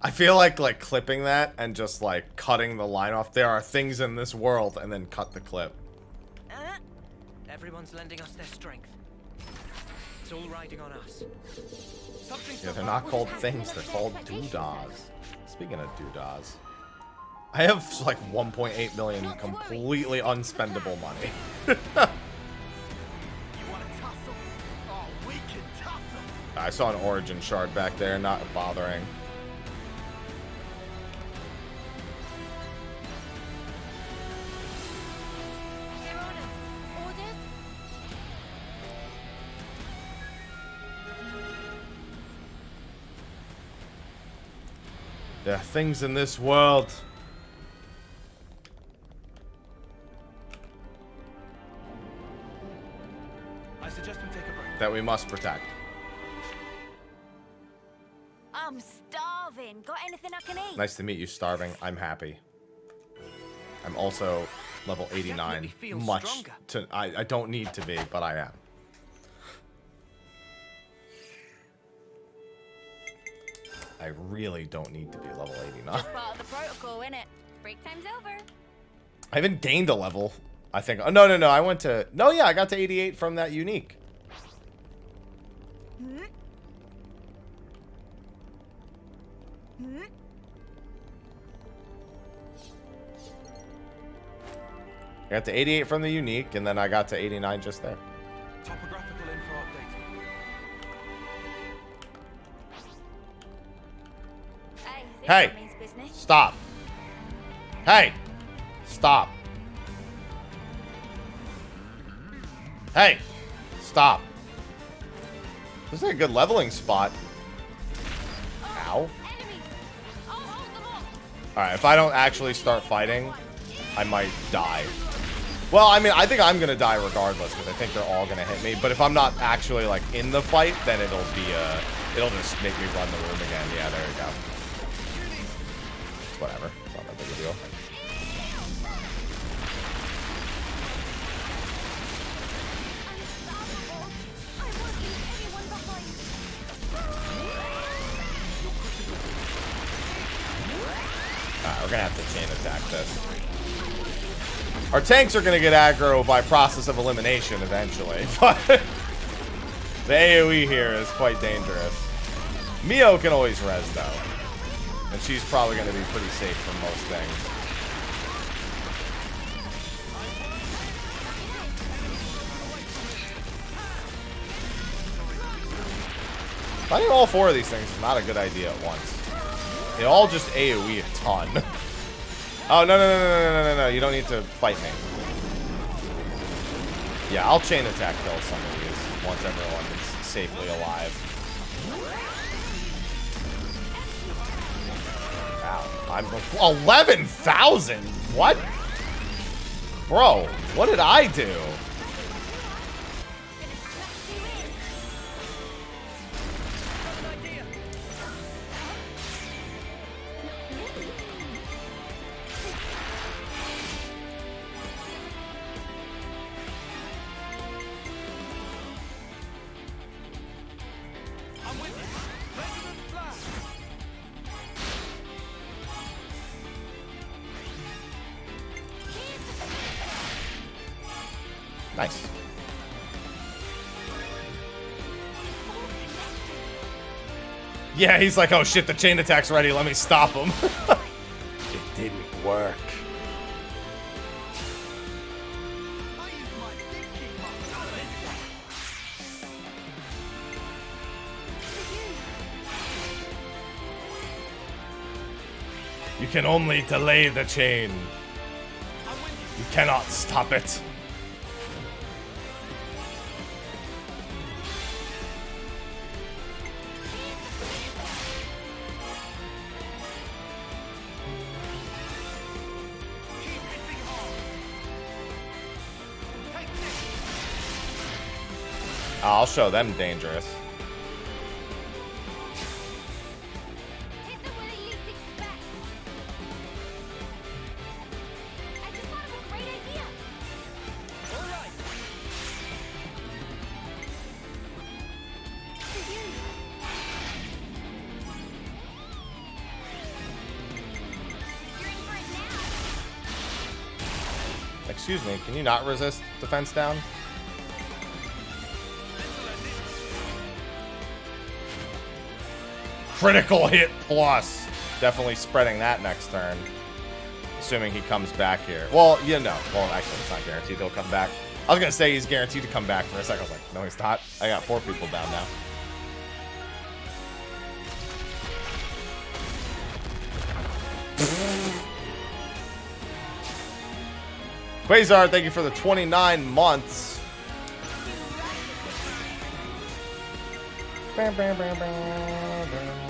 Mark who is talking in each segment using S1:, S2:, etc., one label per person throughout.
S1: I feel like clipping that and just like cutting the line off. There are things in this world, and then cut the clip.
S2: Everyone's lending us their strength. It's all riding on us.
S1: Yeah, they're not called things. They're called doodads. Speaking of doodads, I have like 1.8 million completely unspendable money. I saw an origin shard back there, not bothering. There are things in this world.
S3: I suggest we take a break.
S1: That we must protect.
S4: I'm starving. Got anything I can eat?
S1: Nice to meet you, starving. I'm happy. I'm also level 89. Much to I don't need to be, but I am. I really don't need to be level 89.
S4: Just part of the protocol, innit? Break time's over.
S1: I haven't gained a level. I think. Oh, no. I went to. No, yeah, I got to 88 from that unique. I got to 88 from the unique, and then I got to 89 just there.
S3: Topographical info updated.
S4: Hey,
S1: Hey! Stop. Hey! Stop. Hey! Stop. This is a good leveling spot. Ow. Alright, if I don't actually start fighting, I might die. Well, I mean, I think I'm gonna die regardless, because I think they're all gonna hit me. But if I'm not actually, like, in the fight, then it'll be, it'll just make me run the room again. Yeah, there you go. Whatever. It's not that big a deal. Alright, we're gonna have to chain attack this. Our tanks are gonna get aggro by process of elimination eventually, but the AoE here is quite dangerous. Mio can always res though, and she's probably gonna be pretty safe from most things. Fighting all four of these things is not a good idea at once. They all just AoE a ton. Oh, no. You don't need to fight me. Yeah, I'll chain attack kill some of these once everyone is safely alive. Ow. I'm 11,000? What? Bro, what did I do? Nice. Yeah, he's like, oh shit, the chain attack's ready, let me stop him. It didn't work. You can only delay the chain. You cannot stop it. I'll show them dangerous. Excuse me, can you not resist defense down? Critical hit plus. Definitely spreading that next turn. Assuming he comes back here. Well, you know. Well, actually, it's not guaranteed he'll come back. I was going to say he's guaranteed to come back for a second. I was like, no, he's not. I got 4 people down now. Quasar, thank you for the 29 months. Bam, bam, bam, bam, bam.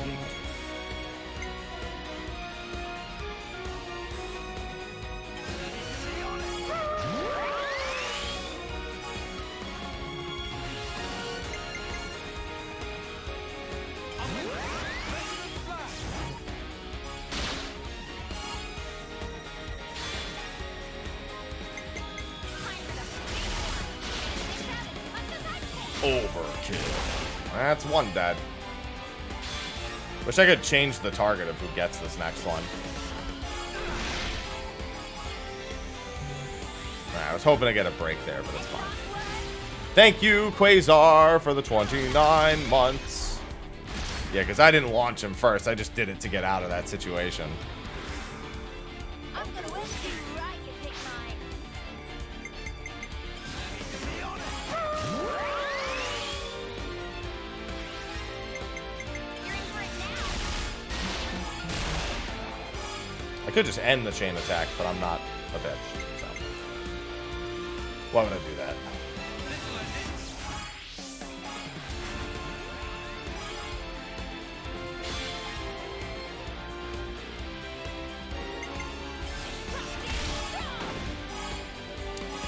S1: Overkill. That's one dead. Wish I could change the target of who gets this next one. I was hoping to get a break there, but it's fine. Thank you, Quasar, for the 29 months. Yeah, because I didn't launch him first. I just did it to get out of that situation.
S4: I'm gonna win you right, you pick mine. You're in for it now.
S1: I could just end the chain attack, but I'm not a bitch. So. Why would I do that?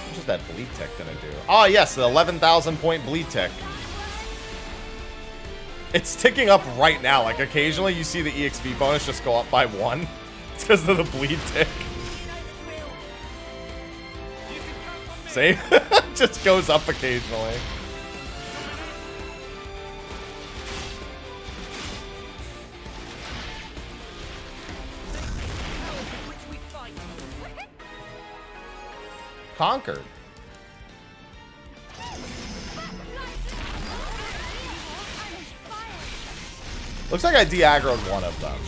S1: What's that bleed tick gonna do? Oh yes, the 11,000 point bleed tick. It's ticking up right now. Like occasionally you see the EXP bonus just go up by 1. It's because of the bleed tick. See? Just goes up occasionally. Conquered. Looks like I de-aggroed one of them.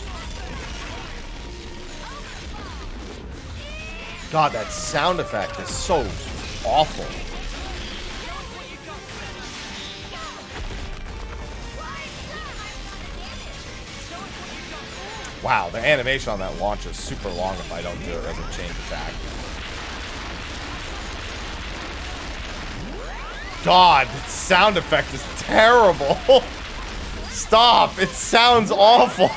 S1: God, that sound effect is so awful. Wow, the animation on that launch is super long if I don't do it as a chain attack. God, the sound effect is terrible. Stop, it sounds awful.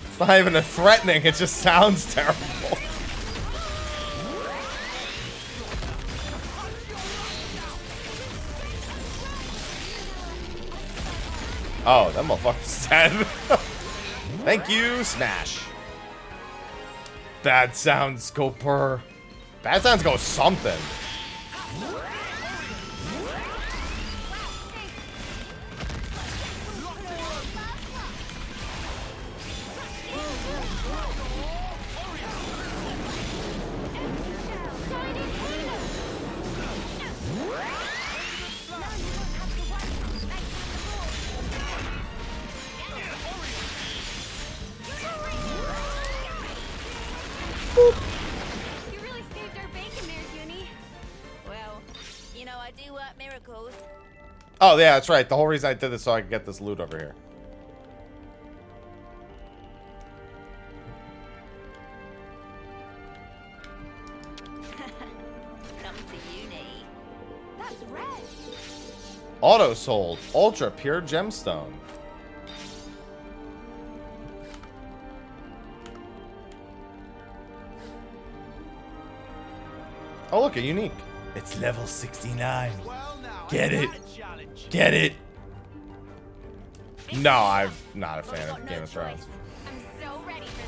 S1: It's not even a threatening, it just sounds terrible. Oh, that motherfucker's dead. Thank you, Smash. Bad sounds go purr. Bad sounds go something.
S4: You really saved our bacon there, Uni. Well, you know I do work miracles.
S1: Oh, yeah, that's right. The whole reason I did this so I could get this loot over here.
S4: Come to Uni. That's red.
S1: Auto sold. Ultra pure gemstone. Oh, look, a unique. It's level 69.
S3: Well, now,
S1: Get
S3: ain't
S1: it.
S3: that a challenge?
S1: Get it. No, I'm not a fan
S4: I've
S1: of
S4: got
S1: Game
S4: no
S1: of Thrones.
S4: choice. I'm so ready for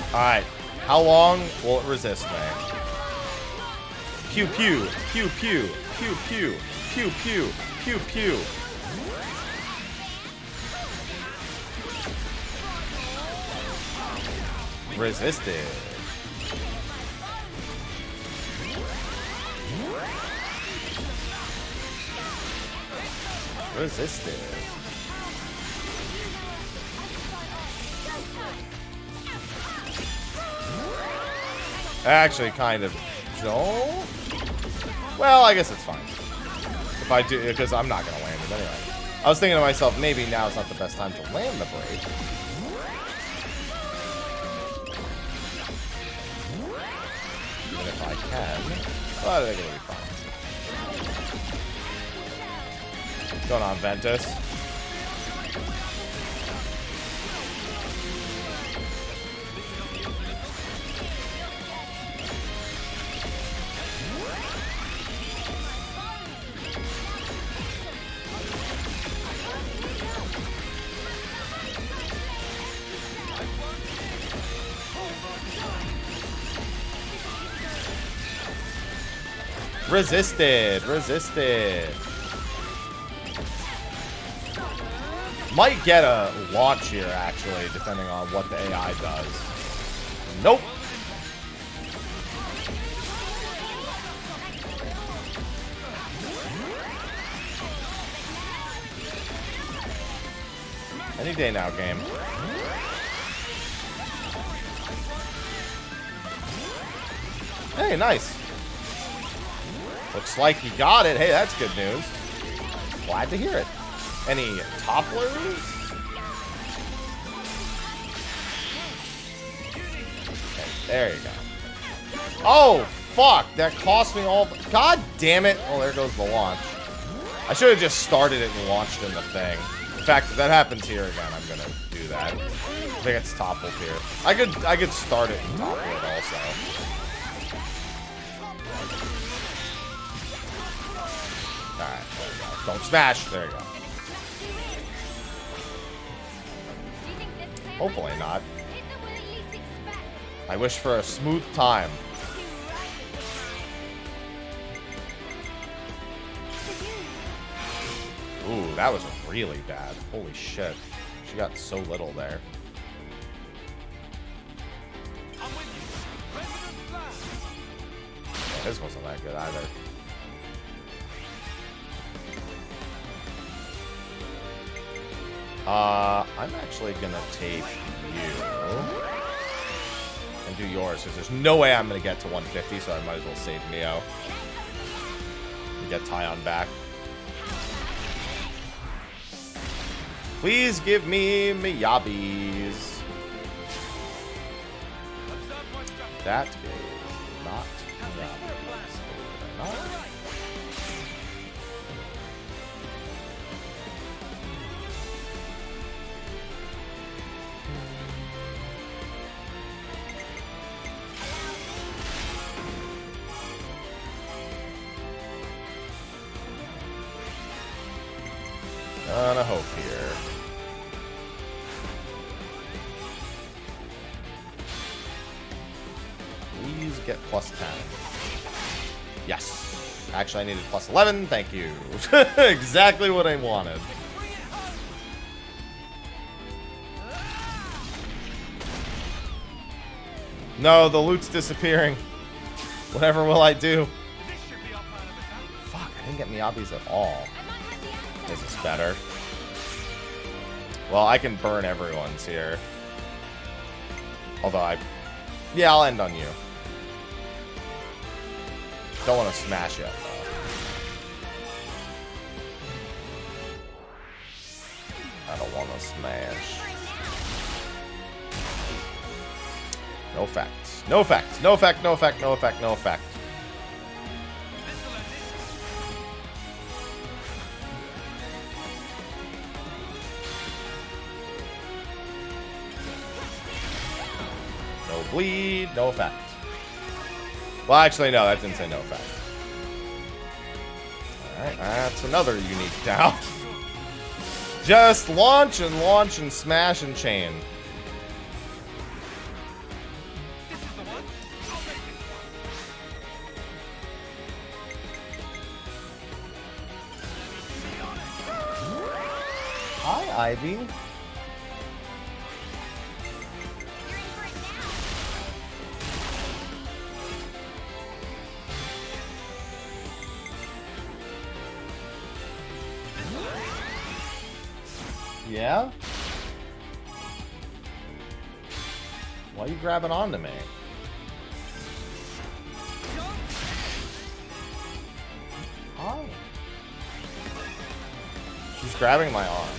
S4: this.
S1: Alright. How long will it resist me? Pew pew, pew pew, pew pew, pew pew, pew pew. Resisted. Resisted. Actually, kind of. No? Well, I guess it's fine. If I do, because I'm not going to land it anyway. I was thinking to myself, maybe now's not the best time to land the break. Even if I can. But I think it'll be fine. What's going on, Ventus? Resisted. Resisted. Might get a launch here, actually, depending on what the AI does. Nope. Any day now, game. Hey, nice. Looks like you got it. Hey, that's good news. Glad to hear it. Any topplers? Okay, there you go. Oh, fuck. That cost me all... God damn it. Oh, there goes the launch. I should have just started it and launched in the thing. In fact, if that happens here again, I'm going to do that. I think it's toppled here. I could start it and topple it also. Alright, there we go. Don't smash. There you go. Hopefully not. I wish for a smooth time. Ooh, that was really bad. Holy shit. She got so little there. Yeah, his wasn't that good either. I'm actually gonna take you and do yours, because there's no way I'm gonna get to 150, so I might as well save Neo and get Tyon back. Please give me Miyabis. That is not Miyabis. Not. Gonna hope here. Please get plus 10. Yes. Actually, I needed plus 11. Thank you. Exactly what I wanted. No, the loot's disappearing. Whatever will I do? Fuck, I didn't get Miyabis at all. This is better. Well, I can burn everyone's here. Although yeah, I'll end on you. Don't want to smash yet, though. I don't want to smash. No facts. No facts. No fact, no fact, no fact, no fact. No bleed, no effect. Well, actually, no, that didn't say no effect. Alright, that's another unique down. Just launch and smash and chain. Hi, Ivy.
S4: You're in for it
S1: Yeah? Why are you grabbing onto me? Hi. She's grabbing my arm.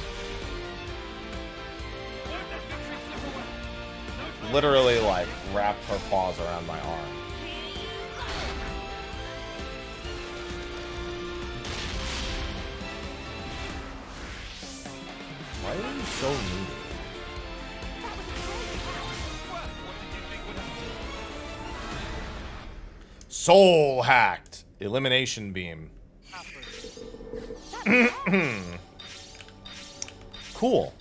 S1: Literally, like, wrapped her paws around my arm. Why are you so mean? Soul hacked. Elimination beam. Cool.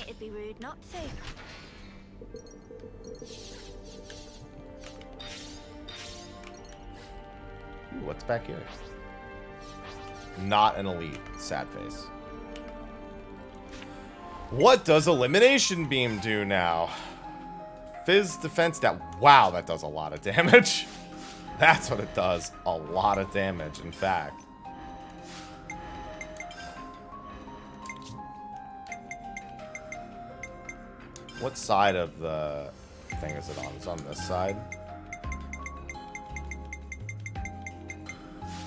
S4: It'd be rude not to.
S1: Ooh, what's back here? Not an elite. Sad face. What does elimination beam do now? Fizz defense down. Wow, that does a lot of damage. That's what it does. A lot of damage, in fact. What side of the thing is it on? It's on this side.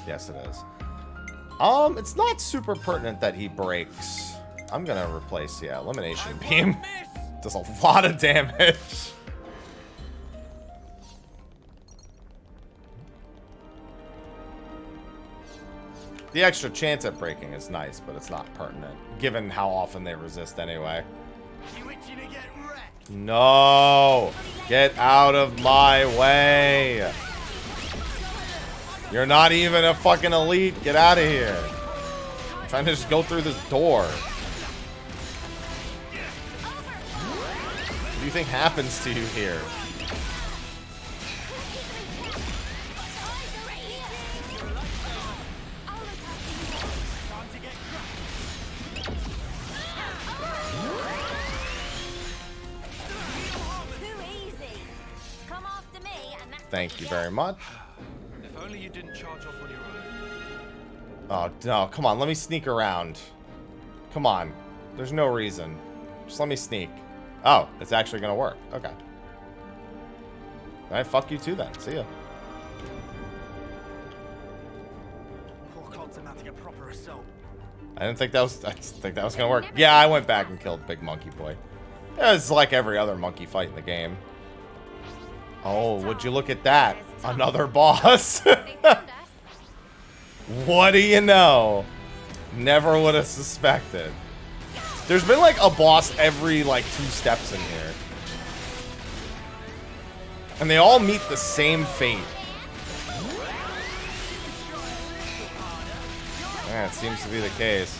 S1: Yes, it is. It's not super pertinent that he breaks. I'm gonna replace, yeah, elimination beam. Does a lot of damage. The extra chance at breaking is nice, but it's not pertinent, given how often they resist anyway. No! Get out of my way! You're not even a fucking elite. Get out of here. I'm trying to just go through this door. What do you think happens to you here? Thank you very much.
S3: If only you didn't charge off on your own.
S1: Oh, no. Come on. Let me sneak around. Come on. There's no reason. Just let me sneak. Oh, it's actually going to work. Okay. Alright, fuck you too then. See ya.
S3: Poor Cod's about to get proper assault.
S1: I didn't think that was... I didn't think that was going to work. Yeah, I went back and killed Big Monkey Boy. It's like every other monkey fight in the game. Oh, would you look at that? Another boss. What do you know? Never would have suspected. There's been like a boss every like 2 steps in here. And they all meet the same fate. Yeah, it seems to be the case.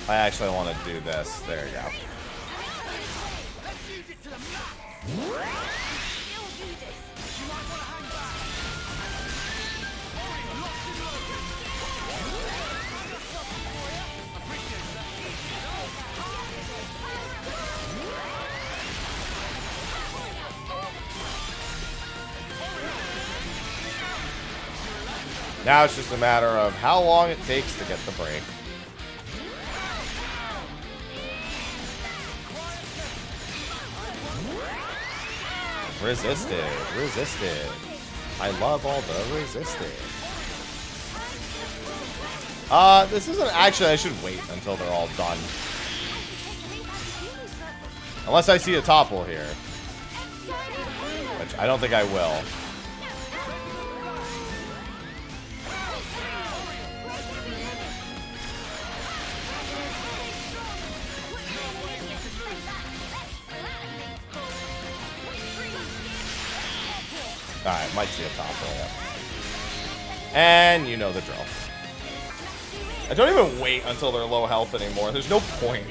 S1: I actually want to do this. There you go. Now it's just a matter of how long it takes to get the break. Resisted. Resisted. I love all the resisted. This isn't actually, I should wait until they're all done. Unless I see a topple here. Which I don't think I will. Alright, might see a topple, yeah. And you know the drill. I don't even wait until they're low health anymore. There's no point.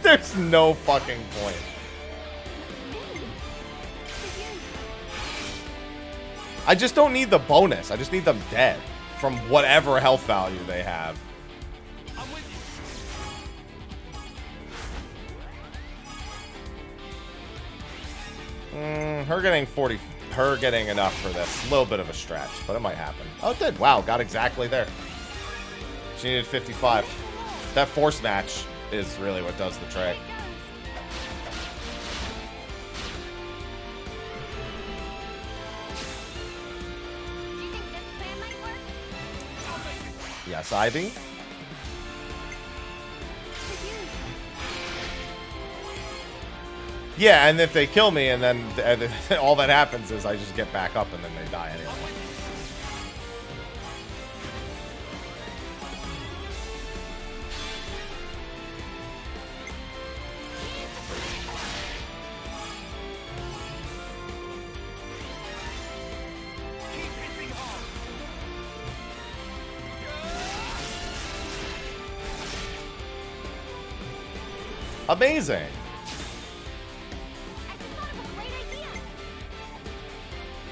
S1: There's no fucking point. I just don't need the bonus. I just need them dead from whatever health value they have.
S3: I'm with you.
S1: Her getting enough for this. A little bit of a stretch, but it might happen. Oh, it did. Wow, got exactly there. She needed 55. That force match is really what does the trick.
S4: Do you think this plan might work?
S1: Yes, Ivy. Yeah, and if they kill me, and then all that happens is I just get back up, and then they die anyway.
S3: Keep hitting hard.
S1: Amazing.
S4: I just thought of a great idea.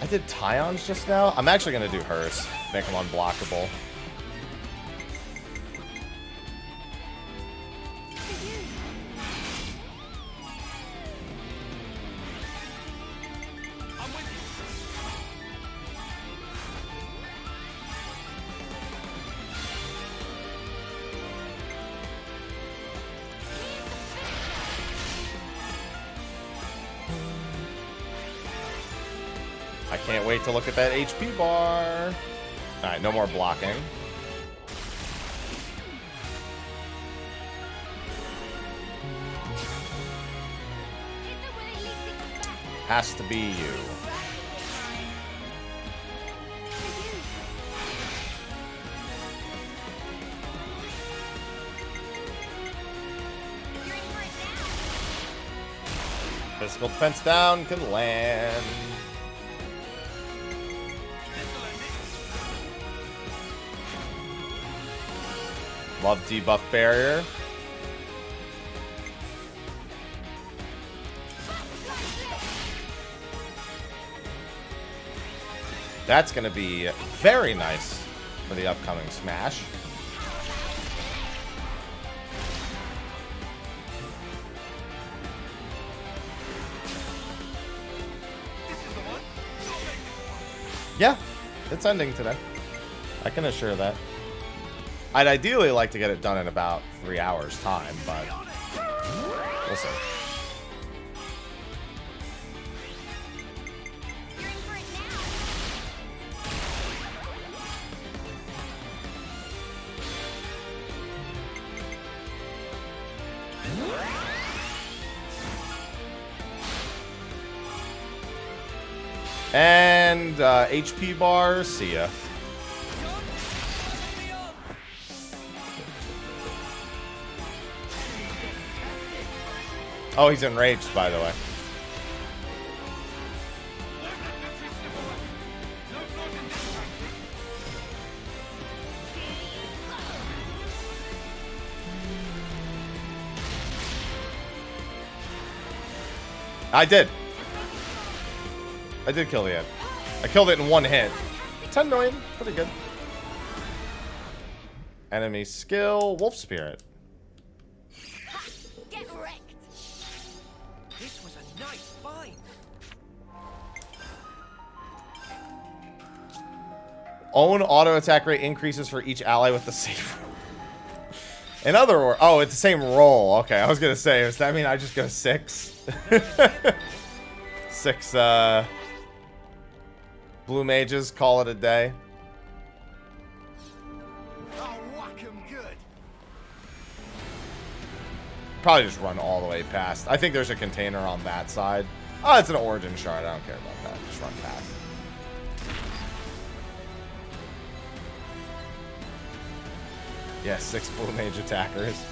S1: I did Tyons just now. I'm actually going to do hers. Make them unblockable.
S3: I'm with you.
S1: I can't wait to look at that HP bar. Alright, no more blocking.
S4: Hit the way they least expect.
S1: Has to be you.
S4: You're in for it now.
S1: Physical defense down can land. Love debuff barrier. That's going to be very nice for the upcoming Smash. Yeah, it's ending today. I can assure that. I'd ideally like to get it done in about 3 hours time, but we'll see.
S4: You're in for it now.
S1: And HP bar, see ya. Oh, he's enraged, by the way. I did kill the end. I killed it in one hit. 10 million, pretty good. Enemy skill, Wolf Spirit.
S4: Get wrecked.
S2: This was a nice find.
S1: Own auto attack rate increases for each ally with the same. In other words, oh, it's the same roll. Okay, I was gonna say, does that mean I just go 6? 6 blue mages, call it a day.
S3: I'll whack 'em good.
S1: Probably just run all the way past. I think there's a container on that side. Oh, it's an origin shard. I don't care about that. Just run past. Yeah, 6 blue mage attackers.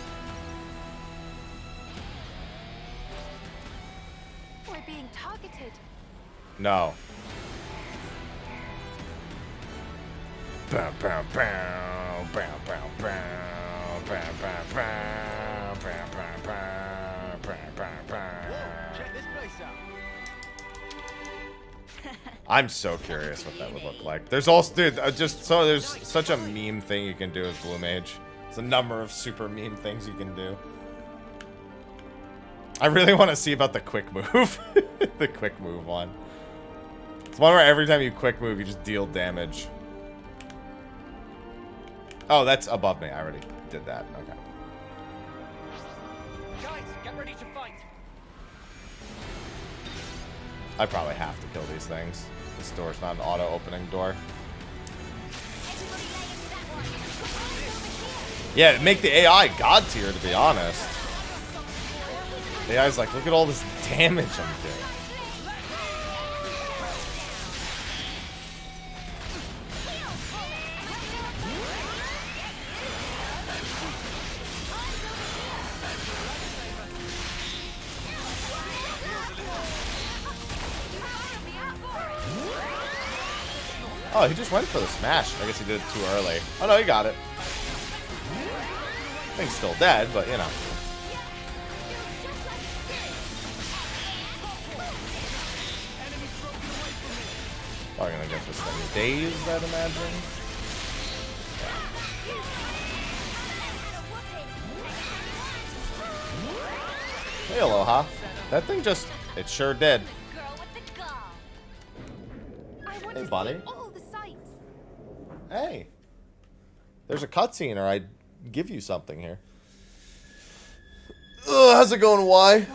S4: We're being targeted.
S1: No. Bow, bow, bow, bow, bow, bow, bow, bow, bow, bow, bow, bow, bow, bow, bow.
S3: Check this place out.
S1: I'm so curious what that would look like. There's also, dude, there's such a meme thing you can do with Blue Mage. There's a number of super meme things you can do. I really want to see about the quick move. The quick move one. It's one where every time you quick move, you just deal damage. Oh, that's above me. I already did that. Okay.
S2: Guys, get ready to fight.
S1: I probably have to kill these things. This door's not an auto-opening door. Yeah, make the AI god tier, to be honest. The AI's like, look at all this damage I'm doing. Oh, he just went for the smash. I guess he did it too early. Oh, no, he got it. Thing's still dead, but, you know. Probably gonna get this thing dazed, I'd imagine. Yeah. Hey, Aloha. That thing just... It sure did. Hey, buddy. Hey. There's a cutscene, or I'd give you something here. Ugh, how's it going, why?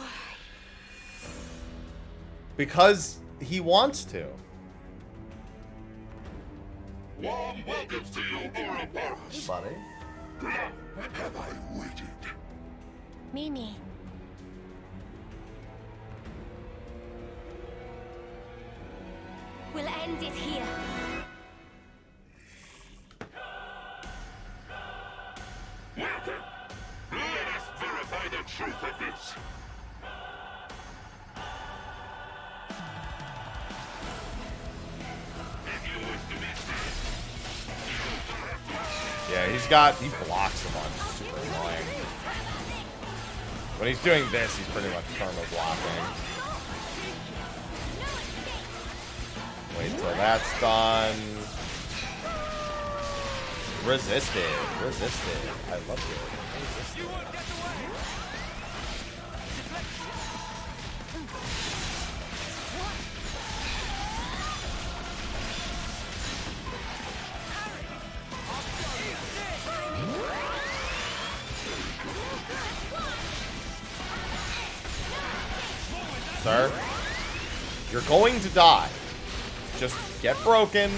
S1: Because he wants to.
S5: Warm welcomes to you, Ouroboros.
S1: Buddy.
S5: Have I waited?
S4: Mimi. We'll end it here.
S5: Welcome. Let us verify the truth of this.
S1: Yeah, he blocks a bunch. Super annoying. When he's doing this, he's pretty much perma blocking. Wait till that's done. Resisted. I love it.
S2: You won't get away.
S1: Sir, you're going to die. Just get broken.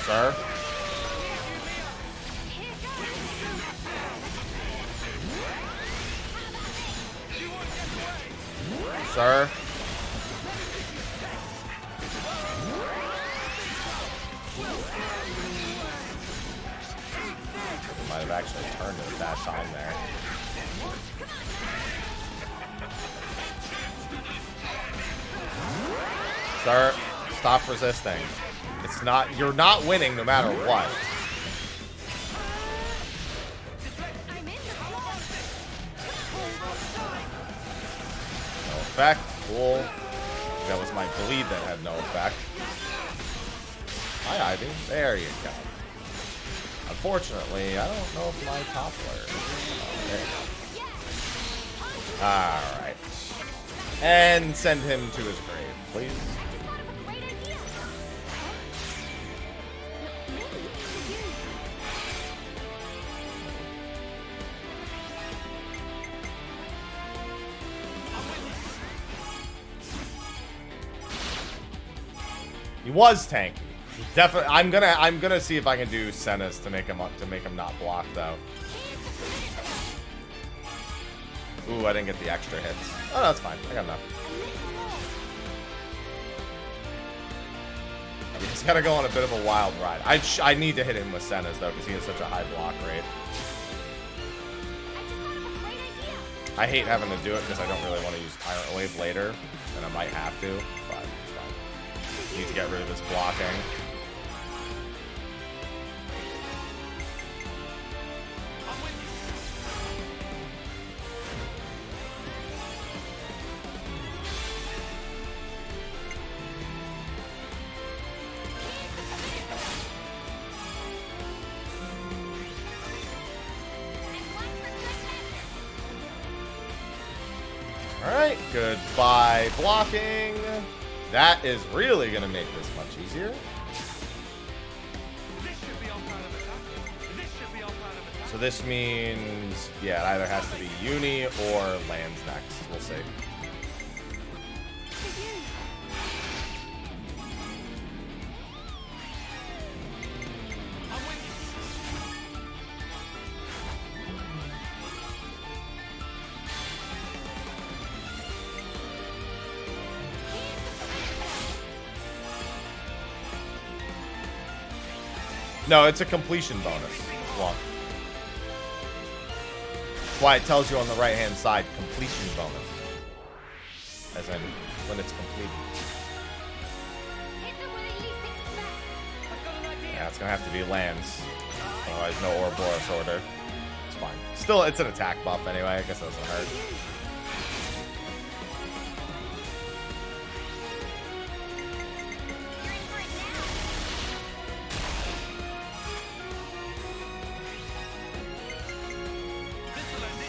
S1: Sir. Sir. Might have actually turned it that time there. Sir, stop resisting. It's not, you're not winning no matter what. No effect, cool. That was my bleed that had no effect. Hi, Ivy. There you go. Unfortunately, I don't know if my toppler. Oh, there you go. Alright. And send him to his grave, please. He was tanky. Definitely. I'm gonna see if I can do Senna's to make him not block though. Ooh, I didn't get the extra hits. Oh, no, that's fine. I got enough. He's gotta go on a bit of a wild ride. I need to hit him with Senna's though, because he has such a high block rate. I hate having to do it because I don't really want to use Tyrant Wave later, and I might have to, but it's fine. Need to get rid of this blocking. Alright, goodbye blocking. That is really going to make this much easier.
S3: This should be our plan of attack. This should be our plan of attack.
S1: So this means, yeah, it either has to be Uni or lands next. We'll see.
S3: I'm with you.
S1: No, it's a completion bonus. Well, that's why it tells you on the right-hand side, completion bonus. As in, when it's completed.
S4: Hit them with at least 6 smacks.
S2: I've got an idea.
S1: Yeah, it's gonna have to be lands. Otherwise, no Ouroboros order. It's fine. Still, it's an attack buff anyway. I guess it doesn't hurt.
S4: You're in for it now.
S3: This'll end it.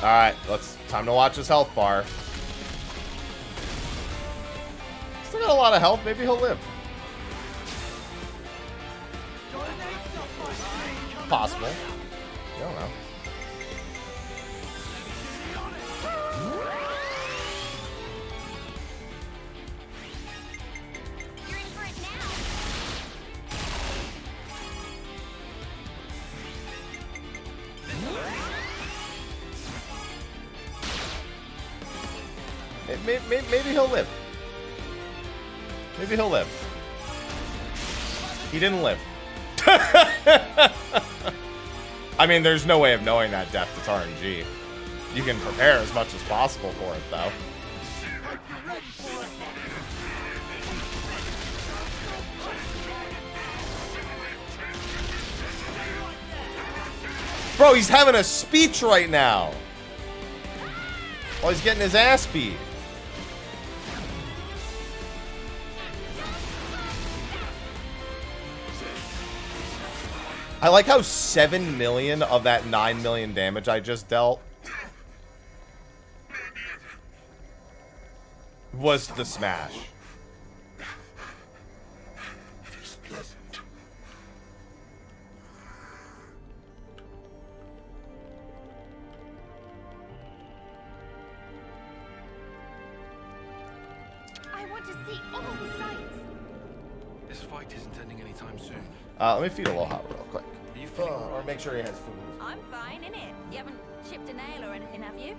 S1: Alright, time to watch his health bar. Still got a lot of health. Maybe he'll live. Possible. You don't know.
S4: You're in for it now.
S1: Maybe he'll live. Maybe he'll live. He didn't live. I mean, there's no way of knowing that death. It's RNG. You can prepare as much as possible for it, though. Bro, he's having a speech right now. While he's getting his ass beat. I like how 7 million of that 9 million damage I just dealt was the smash.
S5: It's pleasant.
S4: I want to see all the sights.
S3: This fight isn't ending anytime soon.
S1: Let me feed a little hot real quick.
S3: Are you feeling all
S1: Or
S3: right?
S1: make sure he has food.
S4: I'm fine, innit? You haven't chipped a nail or anything, have you?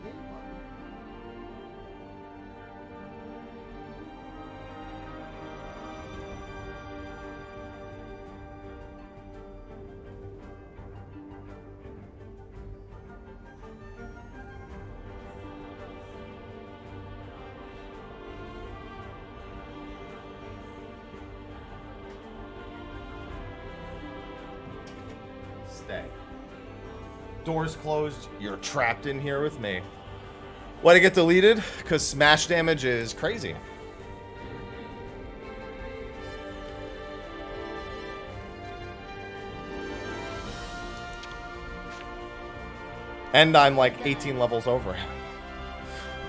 S1: Stay. Doors closed. You're trapped in here with me. Why'd it get deleted? Because smash damage is crazy. And I'm like 18 levels over him.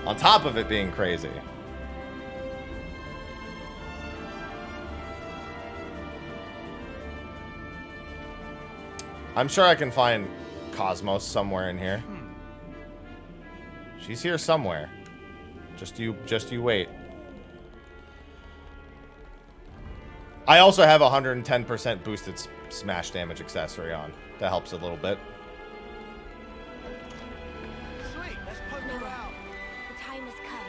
S1: On top of it being crazy. I'm sure I can find Cosmos somewhere in here. She's here somewhere. Just you wait. I also have 110% boosted smash damage accessory on. That helps a little bit.
S2: Sweet, let's poke
S4: No.
S2: around.
S4: The time has come.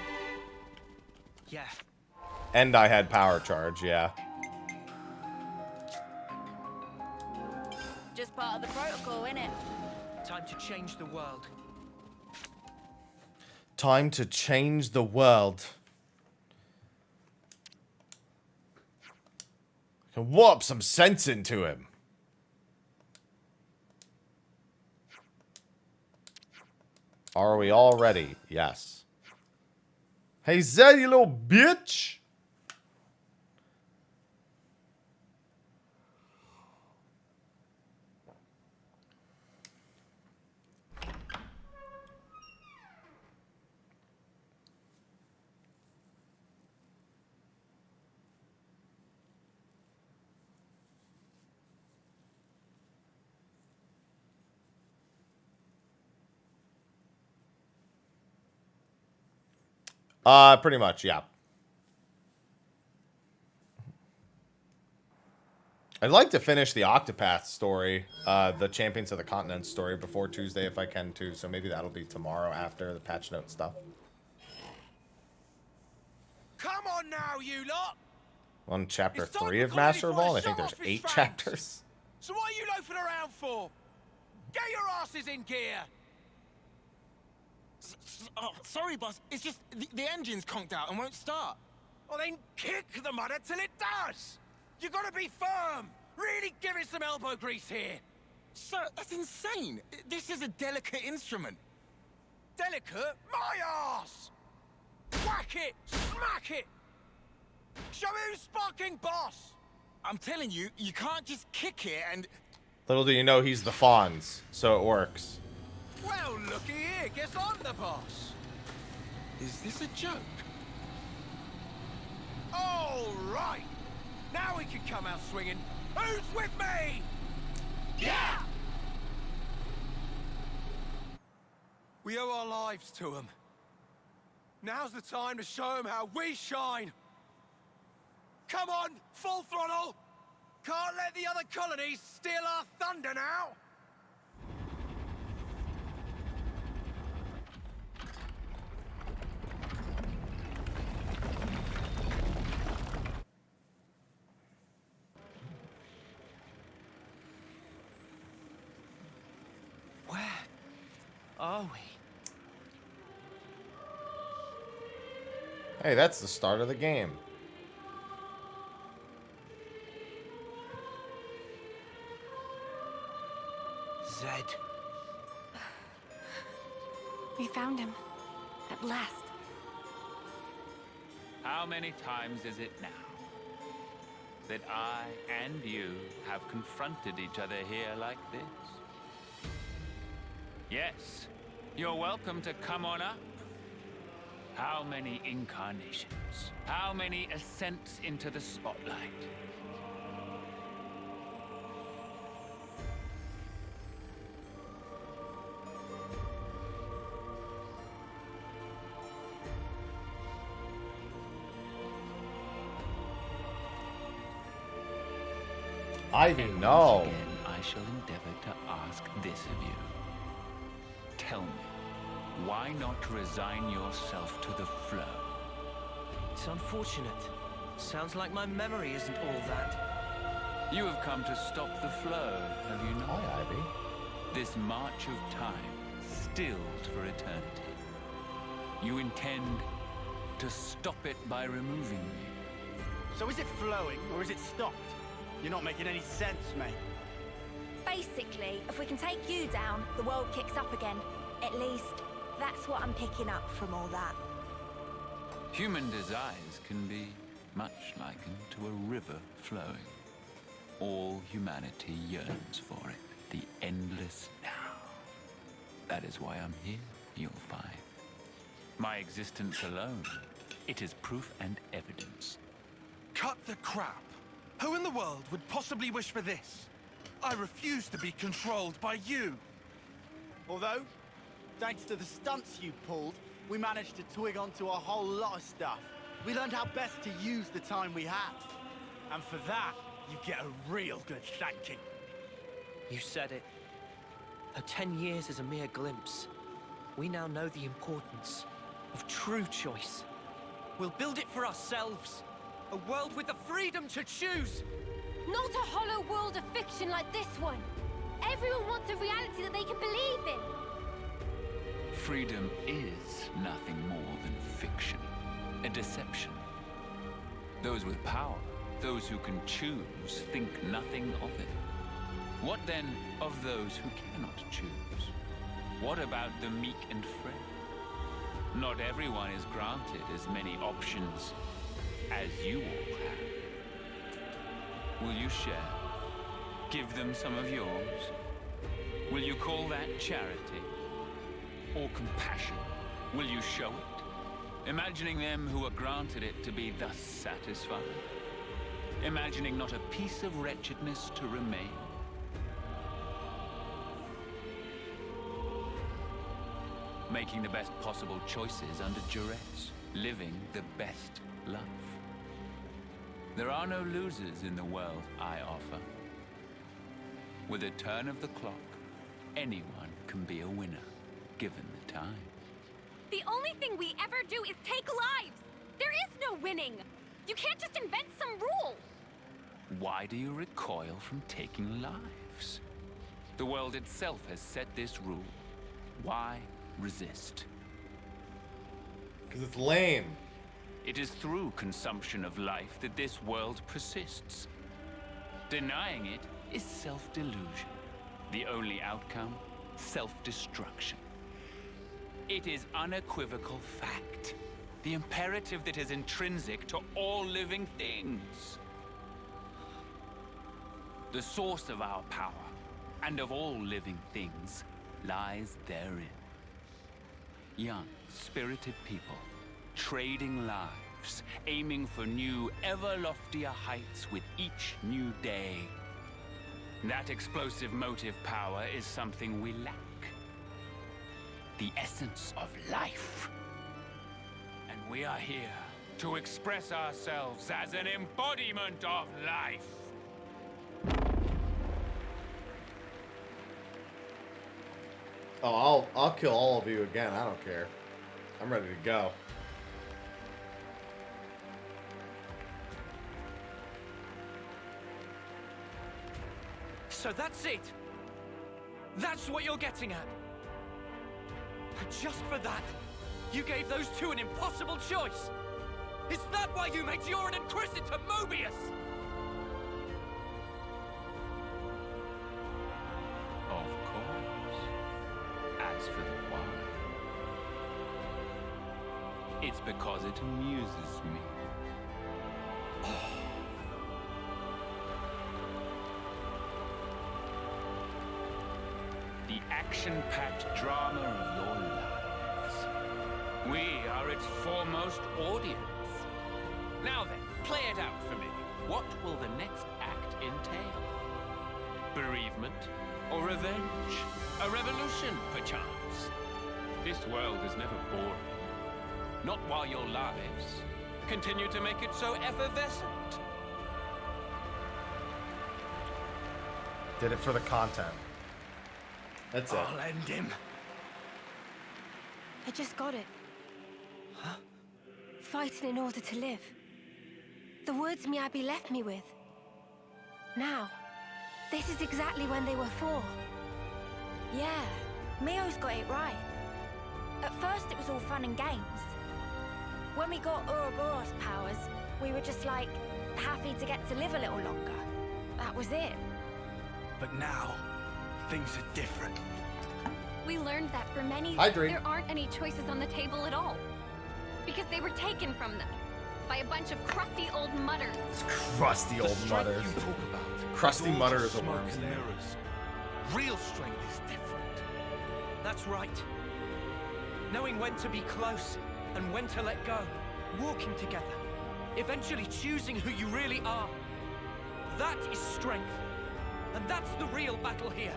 S2: Yeah.
S1: And I had power charge, yeah.
S4: Just part of the protocol, innit?
S2: Time to change the world.
S1: Time to change the world. I can warp some sense into him. Are we all ready? Yes. Hey Zed, you little bitch. Pretty much, yeah. I'd like to finish the Octopath story, the Champions of the Continent story, before Tuesday if I can too. So maybe that'll be tomorrow after the patch note stuff.
S3: Come on now, you lot!
S1: On chapter
S3: It's time
S1: 3
S3: for
S1: of Master of
S3: Connie
S1: All,
S3: to
S1: I think
S3: show
S1: there's
S3: off his
S1: 8
S3: fangs.
S1: chapters.
S3: So what are you loafing around for? Get your asses in gear!
S6: Oh, sorry, boss. It's just the engine's conked out and won't start.
S3: Well then kick the mudder till it does! You gotta be firm! Really give it some elbow grease here!
S6: Sir, that's insane. This is a delicate instrument.
S3: Delicate? My arse! Whack it! Smack it! Show who's sparking boss!
S6: I'm telling you, you can't just kick it and...
S1: Little do you know he's the Fonz, so it works.
S3: Well, looky here, guess I'm the boss!
S6: Is this a joke?
S3: All right! Now we can come out swinging. Who's with me? Yeah! We owe our lives to them. Now's the time to show them how we shine. Come on, full throttle! Can't let the other colonies steal our thunder now!
S2: Where are we?
S1: Hey, that's the start of the game.
S2: Zed.
S4: We found him. At last.
S7: How many times is it now that I and you have confronted each other here like this? Yes, you're welcome to come on up. How many incarnations? How many ascents into the spotlight?
S1: Ivy,
S7: And
S1: no.
S7: once again, I shall endeavor to ask this of you. Tell me, why not resign yourself to the flow?
S2: It's unfortunate. Sounds like my memory isn't all that.
S7: You have come to stop the flow, have you not?
S1: Hi, Ivy.
S7: This march of time, stilled for eternity. You intend to stop it by removing me.
S8: So is it flowing, or is it stopped? You're not making any sense, mate.
S4: Basically, if we can take you down, the world kicks up again. At least, that's what I'm picking up from all that.
S7: Human desires can be much likened to a river flowing. All humanity yearns for it, the endless now. That is why I'm here, you'll find. My existence alone, it is proof and evidence.
S3: Cut the crap! Who in the world would possibly wish for this? I refuse to be controlled by you!
S8: Although, thanks to the stunts you pulled, we managed to twig onto a whole lot of stuff. We learned how best to use the time we had. And for that, you get a real good thanking.
S2: You said it. Though 10 years is a mere glimpse, we now know the importance of true choice. We'll build it for ourselves. A world with the freedom to choose.
S9: Not a hollow world of fiction like this one. Everyone wants a reality that they can believe in.
S7: Freedom is nothing more than fiction, a deception. Those with power, those who can choose, think nothing of it. What then of those who cannot choose? What about the meek and frail? Not everyone is granted as many options as you all have. Will you share? Give them some of yours? Will you call that charity? Or compassion? Will you show it? Imagining them who are granted it to be thus satisfied? Imagining not a piece of wretchedness to remain? Making the best possible choices under duress, living the best life. There are no losers in the world I offer. With a turn of the clock, anyone can be a winner, given the time.
S9: The only thing we ever do is take lives! There is no winning! You can't just invent some rule!
S7: Why do you recoil from taking lives? The world itself has set this rule. Why resist?
S1: Because it's lame.
S7: It is through consumption of life that this world persists. Denying it is self-delusion. The only outcome, self-destruction. It is unequivocal fact. The imperative that is intrinsic to all living things. The source of our power, and of all living things, lies therein. Young, spirited people, trading lives, aiming for new, ever loftier heights with each new day. That explosive motive power is something we lack. The essence of life. And we are here to express ourselves as an embodiment of life.
S1: Oh, I'll kill all of you again. I don't care. I'm ready to go.
S2: So that's it. That's what you're getting at. And just for that, you gave those two an impossible choice. Is that why you made Yoren and Chris into Mobius?
S7: Of course. As for the why, it's because it amuses me. The action-packed drama of your lives. We are its foremost audience. Now then, play it out for me. What will the next act entail? Bereavement? Or revenge? A revolution, perchance? This world is never boring. Not while your lives continue to make it so effervescent.
S1: Did it for the content. That's it.
S3: I'll end him.
S9: I just got it.
S2: Huh?
S9: Fighting in order to live. The words Miyabi left me with. Now, this is exactly when they were for.
S4: Yeah, Mio's got it right. At first it was all fun and games. When we got Ouroboros powers, we were just like, happy to get to live a little longer. That was it.
S3: But now, things are different.
S9: We learned that for many,
S1: Hi, Dream.
S9: there aren't any choices on the table at all. Because they were taken from them by a bunch of crusty old mutters.
S1: Crusty old mutters.
S3: You talk about.
S1: Crusty
S3: is all
S1: mutter is a
S3: smoke
S1: worm's
S3: and
S1: name.
S3: mirrors. Real strength is different.
S2: That's right. Knowing when to be close and when to let go. Walking together. Eventually choosing who you really are. That is strength. And that's the real battle here.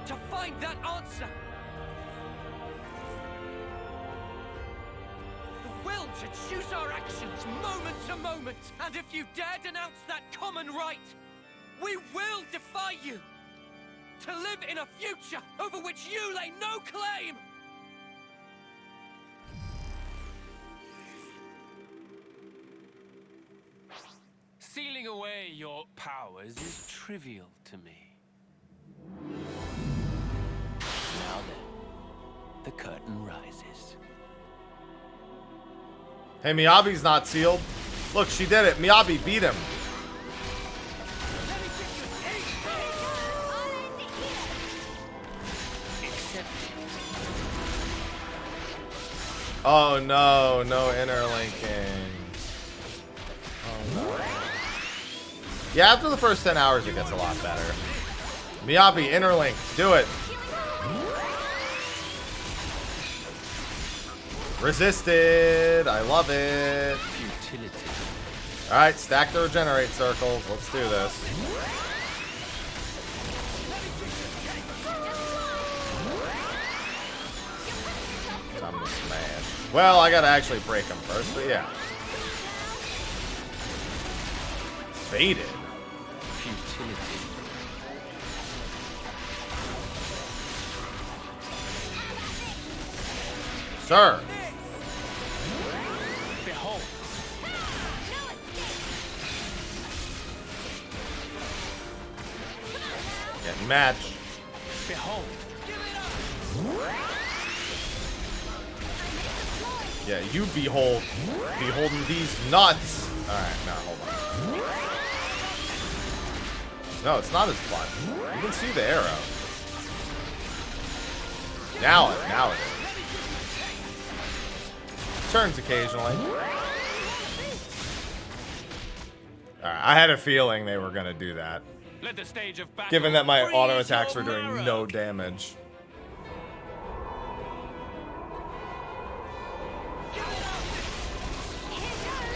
S2: To find that answer. The will to choose our actions moment to moment. And if you dare denounce that common right, we will defy you. To live in a future over which you lay no claim. Sealing away your powers is trivial to me. Now then, the curtain rises.
S1: Hey, Miyabi's not sealed. Look, she did it. Miyabi beat him. Oh no, no interlinking. Oh no. Yeah, after the first 10 hours it gets a lot better. Miyabi, interlink, do it. Resisted, I love it.
S7: Futility.
S1: Alright, stack the regenerate circles. Let's do this. Time to smash. Well, I gotta actually break them first, but yeah. Faded.
S7: Futility.
S1: Sir.
S2: Behold.
S1: Getting match.
S2: Behold.
S1: Yeah, you beholding these nuts. Alright, now hold on. No, it's not his butt. You can see the arrow. Now it is. Turns occasionally. Alright, I had a feeling they were gonna do that.
S2: Let the stage of battle
S1: Given that my
S2: freeze
S1: auto attacks
S2: your
S1: were doing
S2: marrow.
S1: no damage.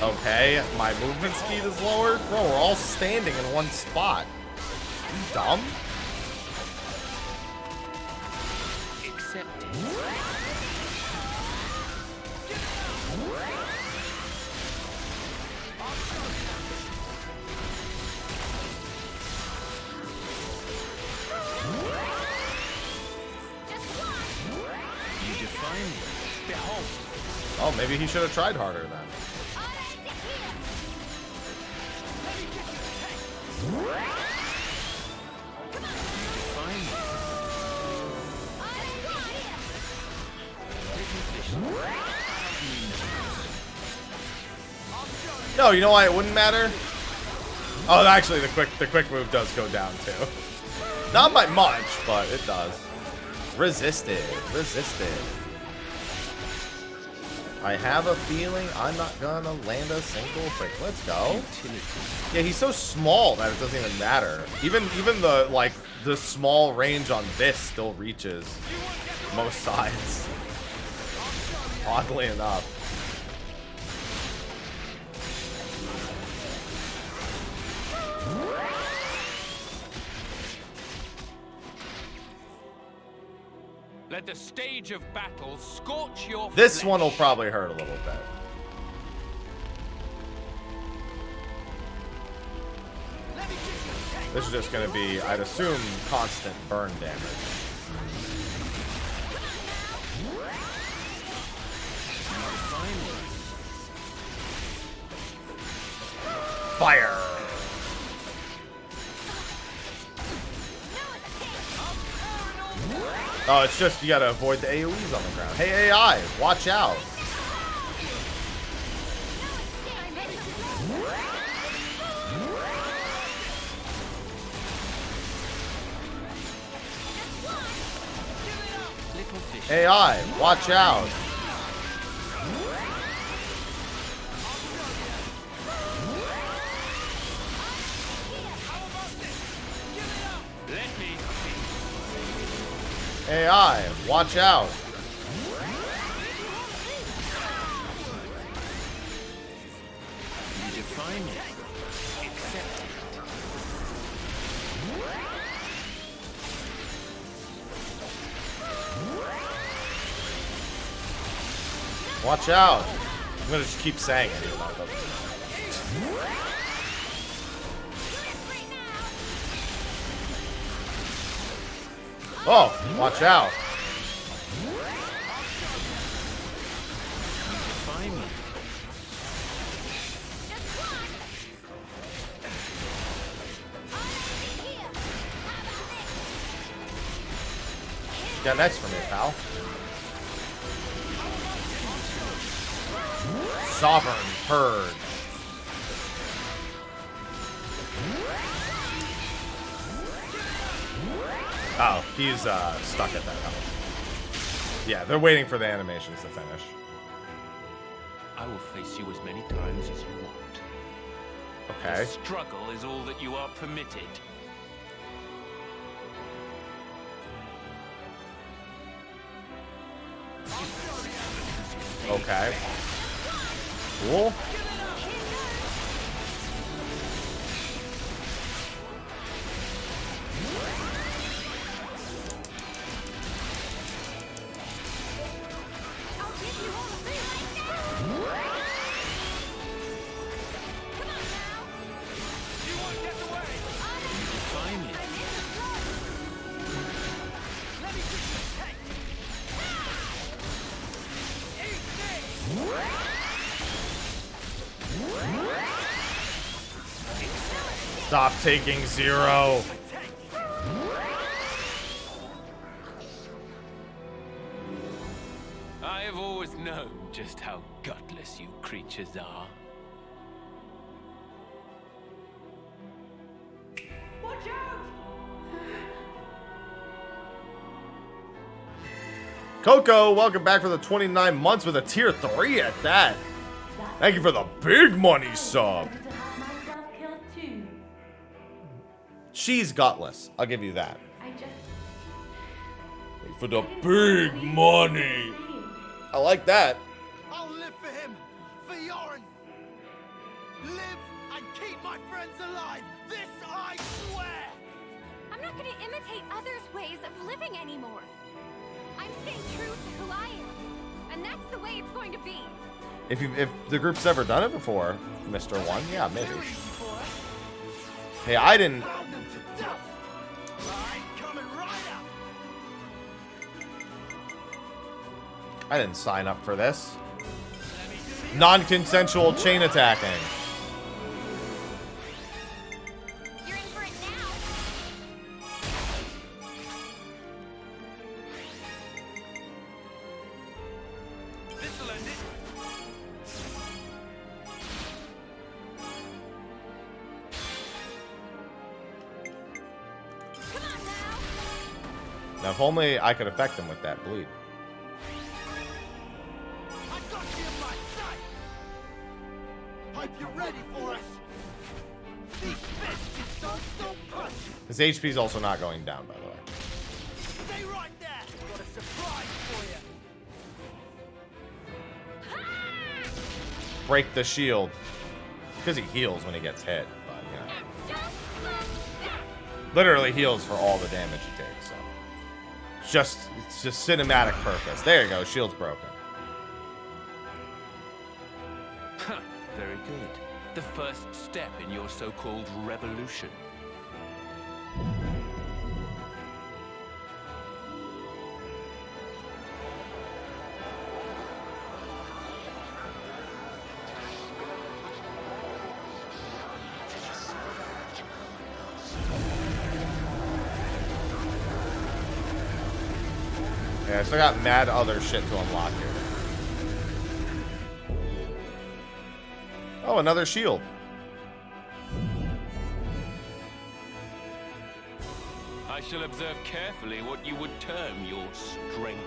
S1: Okay, my movement speed is lowered? Bro, we're all standing in one spot. You dumb?
S7: Accepted. You define me.
S2: Behold.
S1: Oh, maybe he should have tried harder then.
S7: Define me.
S1: No, you know why it wouldn't matter? Oh, actually, the quick move does go down too. Not by much, but it does. Resisted. I have a feeling I'm not gonna land a single trick. Let's go. Yeah, he's so small that it doesn't even matter. Even the the small range on this still reaches most sides. Oddly enough.
S2: Let the stage of battle scorch your
S1: This
S2: flesh.
S1: one will probably hurt a little bit. This is just going to be, I'd assume, constant burn damage. Fire! Oh, it's just you gotta avoid the AoEs on the ground. Hey, AI, watch out. AI, watch out.
S2: Let me see.
S1: AI, watch out.
S7: You define it. Accept it.
S1: Watch out. I'm gonna just keep saying it even though it doesn't. Oh, watch out.
S7: Define me.
S1: Got next for me, pal. Sovereign Purge. Oh, he's stuck at that level. Yeah, they're waiting for the animations to finish.
S7: I will face you as many times as you want.
S1: Okay.
S7: The struggle is all that you are permitted.
S1: Okay. Cool. Stop taking 0.
S7: I have always known just how gutless you creatures are.
S10: Watch out!
S1: Coco, welcome back for the 29 months with a tier 3 at that. Thank you for the big money sub. She's gutless. I'll give you that. For the big money. I like that.
S8: I'll live for him, for Yoren. Live and keep my friends alive. This I swear.
S4: I'm not going to imitate others' ways of living anymore. I'm staying true to who I am, and that's the way it's going to be.
S1: If the group's ever done it before, Mr. One, yeah, maybe. Hey, I didn't. I didn't sign up for this. Non-consensual chain attacking.
S4: You're in for it now.
S3: This'll end it.
S4: Come on now.
S1: Now, if only I could affect him with that bleed. His HP's also not going down, by the way.
S8: Stay right there. Got a surprise for you.
S1: Break the shield. Because he heals when he gets hit, but you know. Literally heals for all the damage he takes, so. It's just cinematic purpose. There you go, shield's broken.
S7: Very good. The first step in your so-called revolution.
S1: Yeah, I still got mad other shit to unlock here. Oh, another shield.
S7: I shall observe carefully what you would term your strength.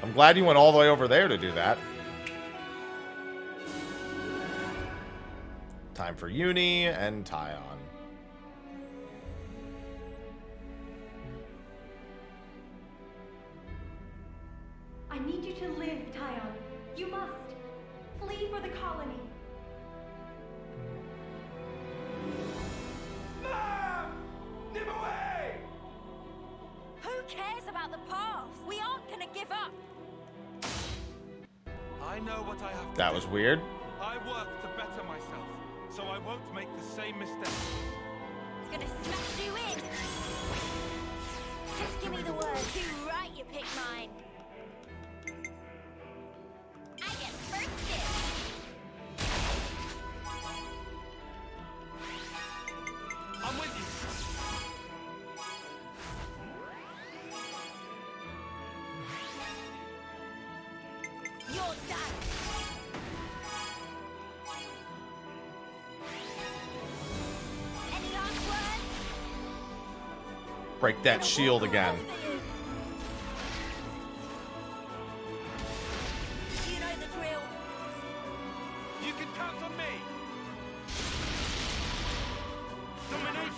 S1: I'm glad you went all the way over there to do that. Time for Uni and Tyon.
S10: I need you to live, Tyon. You must. Flee for the colony.
S3: Mom! Nimue!
S4: Who cares about the past? We aren't gonna give up.
S3: I know what I have to
S1: That
S3: do.
S1: was weird.
S3: I work to better myself, so I won't make the same mistake.
S4: Gonna smash you in. Just give me the word. Too right, you pick mine. I get first dibs.
S3: I'm with you.
S4: You're done. Any last words?
S1: Break that shield again.
S4: You know the
S3: can count on me. Domination.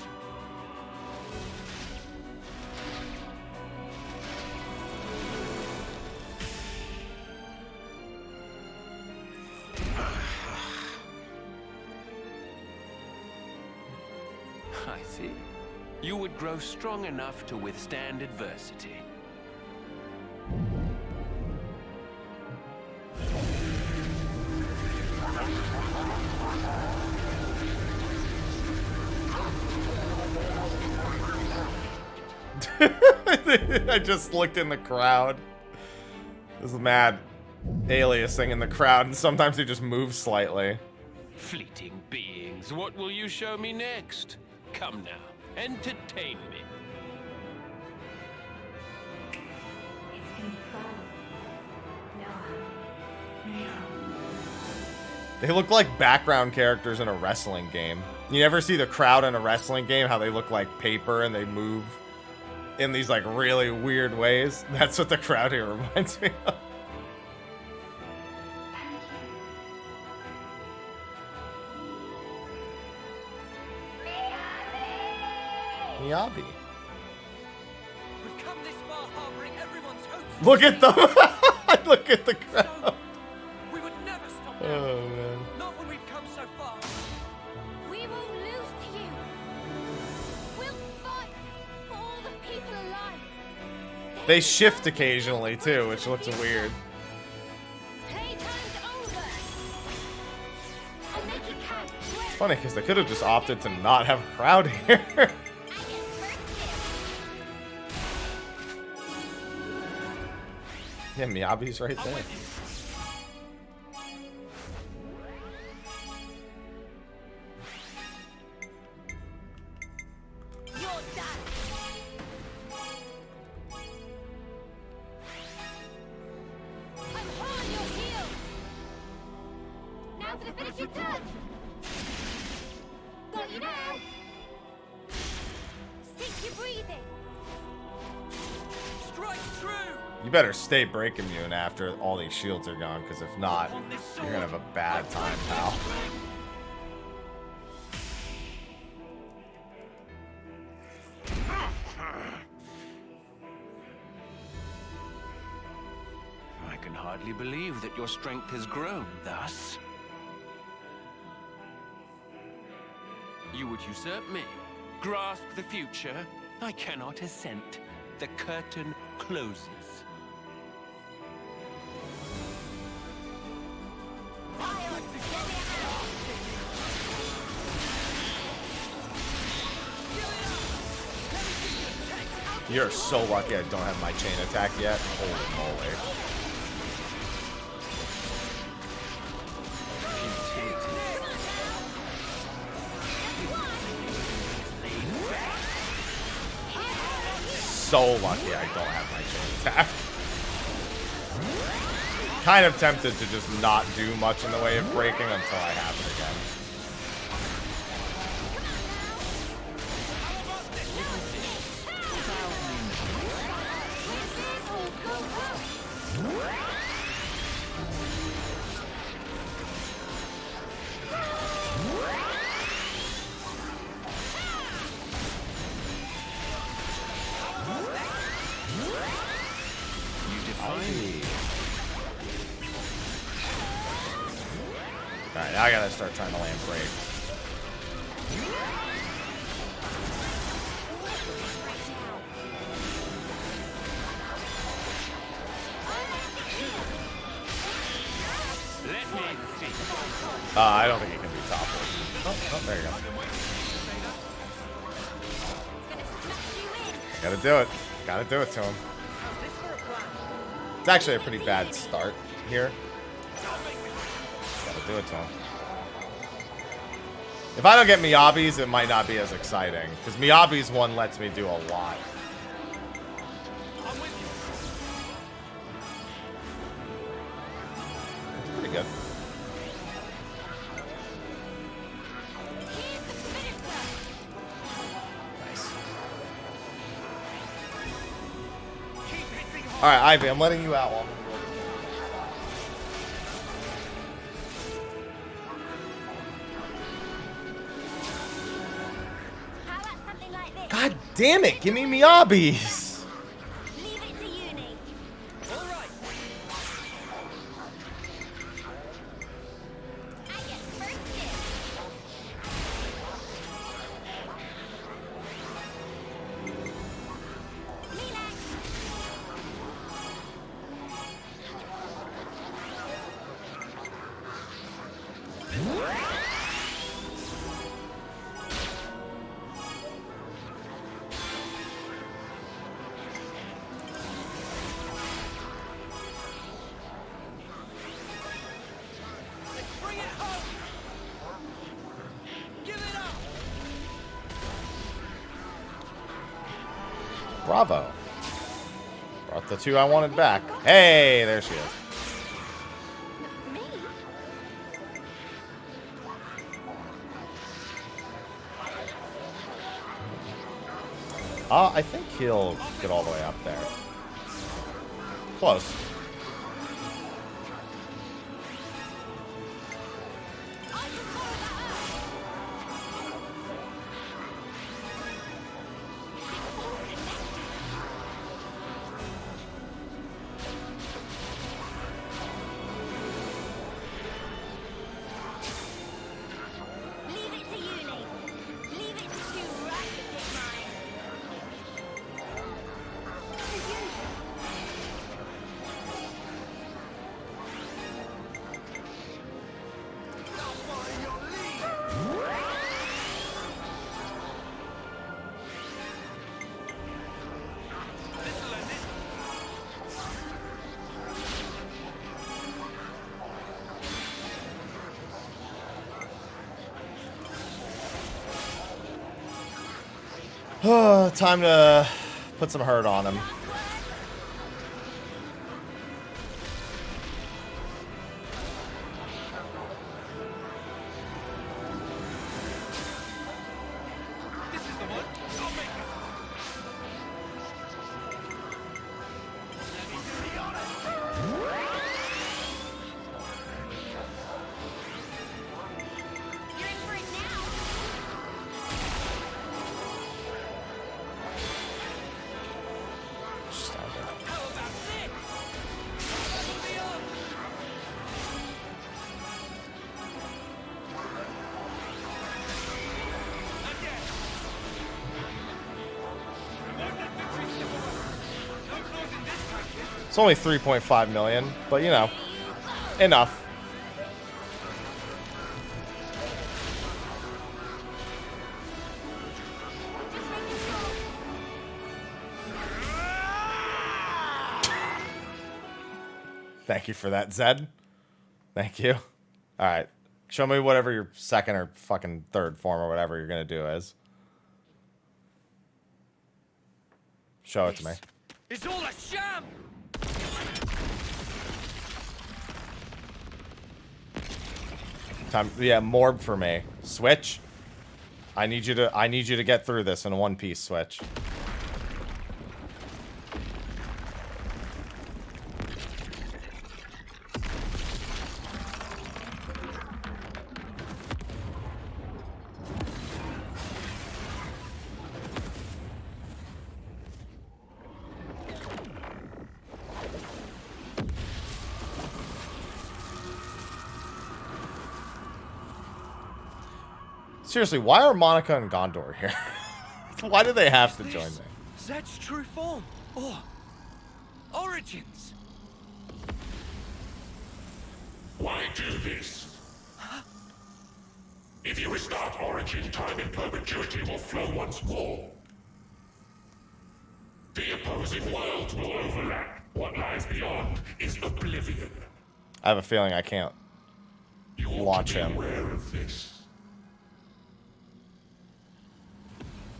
S11: I see. You would grow strong enough to withstand adversity.
S1: I just looked in the crowd. There's mad aliasing in the crowd, and sometimes they just move slightly.
S11: Fleeting beings, what will you show me next? Come now, entertain me.
S10: It's been fun.
S1: They look like background characters in a wrestling game. You ever see the crowd in a wrestling game, how they look like paper and they move in these like really weird ways? That's what the crowd here reminds me of. Miyabi.
S2: We've come this far harboring everyone's hopes.
S1: Look at them. Look at the crowd.
S2: We would never stop now.
S1: Oh man.
S2: Not when we've come so far.
S4: We won't lose to you. We'll fight for all the people alive.
S1: They shift occasionally too, which looks weird.
S4: Playtime's over. I'll make it count.
S1: It's funny because they could have just opted to not have a crowd here. Yeah, Miyabi's right there.
S4: You're done. I'm on your heels. Now for the finishing touch. Got you now. Sink your breathing.
S2: Strike true.
S1: You better stay break immune after all these shields are gone, because if not, you're gonna have a bad time, pal.
S11: I can hardly believe that your strength has grown thus. You would usurp me, grasp the future. I cannot assent. The curtain closes.
S1: You're so lucky I don't have my chain attack yet. Holy moly. So lucky I don't have my chain attack. Kind of tempted to just not do much in the way of breaking until I have it again. Alright, now I gotta start trying to land break.
S11: Let me see.
S1: I don't think he can be toppled. Oh, there you go. Gotta do it. Gotta do it to him. It's actually a pretty bad start here. Gotta do it to him. If I don't get Miyabi's, it might not be as exciting. Because Miyabi's one lets me do a lot. It's pretty good. Alright, Ivy, I'm letting you out. Damn it, give me Miyabi's.
S4: Leave it to Uni.
S2: All right.
S4: I get first
S2: Let's bring it home. Give it up.
S1: Bravo. Brought the two I wanted back. Hey, there she is.
S4: Me?
S1: I think he'll get all the way up there. Close.
S4: Leave it to Uni. Leave it to you, right? Pick mine. To you.
S1: Time to put some hurt on him.
S2: This is the one. I'll make it.
S4: You're in for it now.
S1: Stop it.
S2: How about this? Level me up. Not yet. Won't let victory slip away. No flaws in this practice.
S1: It's only 3.5 million, but you know, enough. Thank you for that, Zed. Thank you. All right. Show me whatever your second or fucking third form or whatever you're going to do is. Show it to me.
S2: It's all a sham.
S1: Time, yeah, Morb for me. Switch. I need you to get through this in one piece, Switch. Seriously, why are Monica and Gondor here? Why do they have to join me?
S2: Zed's true form, or origins.
S5: Why do this? If you restart Origin, time in perpetuity will flow once more. The opposing worlds will overlap. What lies beyond is oblivion.
S1: I have a feeling I can't launch him.
S5: Aware of this.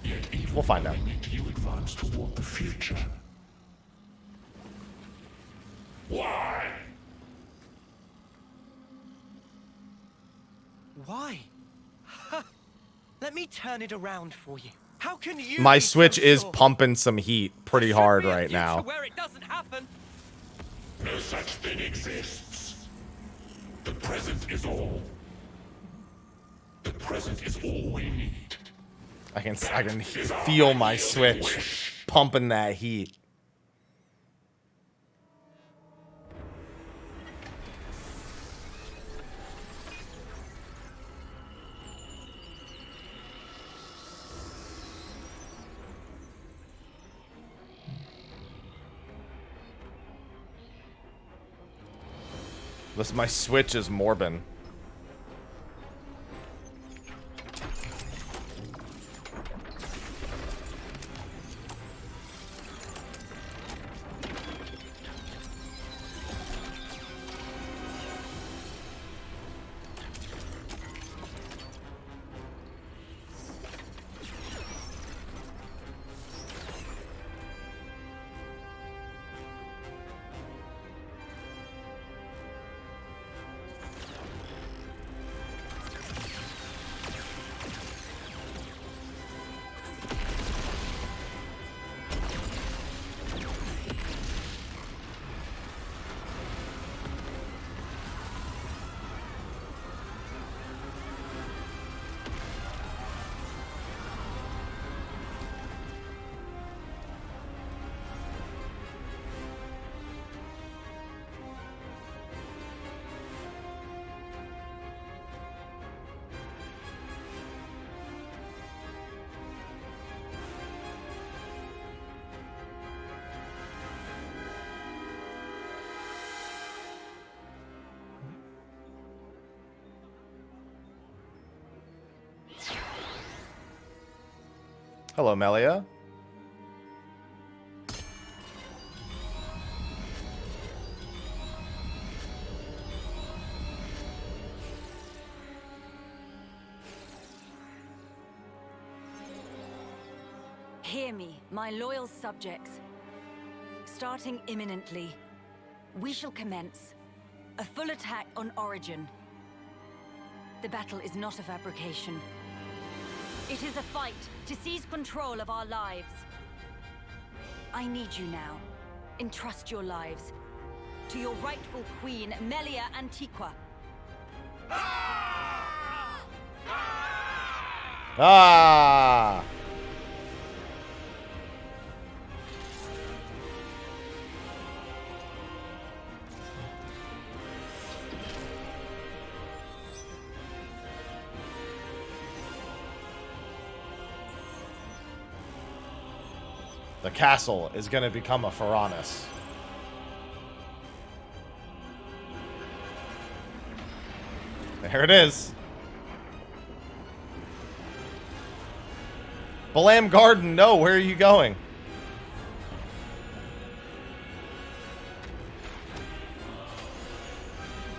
S5: Yet even
S1: We'll find out.
S5: you advance toward the future. Why?
S2: Why? Let me turn it around for you. How can you?
S1: My
S2: be
S1: Switch
S2: so
S1: is
S2: sure?
S1: pumping some heat pretty
S2: There should
S1: hard
S2: be a
S1: right
S2: future
S1: now.
S2: Where it doesn't happen.
S5: No such thing exists. The present is all. The present is all we need.
S1: I can feel my Switch pumping that heat. Listen, my Switch is Morbin. Hello, Melia.
S12: Hear me, my loyal subjects. Starting imminently, we shall commence a full attack on Origin. The battle is not a fabrication. It is a fight to seize control of our lives. I need you now. Entrust your lives to your rightful queen, Melia Antiqua.
S1: Ah! The castle is going to become a Pharaonis. There it is. Balam Garden, no, where are you going?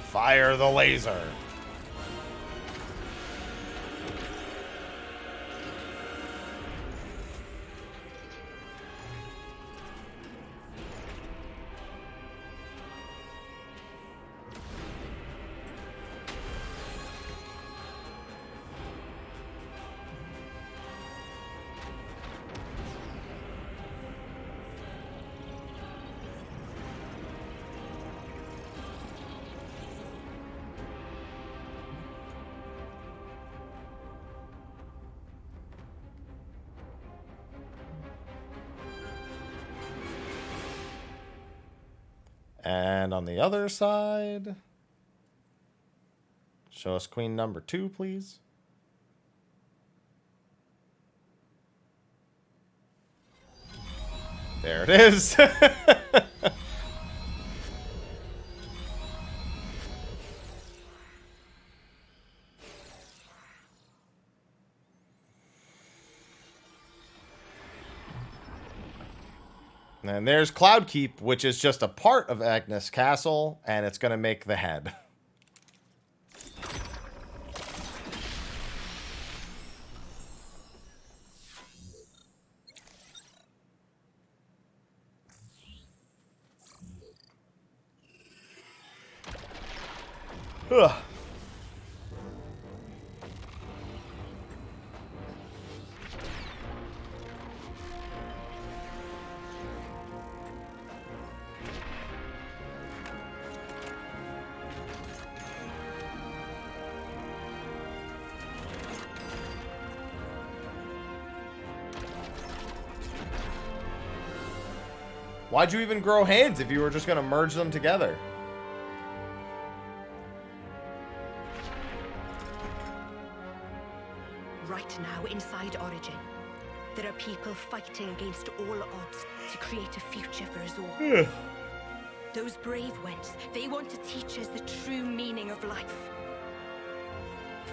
S1: Fire the laser. And on the other side, show us queen number 2, please. There it is. And there's Cloudkeep, which is just a part of Agnes Castle, and it's going to make the head. Ugh. Why'd you even grow hands if you were just gonna merge them together?
S9: Right now, inside Origin, there are people fighting against all odds to create a future for us all. Those brave ones, they want to teach us the true meaning of life.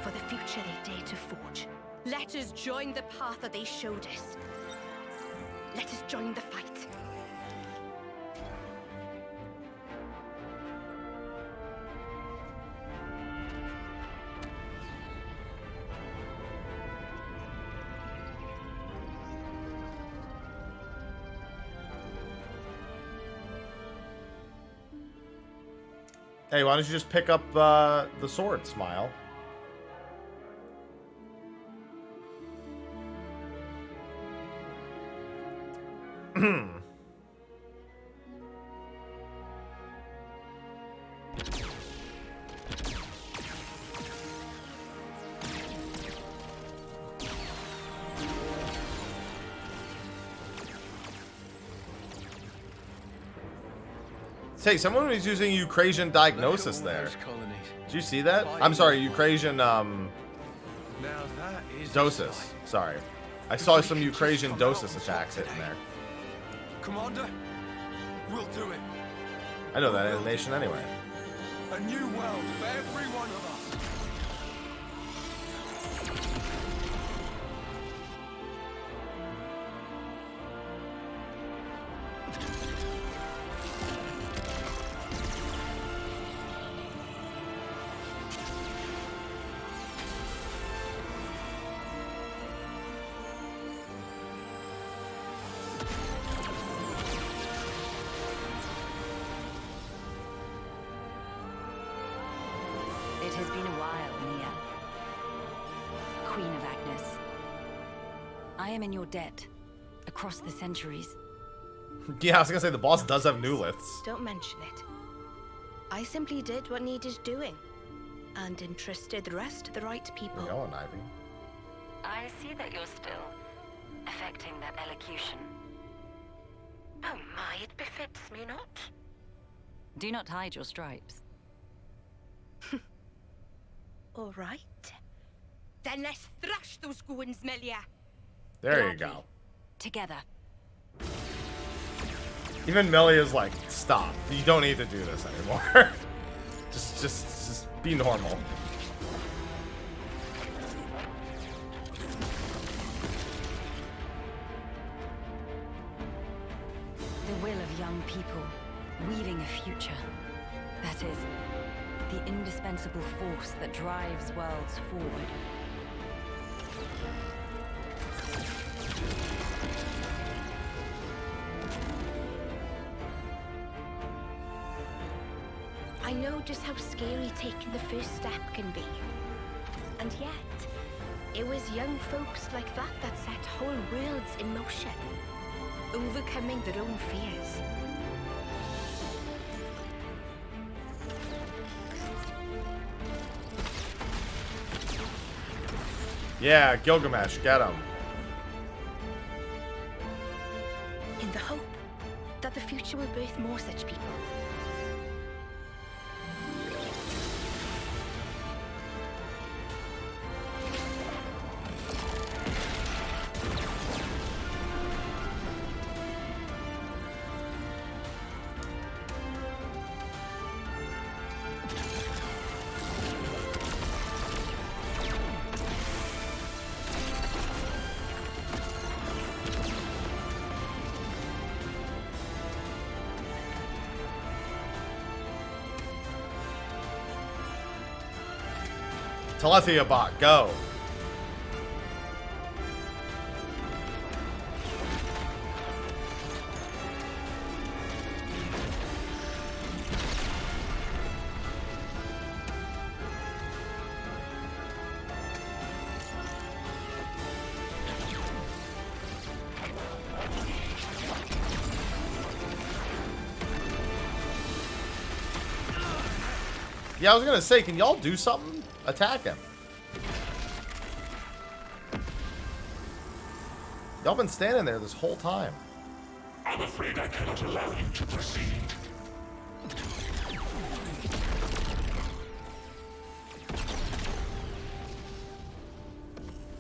S9: For the future they dare to forge. Let us join the path that they showed us. Let us join the fight.
S1: Hey, why don't you just pick up the sword, Smile? Say, someone was using Ukrainian diagnosis there. Did you see that? I'm sorry, Ukrainian dosis. Sorry. I saw some Ukrainian dosis attacks hitting there.
S3: Commander, we'll do it.
S1: I know that animation anyway.
S3: A new world for every one of us.
S12: It has been a while, Mia. Queen of Agnes. I am in your debt, across the centuries.
S1: Yeah, I was gonna say, the boss does have Newliths.
S9: Don't mention it. I simply did what needed doing, and entrusted the rest to the right people.
S1: Where you going, Ivy?
S12: I see that you're still affecting that elocution.
S9: Oh my, it befits me not.
S12: Do not hide your stripes.
S9: All right. Then let's thrash those goons, Melia.
S1: There you go.
S12: Together.
S1: Even Melia's like, stop. You don't need to do this anymore. just be normal.
S12: The will of young people, weaving a future. That is, the indispensable force that drives worlds forward.
S9: I know just how scary taking the first step can be. And yet, it was young folks like that that set whole worlds in motion, overcoming their own fears.
S1: Yeah, Gilgamesh, get him.
S9: In the hope that the future will birth more such people.
S1: Telethia bot, go. Yeah, I was gonna say, can y'all do something? Attack him. Y'all been standing there this whole time.
S5: I'm afraid I cannot allow you to proceed.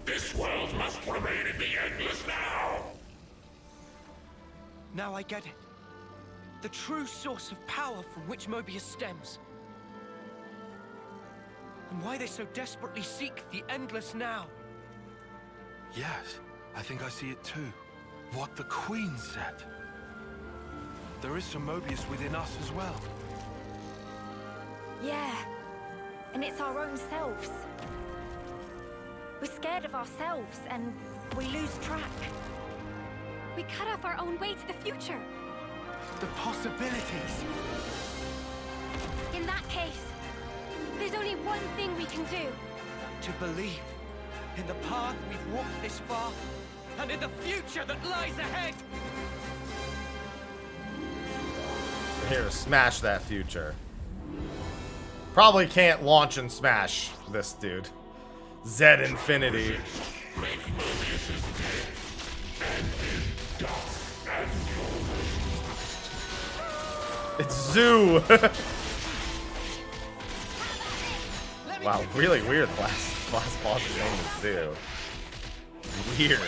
S5: This world must remain in the endless now!
S2: Now I get it. The true source of power from which Mobius stems. And why they so desperately seek the endless now.
S3: Yes, I think I see it too. What the Queen said. There is some Mobius within us as well.
S4: Yeah, and it's our own selves. We're scared of ourselves, and we lose track.
S10: We cut off our own way to the future.
S8: The possibilities.
S10: In that case, there's only one thing we can do.
S2: To believe in the path we've walked this far, and in the future that lies ahead.
S1: We're here to smash that future. Probably can't launch and smash this dude. Z Infinity. It's Zoo. Wow, really weird. Last boss's name is Zoo. Weird.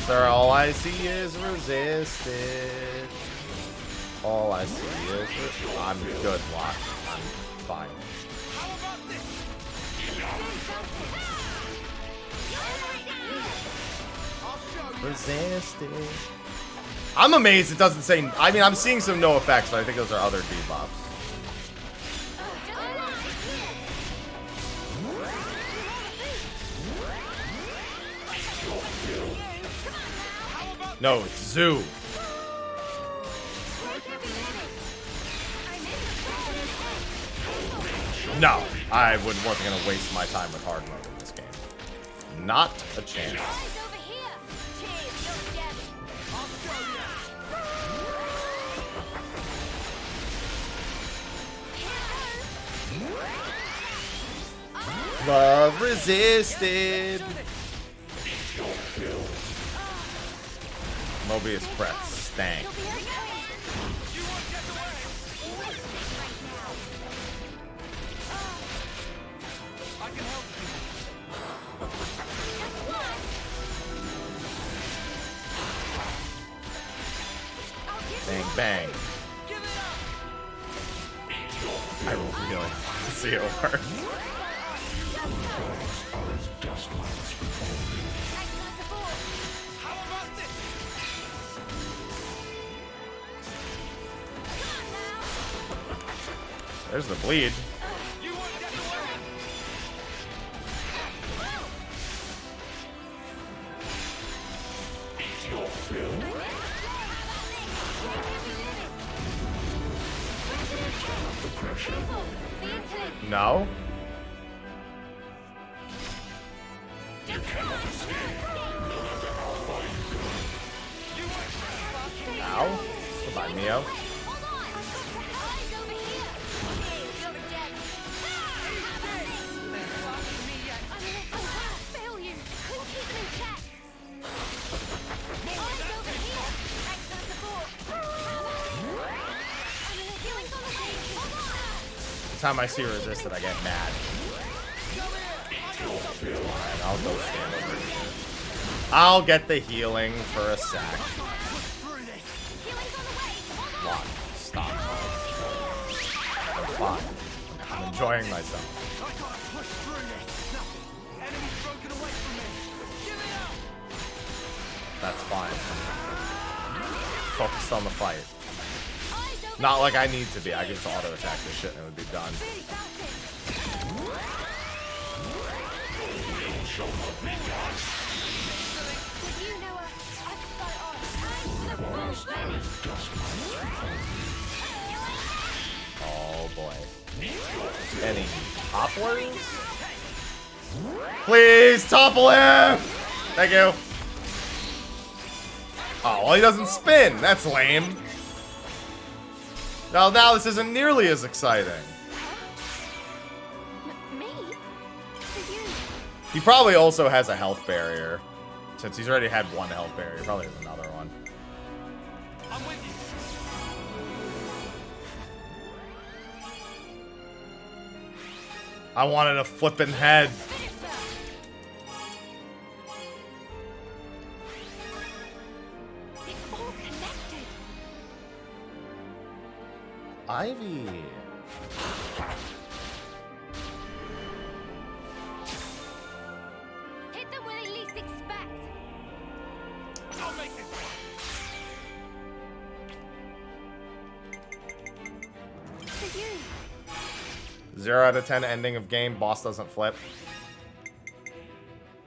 S1: Sir, all I see is resisted. All I see is I'm good, Locke. I'm fine. Resisted. I'm amazed it doesn't say. I mean, I'm seeing some no effects, but I think those are other debuffs. No, it's Zoo. No, I wasn't gonna waste my time with hard mode in this game. Not a chance. Love resisted. Mobius breath stank. Bang bang. I really want to see it work. There's the bleed. No. Ow. Goodbye, Mio. Time I see resisted, I get mad. Alright, I'll go stand over here. I'll get the healing for a sec. One, stop. I'm fine. I'm enjoying myself. That's fine. Focused on the fight. Not like I need to be. I can just auto attack this shit and it would be done. Oh boy. Any topplers? Please topple him! Thank you. Oh, well, he doesn't spin. That's lame. Now this isn't nearly as exciting.
S4: Me? For you?
S1: He probably also has a health barrier. Since he's already had one health barrier, he probably has another one.
S3: I'm with you.
S1: I wanted a flippin' head.
S4: It's all connected.
S1: Ivy.
S4: Hit them where they least expect.
S3: I'll make this one.
S1: 0 out of 10 ending of game. Boss doesn't flip.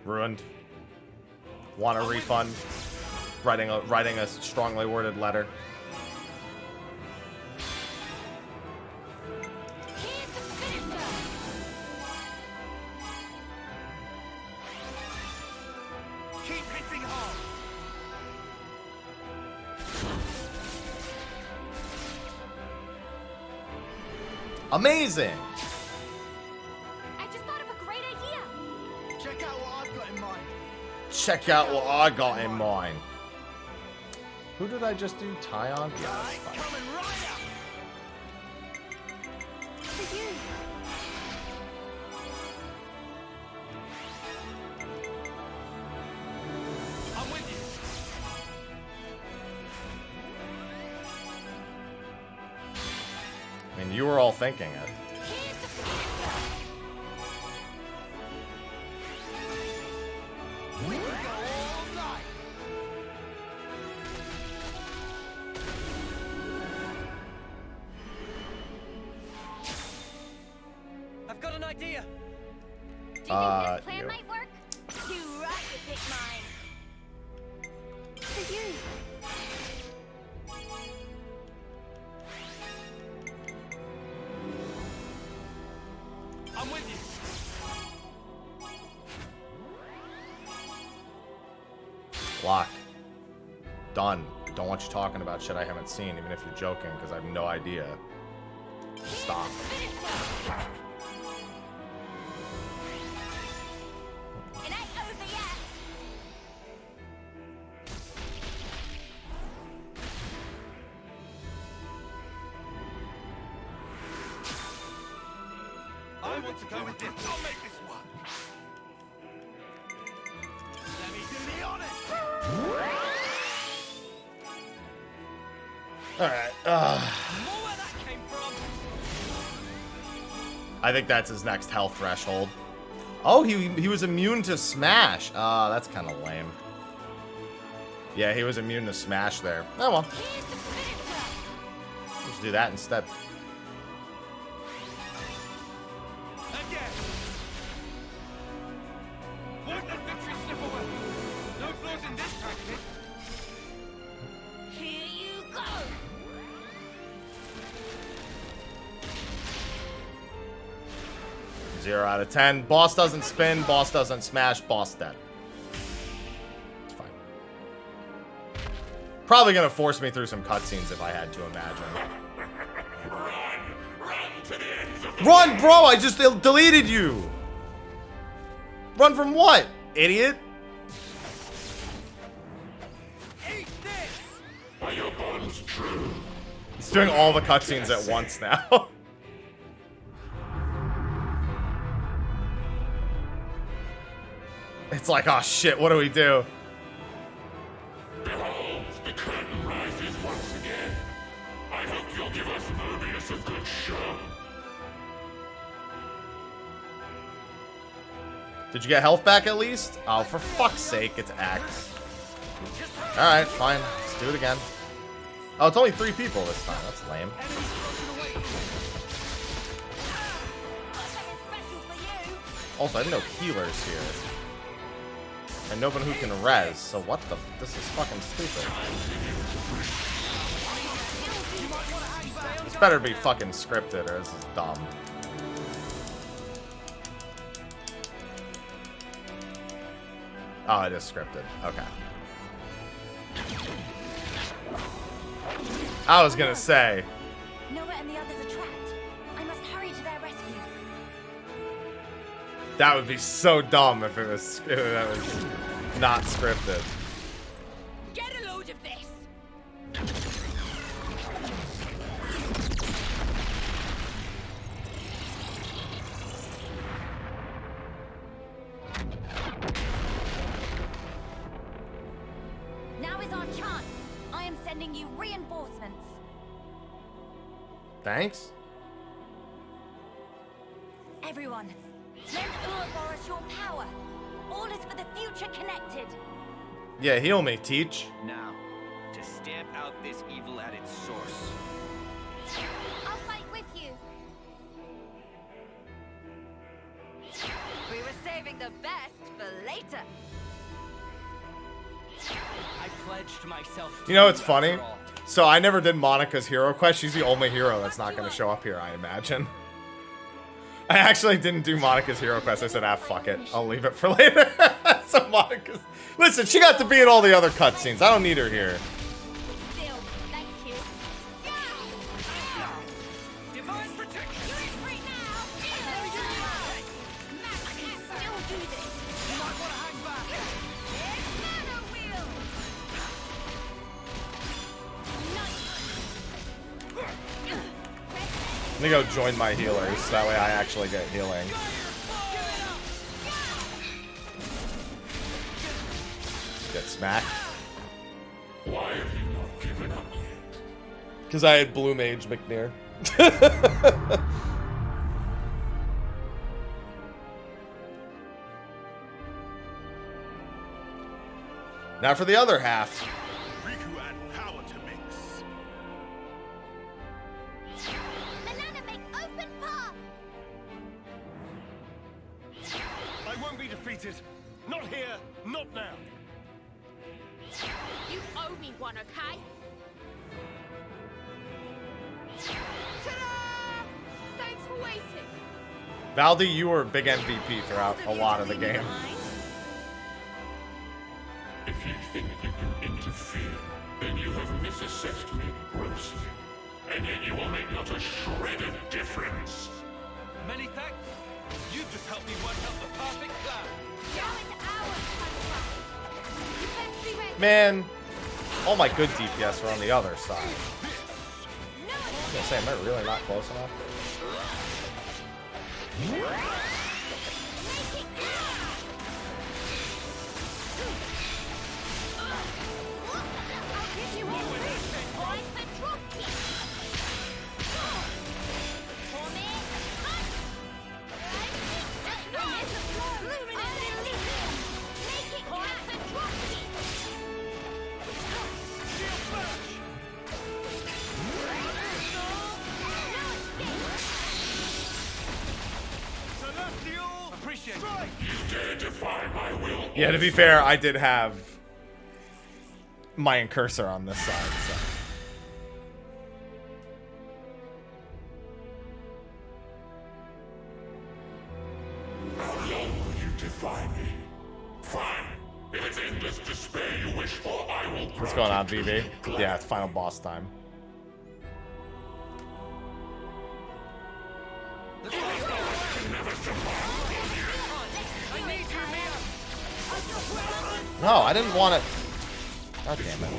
S1: Ruined. Want a refund. Writing a strongly worded letter.
S3: Keep hitting hard.
S1: Amazing!
S4: I just thought of a great idea.
S8: Check out what I've got in mind.
S1: Check out what I got in mind. Who did I just do? Tyon? Yeah, that's fine.
S8: Coming right up.
S4: For you.
S3: I'm with you.
S1: I mean, you were all thinking it.
S8: We can go all night.
S2: I've got an idea.
S4: Do you think this plan
S1: you.
S4: might work? You right to pick mine. For you.
S3: I'm with you.
S1: Lock. Done. Don't want you talking about shit I haven't seen, even if you're joking, because I have no idea. Stop.
S4: It ain't over yet.
S3: I want to go with this. I'll make this work. Let me do the honors.
S1: Alright.
S2: More where that came from.
S1: I think that's his next health threshold. Oh, he was immune to Smash. That's kind of lame. Yeah, he was immune to Smash there. Oh well. Let's do that instead.
S3: Again. Won't let victory slip away. No flaws in this tactic.
S4: Here you go.
S1: Zero out of 10. Boss doesn't spin. Boss doesn't smash. Boss dead. It's fine. Probably gonna force me through some cutscenes if I had to imagine. Run, bro! I just deleted you! Run from what, idiot?
S3: Eat this.
S5: Are your bonds true?
S1: He's doing all the cutscenes at once now. It's like, oh shit, what do we do?
S5: Behold, the curtain rises once again. I hope you'll give us Mobius a good show.
S1: Did you get health back at least? Oh, for fuck's sake, it's X. Alright, fine. Let's do it again. Oh, it's only 3 people this time. That's lame. Also, I didn't know healers here. And no one who can res, so what the... This is fucking stupid. This better be fucking scripted, or this is dumb. Oh, it is scripted. Okay. I was gonna say.
S4: Noah and the others are trapped. I must hurry to their rescue.
S1: That would be so dumb if it was not scripted.
S9: Get a load of this!
S4: Now is our chance. I am sending you reinforcements.
S1: Thanks.
S4: Everyone, lend Ouroboros your power. All is for the future connected.
S1: Yeah, heal me, Teach.
S2: Now, to stamp out this evil at its source.
S4: I'll fight with you.
S12: We were saving the best for later.
S2: I pledged myself.
S1: You know, it's funny. So I never did Monica's hero quest. She's the only hero that's not going to show up here, I imagine. I actually didn't do Monica's hero quest. I said, ah, fuck it. I'll leave it for later. So Monica's... Listen, she got to be in all the other cutscenes. I don't need her here.
S4: Still, thank you.
S2: Divine protection.
S4: You're free now. Matt, I can still do this.
S2: You might want to hang back.
S4: It's Nano Wheel.
S1: Let me go join my healers. That way I actually get healing. Get smacked.
S5: Why have you not given up yet?
S1: Because I had Blue Mage McNair. Now for the other half.
S3: Riku add power to mix.
S4: Banana make open path.
S3: I won't be defeated. Not here, not now.
S9: You owe me one, okay? Ta-da! Thanks for waiting.
S1: Valdi, you were a big MVP throughout a lot of the game.
S5: If you think you can interfere, then you have misassessed me grossly. And yet you will make not a shred of difference.
S2: Many thanks. You've just helped me work out the perfect plan.
S4: Now it's ours, Hunter. You best be ready.
S1: Man, all my good DPS are on the other side. I was gonna say, am I really not close enough?
S3: Appreciate it.
S5: You dare defy my will.
S1: Yeah, to be fair, I did have my cursor on this side, so.
S5: How long will you defy me? Fine. If it's endless despair you wish for, I will grant
S1: What's going on,
S5: it to
S1: BB?
S5: you.
S1: Yeah, it's final boss time. No, I didn't want it. God damn it.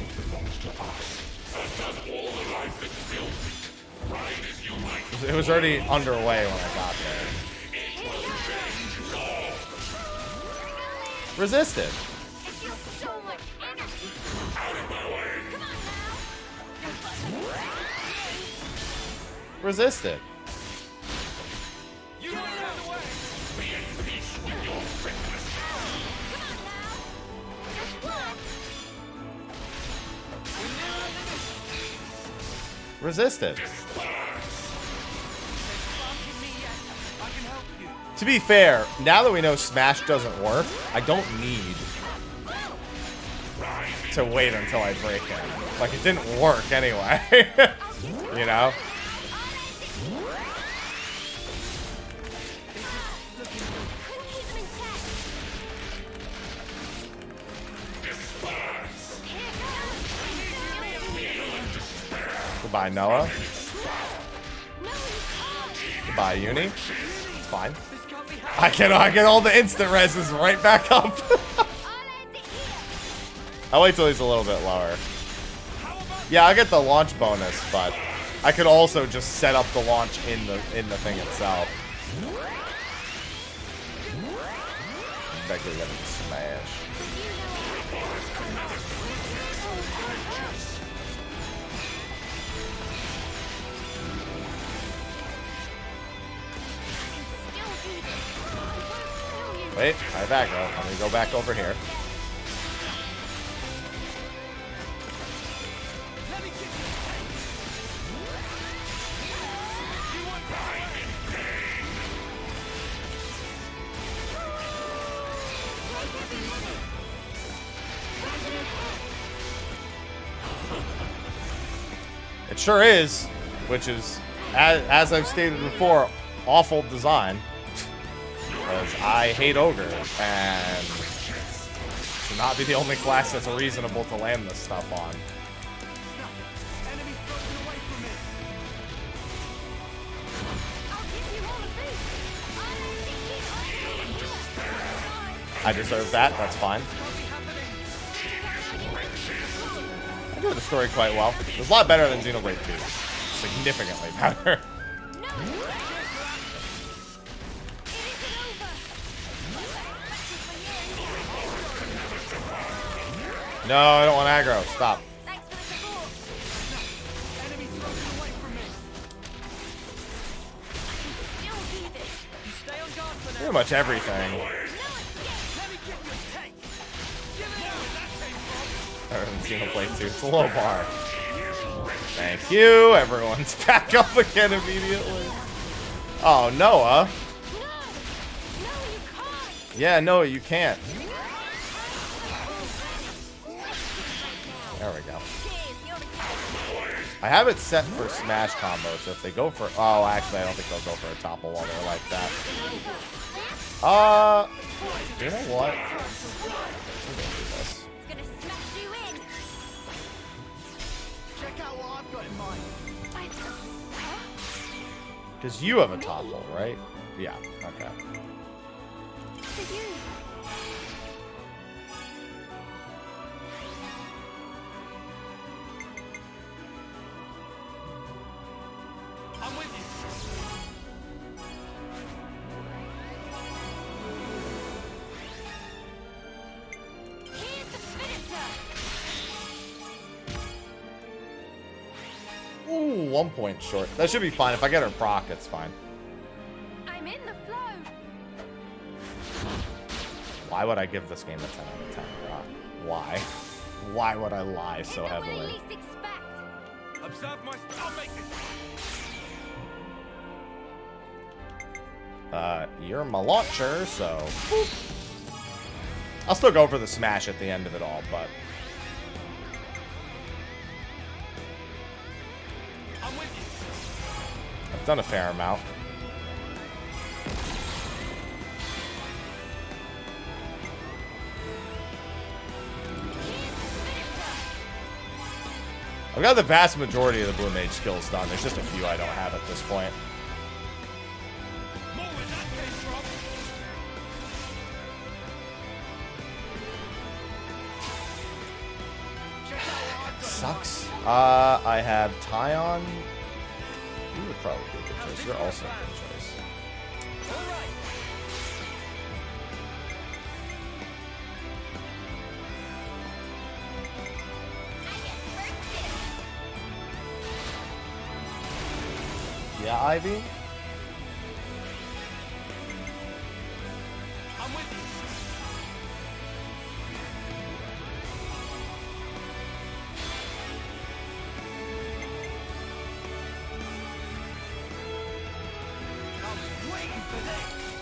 S1: It was already underway when I got there. Resisted. Resisted. Resisted. To be fair, now that we know Smash doesn't work, I don't need to wait until I break it. Like, it didn't work anyway. You know? Goodbye, Noah. Goodbye, Uni. It's fine. I get all the instant reses right back up. I'll wait till he's a little bit lower. Yeah, I get the launch bonus, but I could also just set up the launch in the thing itself. Becky getting smashed. Wait, I back up. I'm gonna go back over here. It sure is, which is, as I've stated before, awful design. Because I hate ogres, and should not be the only class that's reasonable to land this stuff on. I deserve that, that's fine. I do the story quite well. It was a lot better than Xenoblade 2. Significantly better. No, I don't want aggro. Stop. Pretty much everything. Better than Xenoblade 2. It's a low bar. Thank you. Everyone's back up again immediately. Oh, Noah. Yeah, Noah, you can't. There we go. I have it set for smash combos, so if they go for... Oh, actually, I don't think they'll go for a topple while they're like that. You know what? We're gonna do this.
S8: Check out what I've got in mind.
S1: Because you have a topple, right? Yeah, okay.
S3: I'm with you.
S1: Ooh, 1 point short. That should be fine. If I get her proc, it's fine.
S4: I'm in the flow.
S1: Why would I give this game a 10 out of 10, Brock? Why? Why would I lie so heavily?
S3: Observe my... I'll make this...
S1: You're my launcher, so... Boop. I'll still go for the smash at the end of it all, but...
S3: I'm with you.
S1: I've done a fair amount. I've got the vast majority of the Blue Mage skills done. There's just a few I don't have at this point. Sucks. I have Tyon. You would probably be a good choice. You're also a good choice. Yeah, Ivy?
S3: I'm with you.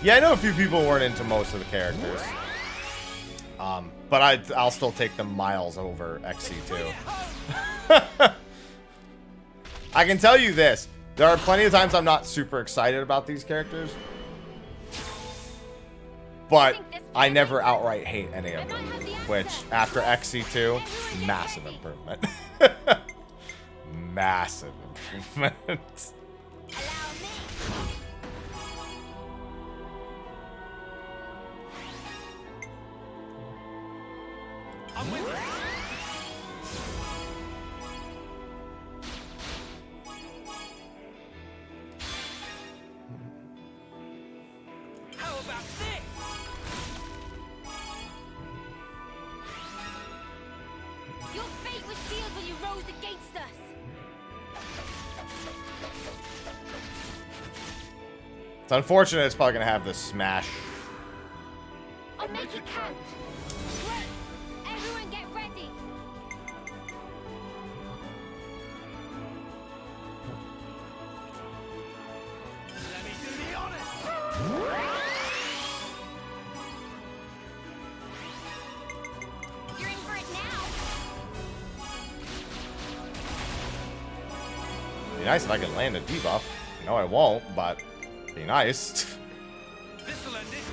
S1: Yeah, I know a few people weren't into most of the characters. But I'll still take them miles over XC2. I can tell you this. There are plenty of times I'm not super excited about these characters. But I never outright hate any of them. Which, after XC2, massive improvement. massive improvement.
S3: I'm with you. How about this?
S4: Your fate was sealed when you rose against us.
S1: It's unfortunate it's probably gonna have this smash.
S4: I'll make it count. Great. Everyone get ready.
S3: Let me do the honors.
S4: You're in for it now.
S1: Be nice if I could land a debuff. No, I won't, but be nice.
S3: This'll end it.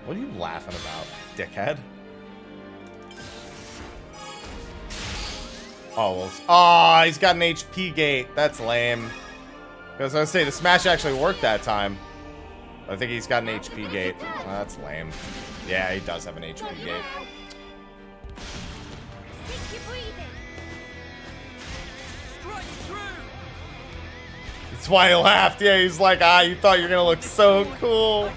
S1: What are you laughing about, dickhead? Oh, well. Oh, he's got an HP gate. That's lame. Because I was saying, the smash actually worked that time. I think he's got an HP gate. Oh, that's lame. Yeah, he does have an HP gate.
S4: Keep your breathing.
S3: Strike through.
S1: That's why he laughed. Yeah, he's like, ah, you thought you were going to look so cool.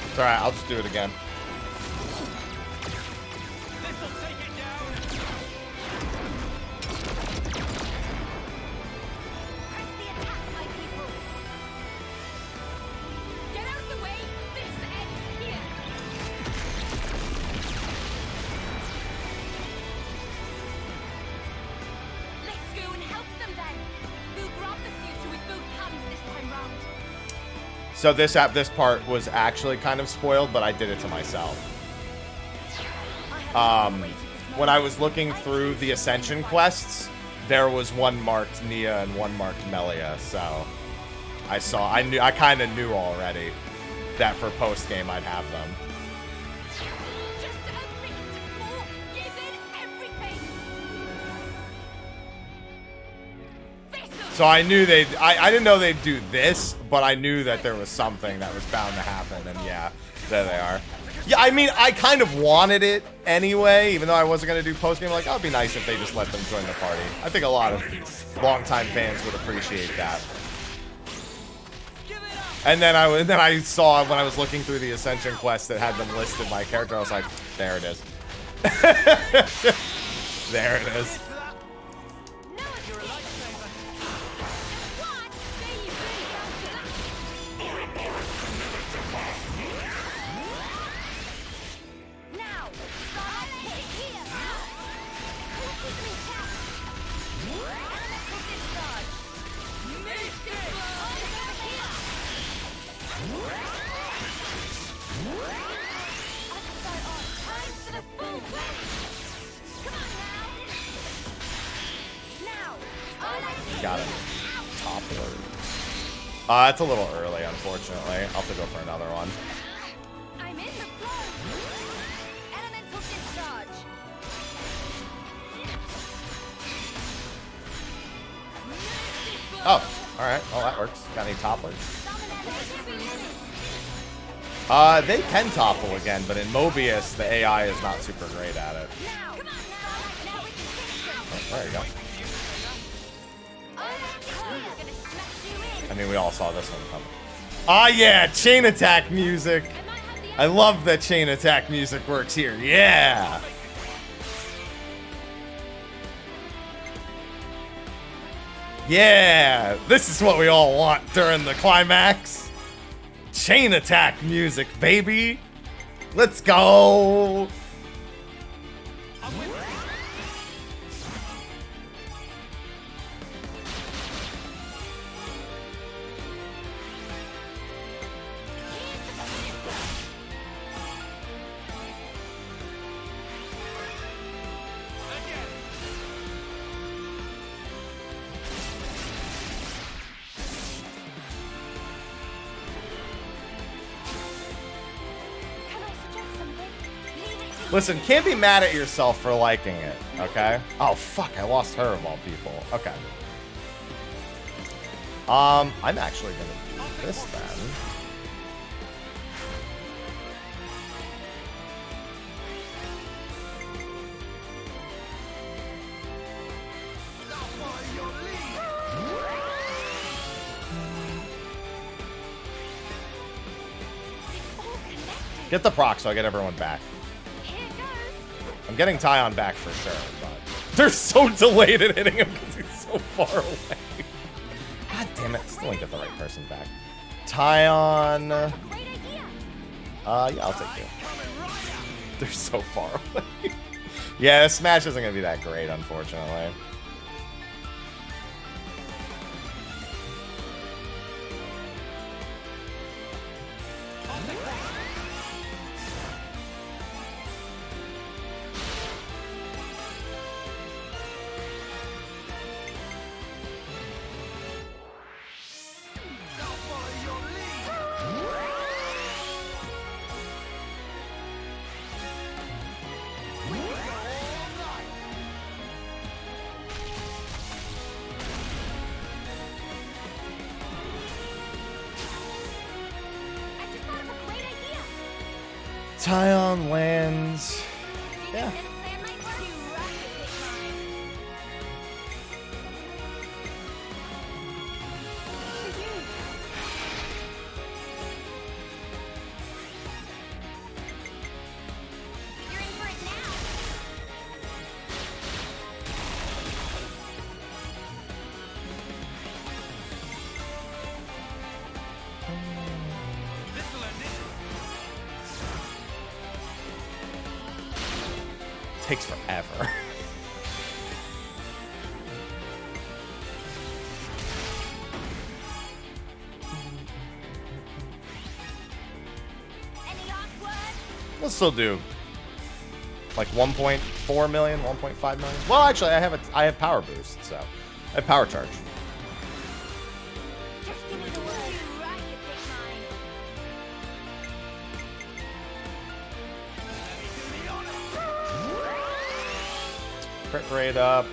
S1: It's alright, I'll just do it again.
S3: This'll take it down.
S4: Press the attack, my people. Get out of the way. This ends here. Let's go and help them then. We'll grab the future with both hands this time round.
S1: So this part was actually kind of spoiled, but I did it to myself. When I was looking through the Ascension quests, there was one marked Nia and one marked Melia, so I kind of knew already that for post game I'd have them.
S4: Just a bit more. Give it everything.
S1: So I knew I didn't know they'd do this, but I knew that there was something that was bound to happen, and yeah, there they are. Yeah, I mean, I kind of wanted it anyway, even though I wasn't going to do post-game. Like, oh, it'd be nice if they just let them join the party. I think a lot of longtime fans would appreciate that. And then I saw, when I was looking through the Ascension quest that had them listed by character, I was like, there it is. There it is. Got it. Toppler. It's a little early, unfortunately. I'll have to go for another one.
S4: I'm in the flow. Elemental discharge.
S1: Oh, alright. Well, that works. Got any topplers? They can topple again, but in Mobius, the AI is not super great at it. Oh, there you go. I mean, we all saw this one coming. Ah, yeah, chain attack music. I love that chain attack music works here. Yeah. Yeah, this is what we all want during the climax. Chain attack music, baby. Let's go.
S3: Again.
S1: Listen, can't be mad at yourself for liking it, okay? Oh, fuck, I lost her of all people. Okay. I'm actually gonna do this then. Get the proc so I get everyone back. I'm getting Tyon back for sure, but they're so delayed at hitting him because he's so far away. God damn it, still didn't get the right person back. Tyon. Yeah, I'll take you. They're so far away. Yeah, this Smash isn't gonna be that great, unfortunately. Tyon lands. Yeah. Takes forever. We'll still do like 1.4 million, 1.5 million. Well, actually, I have power boost, so I have power charge. Crit rate up.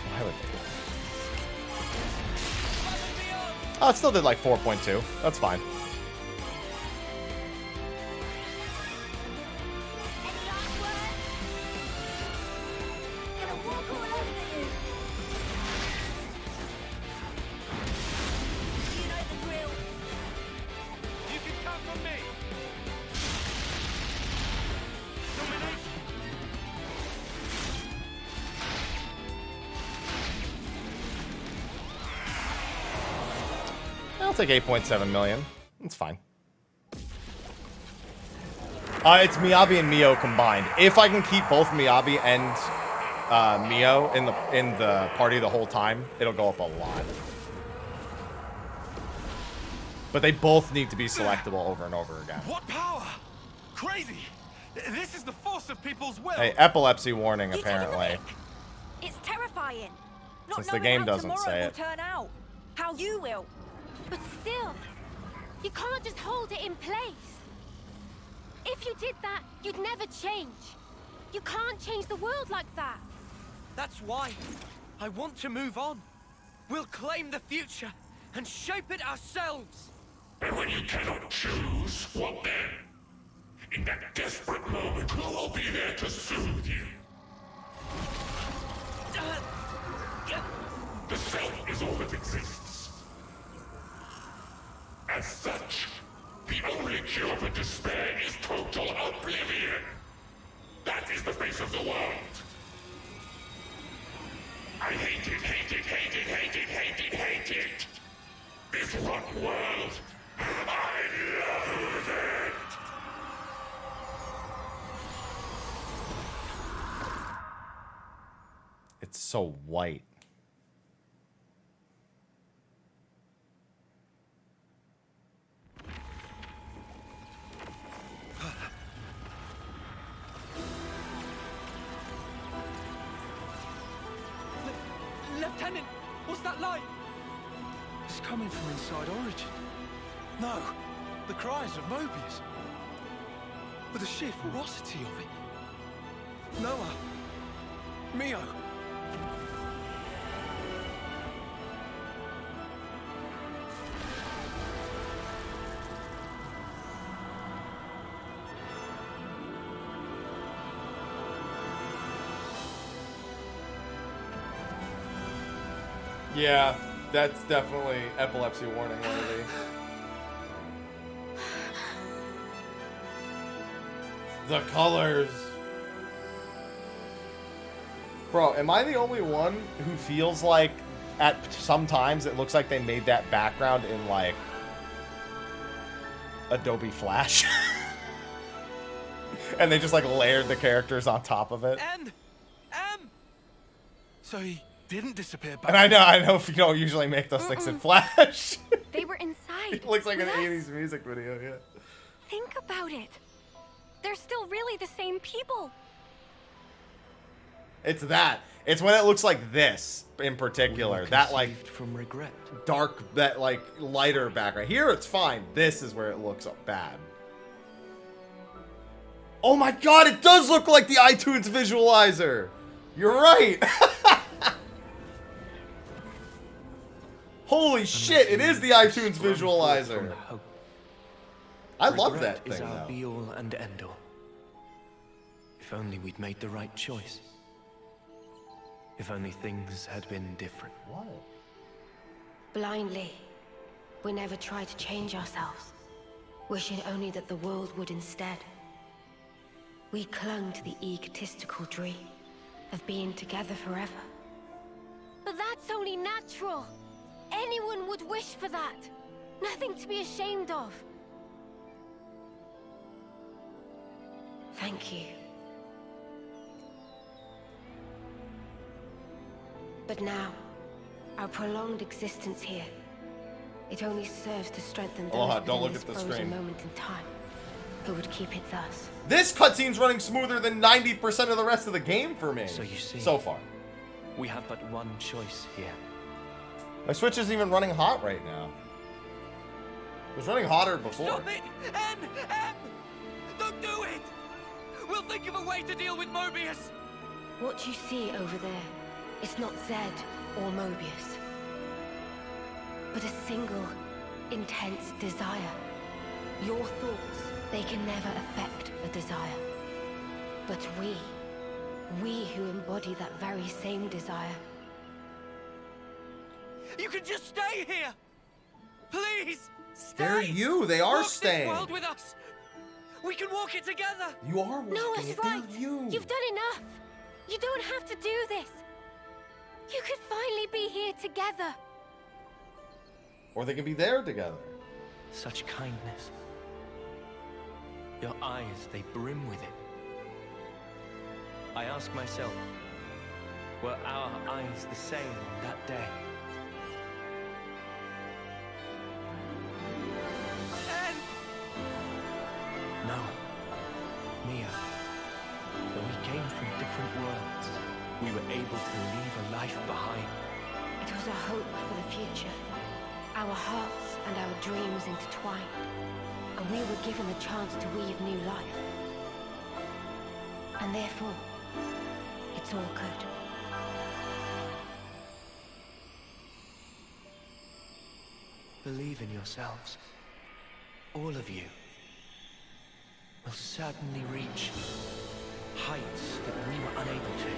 S1: Why would they? Oh, it still did like 4.2. That's fine. I'll take 8.7 million. It's fine. It's Miyabi and Mio combined. If I can keep both Miyabi and Mio in the party the whole time, it'll go up a lot. But they both need to be selectable over and over again.
S3: What power? Crazy! This is the force of people's will.
S1: Hey, epilepsy warning apparently.
S4: It's terrifying. Not
S1: Since the
S4: knowing
S1: game
S4: how
S1: doesn't
S4: tomorrow
S1: say
S4: will
S1: it.
S4: turn out. How you will.
S10: But still, you can't just hold it in place. If you did that, you'd never change. You can't change the world like that.
S2: That's why I want to move on. We'll claim the future and shape it ourselves.
S5: And when you cannot choose, what then? In that desperate moment, who will be there to soothe you? The self is all that exists. As such, the only cure for despair is total oblivion. That is the face of the world. I hate it, hate it, hate it, hate it, hate it, hate it. This rotten world, I loathe it.
S1: It's so white.
S3: Lieutenant, what's that light?
S11: It's coming from inside Origin.
S3: No, the cries of Mobius. With the sheer ferocity of it. Noah. Mio.
S1: Yeah, that's definitely epilepsy warning worthy. The colors. Bro, am I the only one who feels like at sometimes it looks like they made that background in like Adobe Flash? And they just like layered the characters on top of it.
S3: And so he didn't disappear back.
S1: And I know if you don't usually make those things in Flash.
S10: They were inside.
S1: It looks like an
S10: with us.
S1: 80s music video, yeah.
S10: Think about it. They're still really the same people.
S1: It's that. It's when it looks like this in particular. That like
S2: from regret.
S1: Dark, that like lighter background. Here it's fine. This is where it looks bad. Oh my god, it does look like the iTunes visualizer. You're right. Holy shit, it is the iTunes visualizer. I love that thing,
S2: is our
S1: though.
S2: be-all and end-all. If only we'd made the right choice. If only things had been different.
S1: What?
S9: Blindly, we never tried to change ourselves, wishing only that the world would instead. We clung to the egotistical dream of being together forever.
S10: But that's only natural. Anyone would wish for that. Nothing to be ashamed of.
S9: Thank you. But now, our prolonged existence here, it only serves to strengthen those
S1: Aloha, don't
S9: within
S1: look
S9: this
S1: at the
S9: frozen
S1: screen.
S9: moment in time, who would keep it thus.
S1: This cutscene's running smoother than 90% of the rest of the game for me.
S2: So you see,
S1: so far.
S2: we have but one choice here.
S1: My Switch isn't even running hot right now. It was running hotter before.
S3: Stop it! M! Don't do it! We'll think of a way to deal with Mobius!
S9: What you see over there, it's not Zed or Mobius, but a single, intense desire. Your thoughts, they can never affect a desire. But we who embody that very same desire.
S3: You can just stay here! Please! Stay!
S1: They're you. They are
S3: Walk
S1: staying.
S3: this world with us! We can walk it together!
S1: You are walking
S10: Noah's
S1: it.
S10: right.
S1: They're you.
S10: You've done enough. You don't have to do this. You could finally be here together.
S1: Or they can be there together.
S2: Such kindness. Your eyes, they brim with it. I ask myself, were our eyes the same on that day? No. Mia. Though we came from different worlds, we were able to leave a life behind.
S9: It was a hope for the future. Our hearts and our dreams intertwined, and we were given the chance to weave new life. And therefore, it's all good.
S2: Believe in yourselves. All of you will certainly reach heights that we were unable to.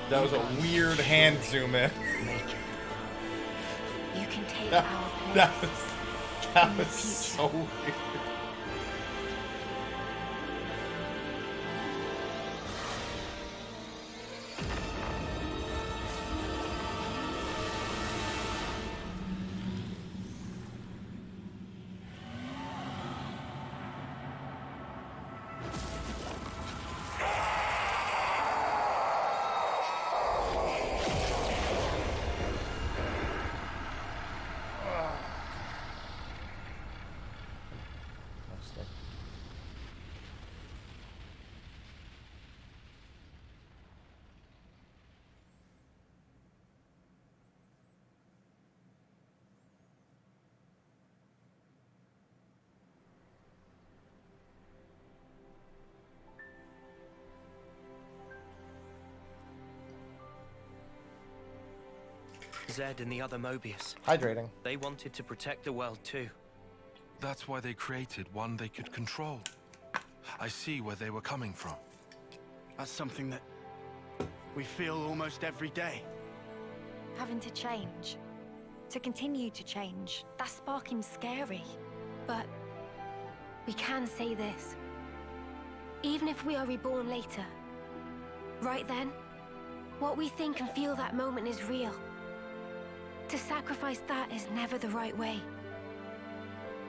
S1: That was a weird hand zoom in.
S9: You can take our place.
S1: That was so weird.
S2: Zed and the other Mobius.
S1: Hydrating.
S2: They wanted to protect the world too.
S3: That's why they created one they could control. I see where they were coming from.
S8: That's something that we feel almost every day.
S4: Having to change. To continue to change. That's sparking scary.
S10: But we can say this. Even if we are reborn later, right then, what we think and feel that moment is real. To sacrifice that is never the right way.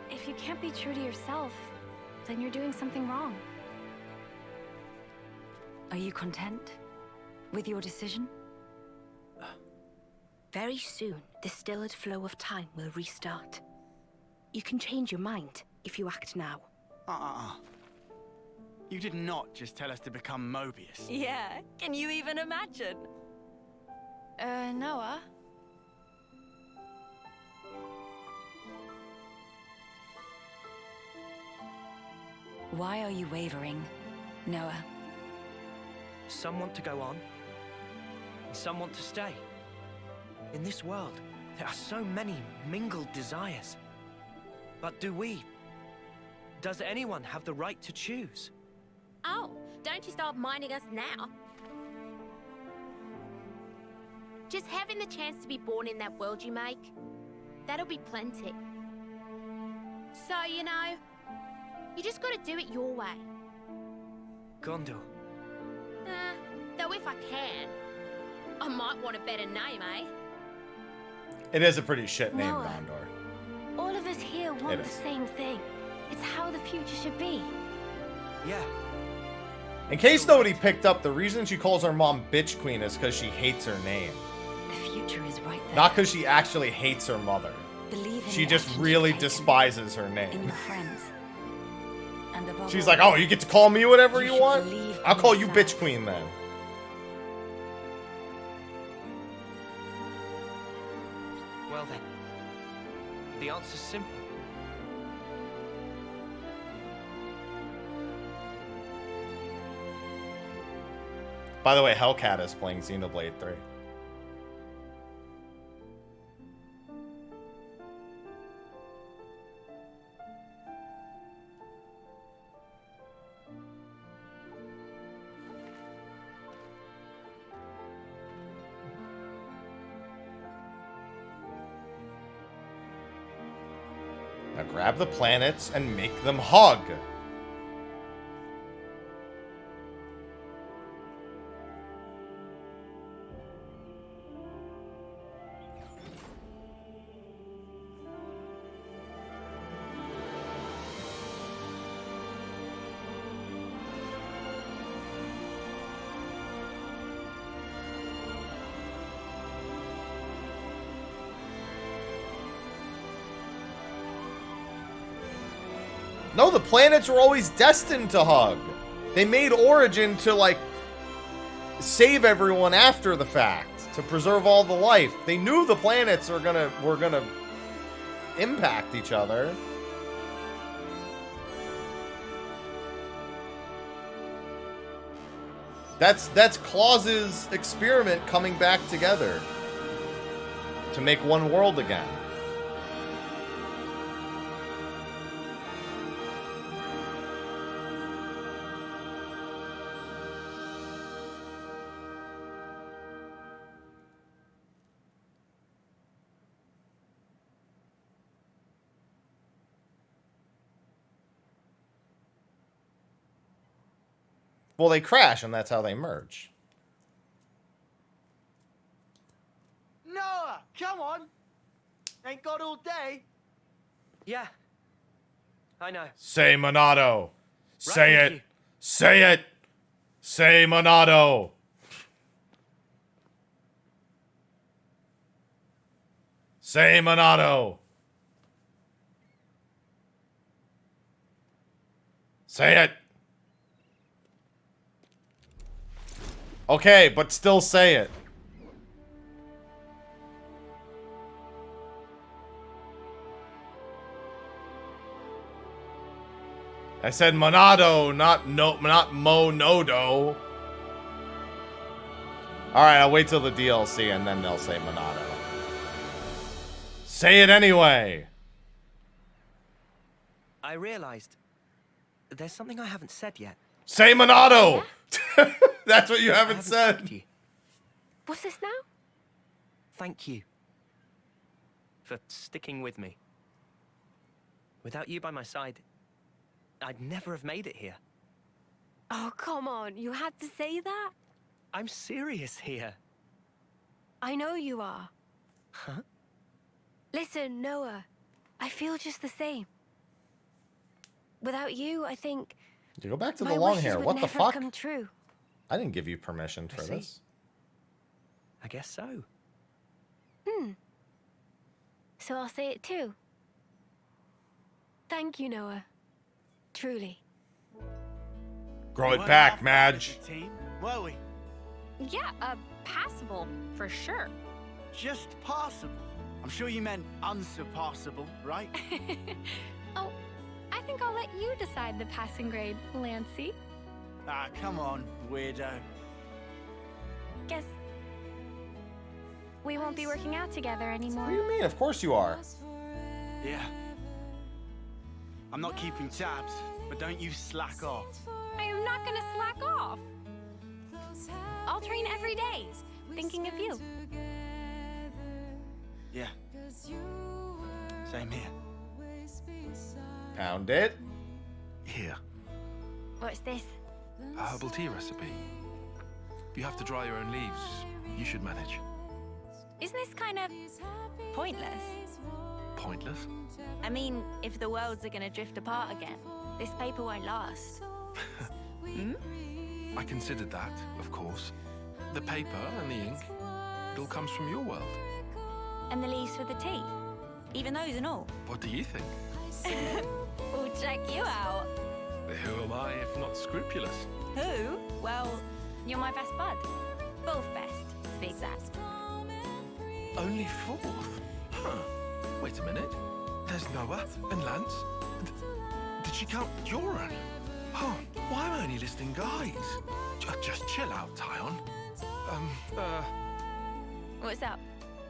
S4: If you can't be true to yourself, then you're doing something wrong.
S12: Are you content with your decision?
S9: Very soon, the stilled flow of time will restart. You can change your mind if you act now.
S8: You did not just tell us to become Mobius.
S12: Yeah, can you even imagine?
S4: Noah?
S12: Why are you wavering, Noah?
S2: Some want to go on, and some want to stay. In this world, there are so many mingled desires. But does anyone have the right to choose?
S10: Oh, don't you start minding us now. Just having the chance to be born in that world you make, that'll be plenty. So, you know, you just gotta do it your way.
S2: Gondor.
S10: Though if I can, I might want a better name, eh?
S1: It is a pretty shit name,
S10: Noah.
S1: Gondor.
S10: All of us here want the same thing. It's how the future should be.
S2: Yeah.
S1: In case nobody picked up, the reason she calls her mom Bitch Queen is because she hates her name.
S12: The future is right there.
S1: Not because she actually hates her mother.
S12: Believe in
S1: She
S12: the
S1: just
S12: actions
S1: really
S12: you've taken,
S1: despises her
S12: in
S1: name.
S12: your friends. And above
S1: She's
S12: all,
S1: like, oh, you get to call me whatever
S12: you
S1: you
S12: should
S1: want?
S12: believe
S1: I'll
S12: in
S1: call you
S12: yourself.
S1: Bitch Queen then.
S2: Well then, the answer's simple.
S1: By the way, Hellcat is playing Xenoblade 3. Now grab the planets and make them hug. No, the planets were always destined to hug. They made Origin to, like, save everyone after the fact, to preserve all the life. They knew the planets were gonna impact each other. That's Claus's experiment coming back together to make one world again. Well, they crash, and that's how they merge.
S8: Noah, come on! Ain't got all day.
S2: Yeah. I know.
S1: Say Monado. Say
S2: with
S1: it.
S2: you.
S1: Say it. Say Monado. Say Monado. Say it. Okay, but still say it. I said Monado, not Monodo. Alright, I'll wait till the DLC and then they'll say Monado. Say it anyway.
S2: I realized there's something I haven't said yet.
S1: Say Monado! That's what you
S2: I
S1: haven't
S2: spoken
S1: said.
S2: to you.
S10: What's this now?
S2: Thank you for sticking with me. Without you by my side, I'd never have made it here.
S10: Oh, come on. You had to say that?
S2: I'm serious here.
S10: I know you are.
S2: Huh?
S10: Listen, Noah. I feel just the same. Without you, I think
S1: You go back to the
S10: my
S1: long
S10: wishes
S1: hair.
S10: would
S1: What the
S10: never have
S1: fuck?
S10: come true.
S1: I didn't give you permission for
S2: see.
S1: this.
S2: I guess so.
S10: So I'll say it too. Thank you, Noah. Truly.
S1: Grow it
S8: Weren't
S1: back,
S8: half bad as
S1: Madge.
S8: a team, were we?
S13: Yeah, passable, for sure.
S8: Just passable. I'm sure you meant unsurpassable, right?
S13: Oh, I think I'll let you decide the passing grade, Lancy.
S8: Ah, come on, weirdo.
S13: Guess we won't be working out together
S1: What do
S13: anymore.
S1: you mean? Of course you are.
S8: Yeah. I'm not keeping tabs, but don't you slack off.
S13: I am not gonna slack off. I'll train every day, thinking of you.
S8: Yeah. Same here.
S1: Pound it.
S14: Here,
S10: What's this?
S14: a herbal tea recipe. You have to dry your own leaves. You should manage.
S4: Isn't this kind of pointless?
S14: Pointless?
S4: I mean, if the worlds are gonna drift apart again, this paper won't last.
S14: I considered that, of course. The paper and the ink, it all comes from your world.
S4: And the leaves for the tea. Even those and all.
S14: What do you think?
S4: We'll check you out.
S14: Who am I if not scrupulous?
S4: Who? Well, you're my best bud. Both best, to be exact.
S14: Only fourth? Huh. Wait a minute. There's Noah and Lance. Did she count Joran? Oh, why am I only listing guys? Just chill out, Tyon.
S4: What's up?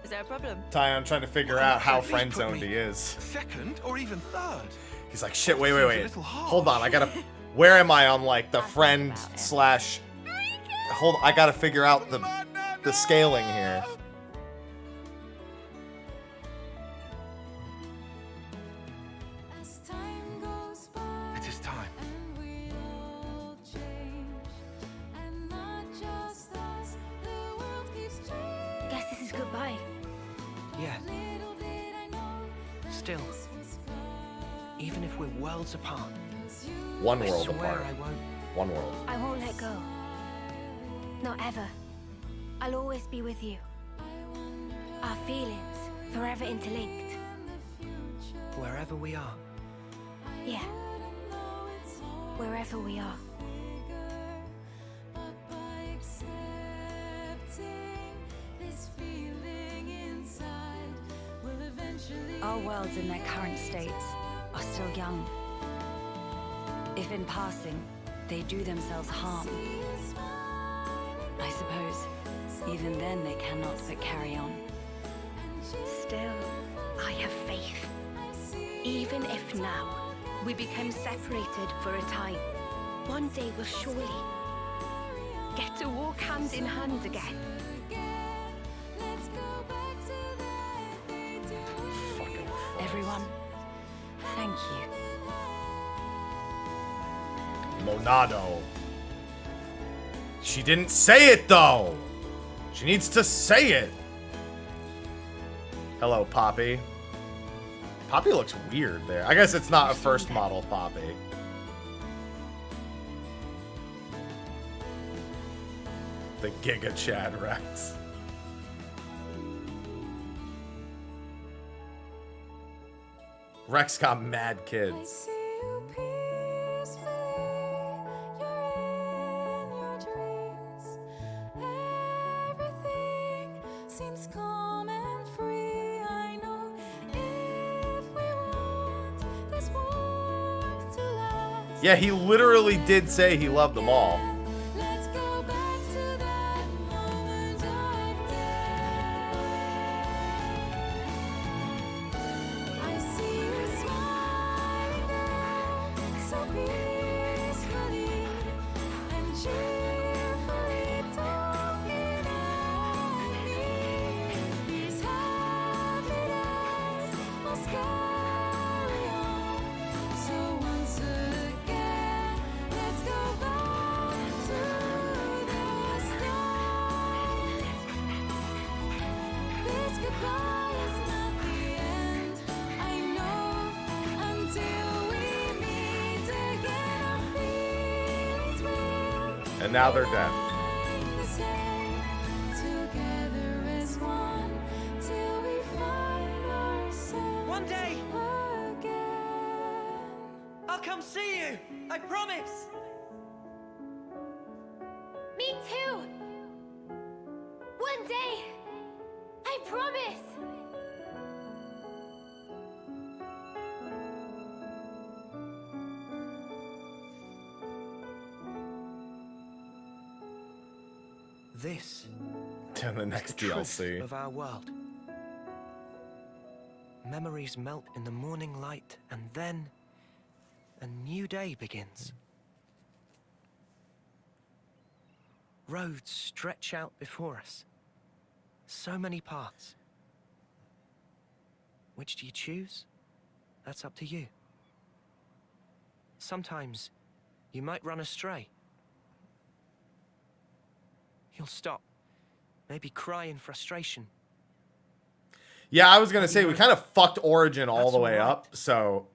S4: Is there a problem?
S1: Tyon trying to figure out how
S14: At least
S1: friend
S14: put
S1: zoned
S14: me
S1: he is.
S14: Second or even third?
S1: He's like, shit, wait.
S14: Seems a little
S1: Hold on,
S14: harsh.
S1: I gotta... Where am I on, like, the
S4: I'll think
S1: friend
S4: about it.
S1: slash... Hold I gotta figure out the scaling here.
S14: It is time.
S10: Guess this is goodbye.
S2: Yeah. Still, even if we're worlds apart,
S1: One
S2: I
S1: world
S2: swear
S1: apart.
S2: I won't.
S1: One world.
S10: I won't let go. Not ever. I'll always be with you. Our feelings, forever interlinked.
S2: Wherever we are.
S10: Yeah. Wherever we are.
S12: Our worlds in their current states are still young. If in passing, they do themselves harm, I suppose even then they cannot but carry on.
S10: Still, I have faith. Even if now we become separated for a time, one day we'll surely get to walk hand in hand again.
S12: Everyone, thank you.
S1: Monado. She didn't say it, though. She needs to say it. Hello, Poppy. Poppy looks weird there. I guess it's not a first model Poppy. The Giga Chad Rex. Rex got mad kids. Yeah, he literally did say he loved them all. And now they're dead.
S2: One day, I'll come see you. I promise.
S10: Me too! One day! I promise!
S2: This
S1: To the next
S2: is the truth
S1: DLC.
S2: of our world. Memories melt in the morning light, and then a new day begins. Roads stretch out before us. So many paths. Which do you choose? That's up to you. Sometimes you might run astray. You'll stop, maybe cry in frustration.
S1: Yeah, I was going to say, we kind of fucked Origin all
S2: That's
S1: the way
S2: all right.
S1: up, so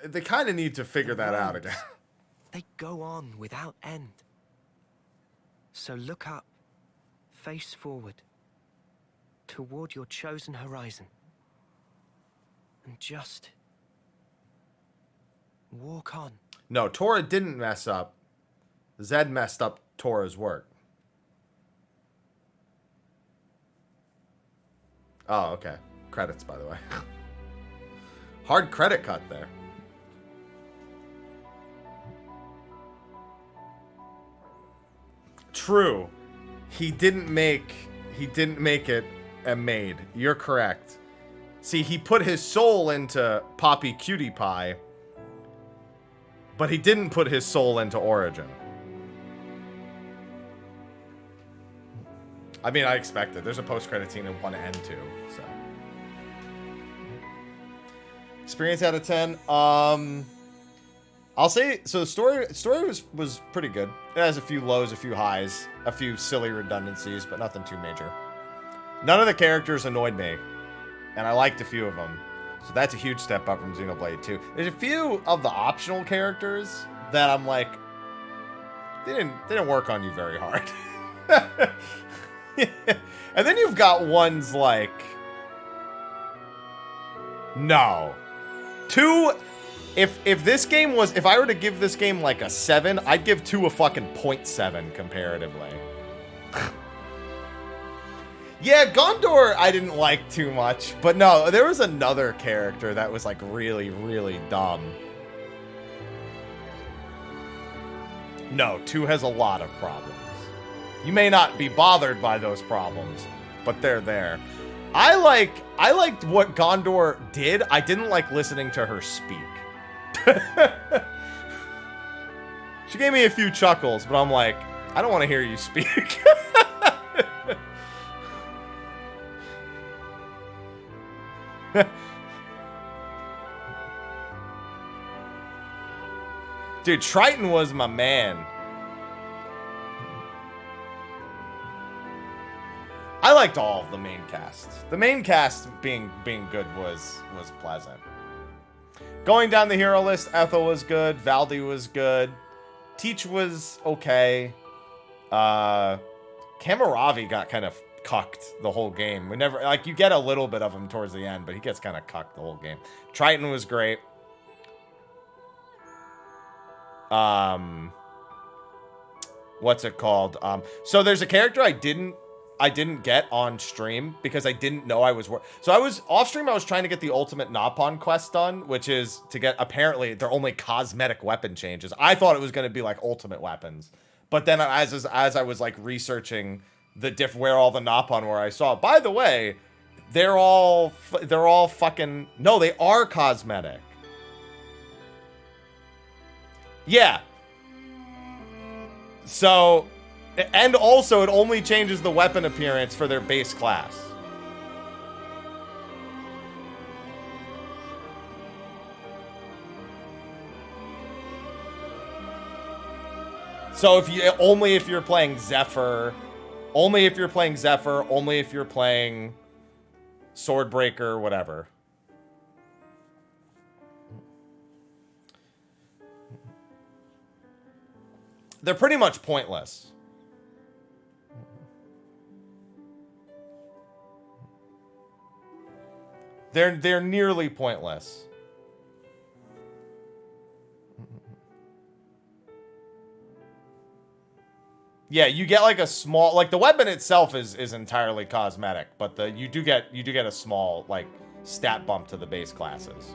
S1: they kind of need to figure that out again.
S2: They go on without end. So look up, face forward, toward your chosen horizon. And just walk on.
S1: No, Tora didn't mess up. Zed messed up Tora's work. Oh, okay. Credits, by the way. Hard credit cut there. True. He didn't make it a maid. You're correct. See, he put his soul into Poppy Cutie Pie, but he didn't put his soul into Origin. I mean, I expected. There's a post-credit scene in 1 and 2, so. Experience out of 10. I'll say, so the story was pretty good. It has a few lows, a few highs, a few silly redundancies, but nothing too major. None of the characters annoyed me, and I liked a few of them. So that's a huge step up from Xenoblade 2. There's a few of the optional characters that I'm like, they didn't work on you very hard. And then you've got ones like, no. 2, if this game was, if I were to give this game like a 7, I'd give 2 a fucking 0.7 comparatively. Yeah, Gondor I didn't like too much, but no, there was another character that was like really, really dumb. No, 2 has a lot of problems. You may not be bothered by those problems, but they're there. I liked what Gondor did. I didn't like listening to her speak. She gave me a few chuckles, but I'm like, I don't want to hear you speak. Dude, Triton was my man. I liked all of the main cast. The main cast being good was pleasant. Going down the hero list, Ethel was good, Valdi was good, Teach was okay. Kamaravi got kind of cucked the whole game. We never, like, you get a little bit of him towards the end, but he gets kind of cucked the whole game. Triton was great. What's it called? So there's a character I didn't get on stream because I didn't know I was so I was off stream. I was trying to get the ultimate Napon quest done, which is to get, apparently they're only cosmetic weapon changes. I thought it was going to be like ultimate weapons, but then as I was like researching the where all the Napon were, I saw, by the way, they're all fucking, no, they are cosmetic. Yeah. So, and also it only changes the weapon appearance for their base class. So only if you're playing Zephyr, only if you're playing Swordbreaker, whatever. They're pretty much pointless. They're nearly pointless. Yeah, you get like a small, like the weapon itself is entirely cosmetic, but you do get a small like stat bump to the base classes.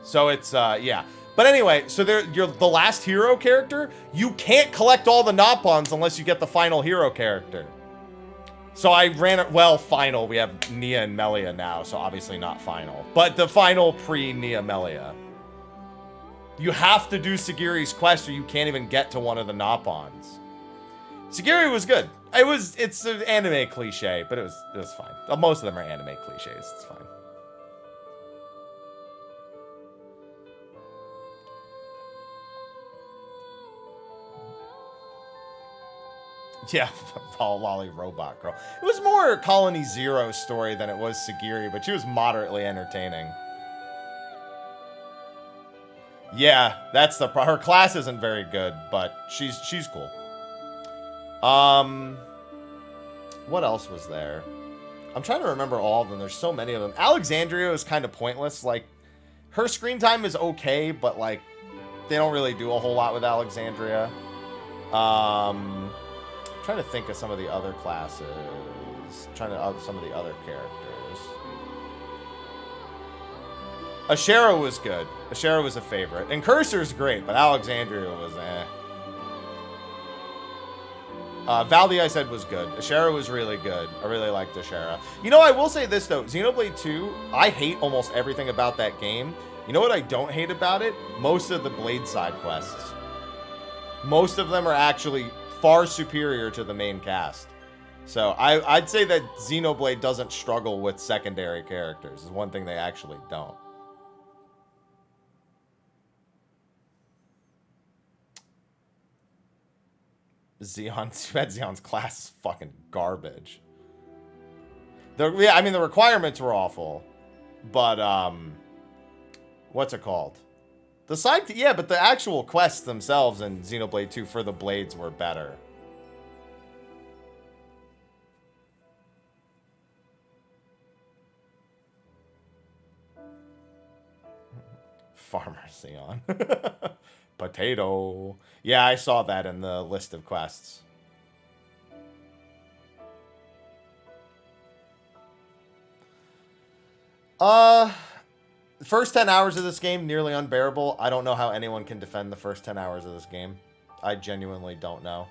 S1: So it's yeah. But anyway, so you're the last hero character. You can't collect all the Nopons unless you get the final hero character. So I ran it, well, final. We have Nia and Melia now, so obviously not final. But the final pre-Nia Melia. You have to do Sagiri's quest or you can't even get to one of the Nopons. Sagiri was good. It's an anime cliche, but it was fine. Most of them are anime cliches. It's fine. Yeah, Lolly Robot Girl. It was more Colony Zero story than it was Sagiri, but she was moderately entertaining. Yeah, that's her class isn't very good, but she's cool. What else was there? I'm trying to remember all of them. There's so many of them. Alexandria is kind of pointless. Like, her screen time is okay, but like, they don't really do a whole lot with Alexandria. I'm trying to think of some of the other classes. Some of the other characters. Ashera was good. Ashera was a favorite. And Cursor's great, but Alexandria was eh. Valdi, I said, was good. Ashera was really good. I really liked Ashera. You know, I will say this, though. Xenoblade 2, I hate almost everything about that game. You know what I don't hate about it? Most of the Blade side quests. Most of them are actually far superior to the main cast. So I'd say that Xenoblade doesn't struggle with secondary characters. Is one thing they actually don't. Zeon's class is fucking garbage. Yeah, I mean, the requirements were awful. But, what's it called? Yeah, but the actual quests themselves in Xenoblade 2 for the Blades were better. Farmer Xeon. Potato. Yeah, I saw that in the list of quests. The first 10 hours of this game, nearly unbearable. I don't know how anyone can defend the first 10 hours of this game. I genuinely don't know.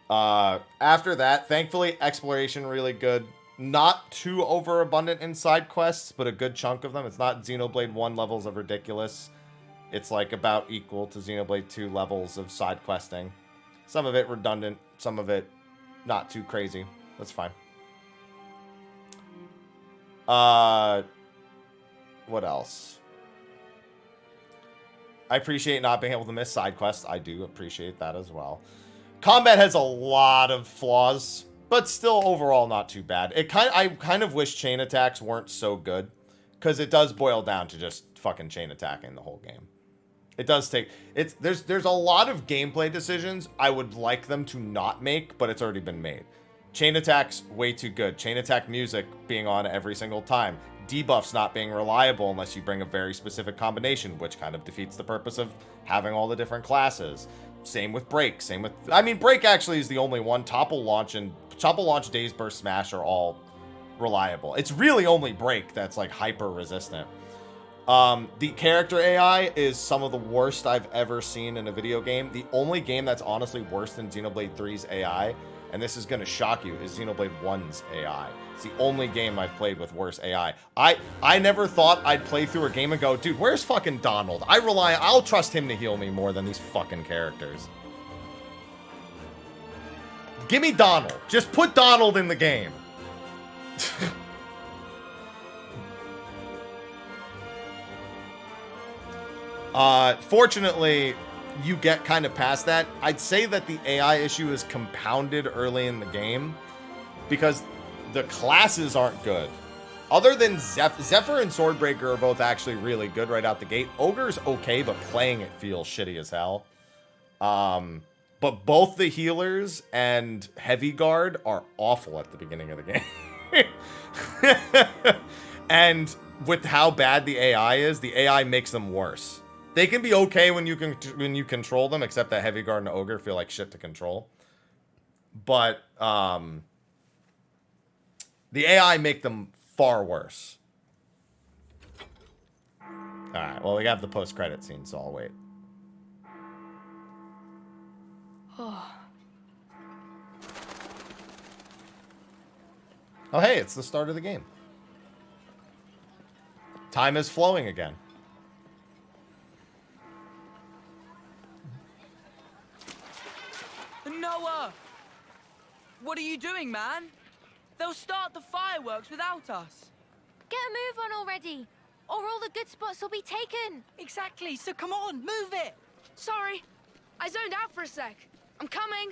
S1: After that, thankfully, exploration really good. Not too overabundant in side quests, but a good chunk of them. It's not Xenoblade 1 levels of ridiculous. It's like about equal to Xenoblade 2 levels of side questing. Some of it redundant, some of it not too crazy. That's fine. What else? I appreciate not being able to miss side quests. I do appreciate that as well. Combat has a lot of flaws, but still overall not too bad. I kind of wish chain attacks weren't so good, because it does boil down to just fucking chain attacking the whole game. It does take there's a lot of gameplay decisions I would like them to not make, but it's already been made. Chain attacks way too good. Chain attack music being on every single time. Debuffs not being reliable unless you bring a very specific combination, which kind of defeats the purpose of having all the different classes. Same with Break. I mean, Break actually is the only one. Topple Launch, Daze Burst, Smash are all reliable. It's really only Break that's like hyper resistant. The character AI is some of the worst I've ever seen in a video game. The only game that's honestly worse than Xenoblade 3's AI, and this is going to shock you, is Xenoblade 1's AI. It's the only game I've played with worse AI. I never thought I'd play through a game and go, dude, where's fucking Donald? I'll trust him to heal me more than these fucking characters. Give me Donald. Just put Donald in the game. Fortunately, you get kind of past that. I'd say that the AI issue is compounded early in the game because the classes aren't good. Other than Zephyr and Swordbreaker are both actually really good right out the gate. Ogre's okay, but playing it feels shitty as hell. But both the healers and Heavy Guard are awful at the beginning of the game. And with how bad the AI is, the AI makes them worse. They can be okay when you control them, except that Heavy Guard and Ogre feel like shit to control. But the AI make them far worse. Alright, well, we have the post-credit scene, so I'll wait. Oh, hey, it's the start of the game. Time is flowing again.
S15: Noah! What are you doing, man? They'll start the fireworks without us.
S10: Get a move on already, or all the good spots will be taken.
S15: Exactly, so come on, move it!
S13: Sorry, I zoned out for a sec. I'm coming.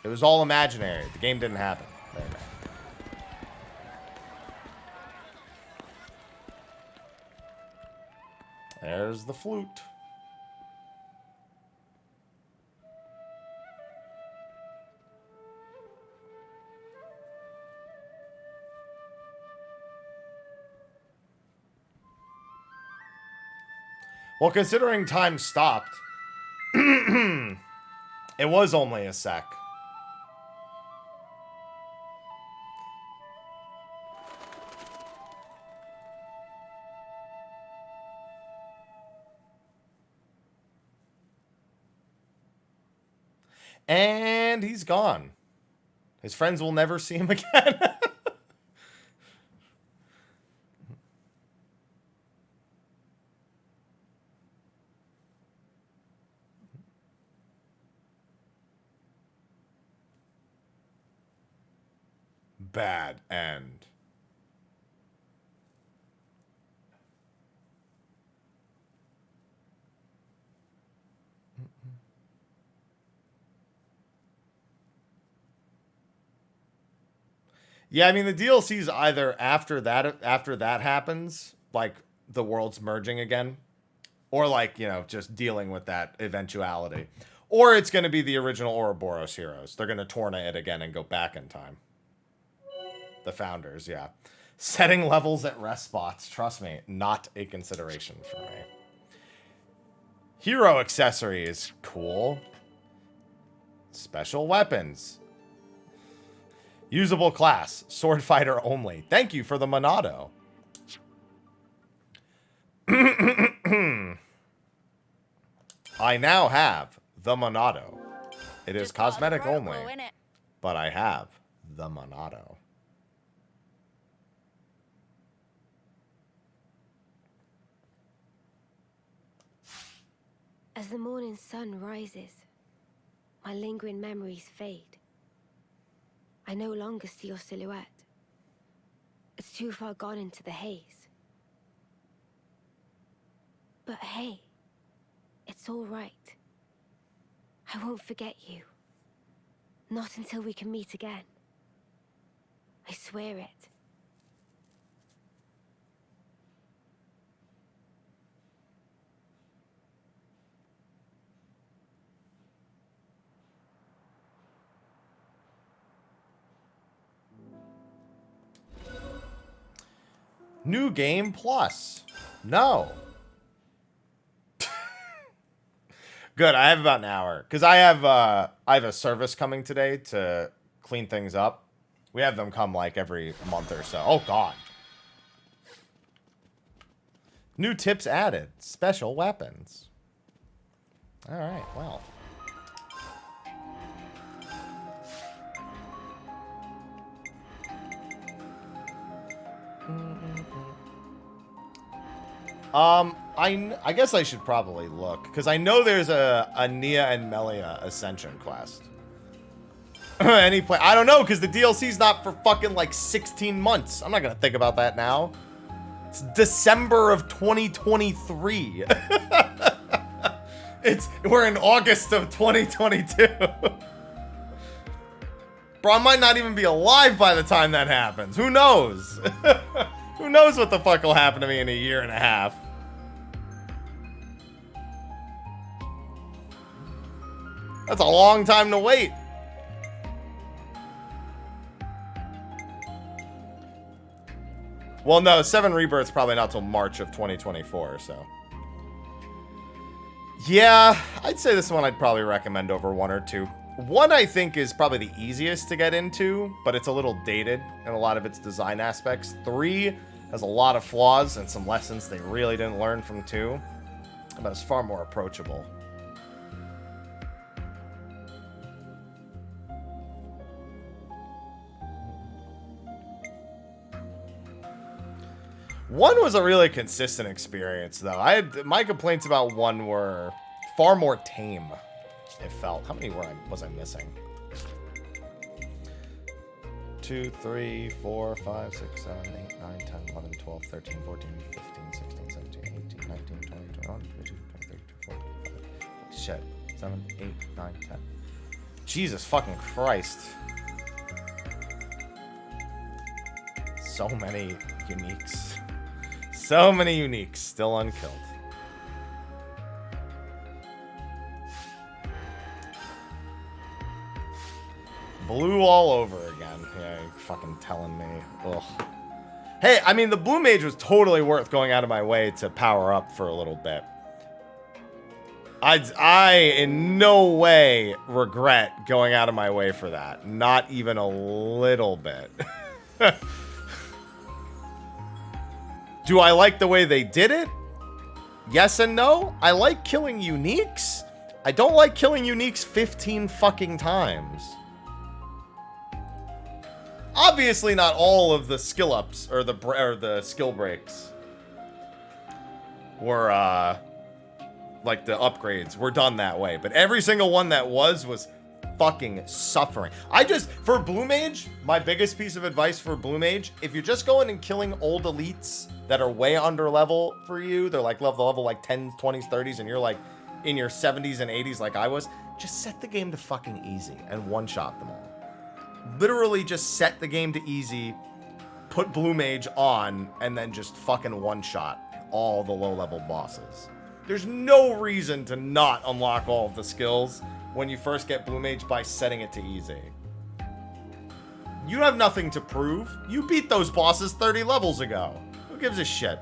S1: It was all imaginary. The game didn't happen. There we go. There's the flute. Well, considering time stopped, it was only a sec. And he's gone. His friends will never see him again. Bad end. Yeah, I mean the DLC's either after that happens, like the world's merging again, or like, you know, just dealing with that eventuality. Or it's going to be the original Ouroboros heroes. They're going to Torna it again and go back in time. The founders, yeah. Setting levels at rest spots, trust me, not a consideration for me. Hero accessories, cool. Special weapons. Usable class, sword fighter only. Thank you for the Monado. I now have the Monado. It is cosmetic only, but I have the Monado.
S10: As the morning sun rises, my lingering memories fade. I no longer see your silhouette. It's too far gone into the haze. But hey, it's all right. I won't forget you. Not until we can meet again. I swear it.
S1: New game plus. No. Good, I have about an hour. Because I have a service coming today to clean things up. We have them come like every month or so. Oh, God. New tips added. Special weapons. Alright, well. I guess I should probably look, because I know there's a Nia and Melia Ascension quest. I don't know, because the DLC's not for fucking like 16 months. I'm not gonna think about that now. It's December of 2023. We're in August of 2022. Bro, I might not even be alive by the time that happens. Who knows? Who knows what the fuck will happen to me in a year and a half? That's a long time to wait. Well, no, 7 Rebirth's probably not till March of 2024, so. Yeah, I'd say this one I'd probably recommend over 1 or 2. 1, I think, is probably the easiest to get into, but it's a little dated in a lot of its design aspects. 3 has a lot of flaws and some lessons they really didn't learn from 2, but it's far more approachable. One was a really consistent experience, though. My complaints about 1 were far more tame, it felt. How many was I missing? 2, 3, 4, 5, 6, 7, 8, 9, 10, 11, 12, 13, 14, 15, 16, 17, 18, 19, 20, 21, 22, 23, 24, 25. Shit. 7, 8, 9, 10. Jesus fucking Christ. So many uniques. So many uniques still unkilled. Blue all over again. Yeah, you're fucking telling me. Ugh. Hey, I mean, the Blue Mage was totally worth going out of my way to power up for a little bit. I in no way regret going out of my way for that. Not even a little bit. Do I like the way they did it? Yes and no. I like killing uniques. I don't like killing uniques 15 fucking times. Obviously not all of the skill ups or the skill breaks were like the upgrades were done that way, but every single one that was fucking suffering. For Blue Mage, my biggest piece of advice for Blue Mage, if you're just going and killing old elites that are way under level for you, they're like level like 10s, 20s, 30s, and you're like in your 70s and 80s like I was, just set the game to fucking easy and one-shot them all. Literally just set the game to easy, put Blue Mage on, and then just fucking one-shot all the low-level bosses. There's no reason to not unlock all of the skills when you first get Blue Mage by setting it to easy. You have nothing to prove. You beat those bosses 30 levels ago. Who gives a shit?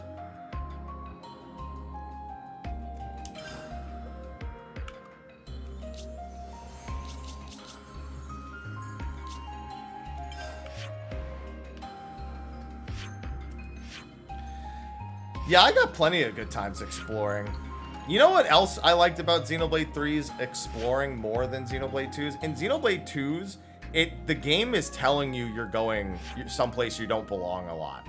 S1: Yeah, I got plenty of good times exploring. You know what else I liked about Xenoblade 3's exploring more than Xenoblade 2's? In Xenoblade 2's, the game is telling you you're going someplace you don't belong a lot.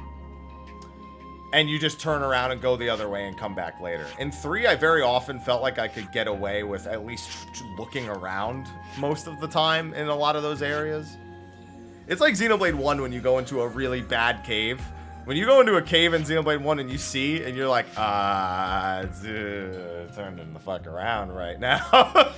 S1: And you just turn around and go the other way and come back later. In 3, I very often felt like I could get away with at least looking around most of the time in a lot of those areas. It's like Xenoblade 1 when you go into a really bad cave. When you go into a cave in Xenoblade 1 and you see, and you're like, turning the fuck around right now.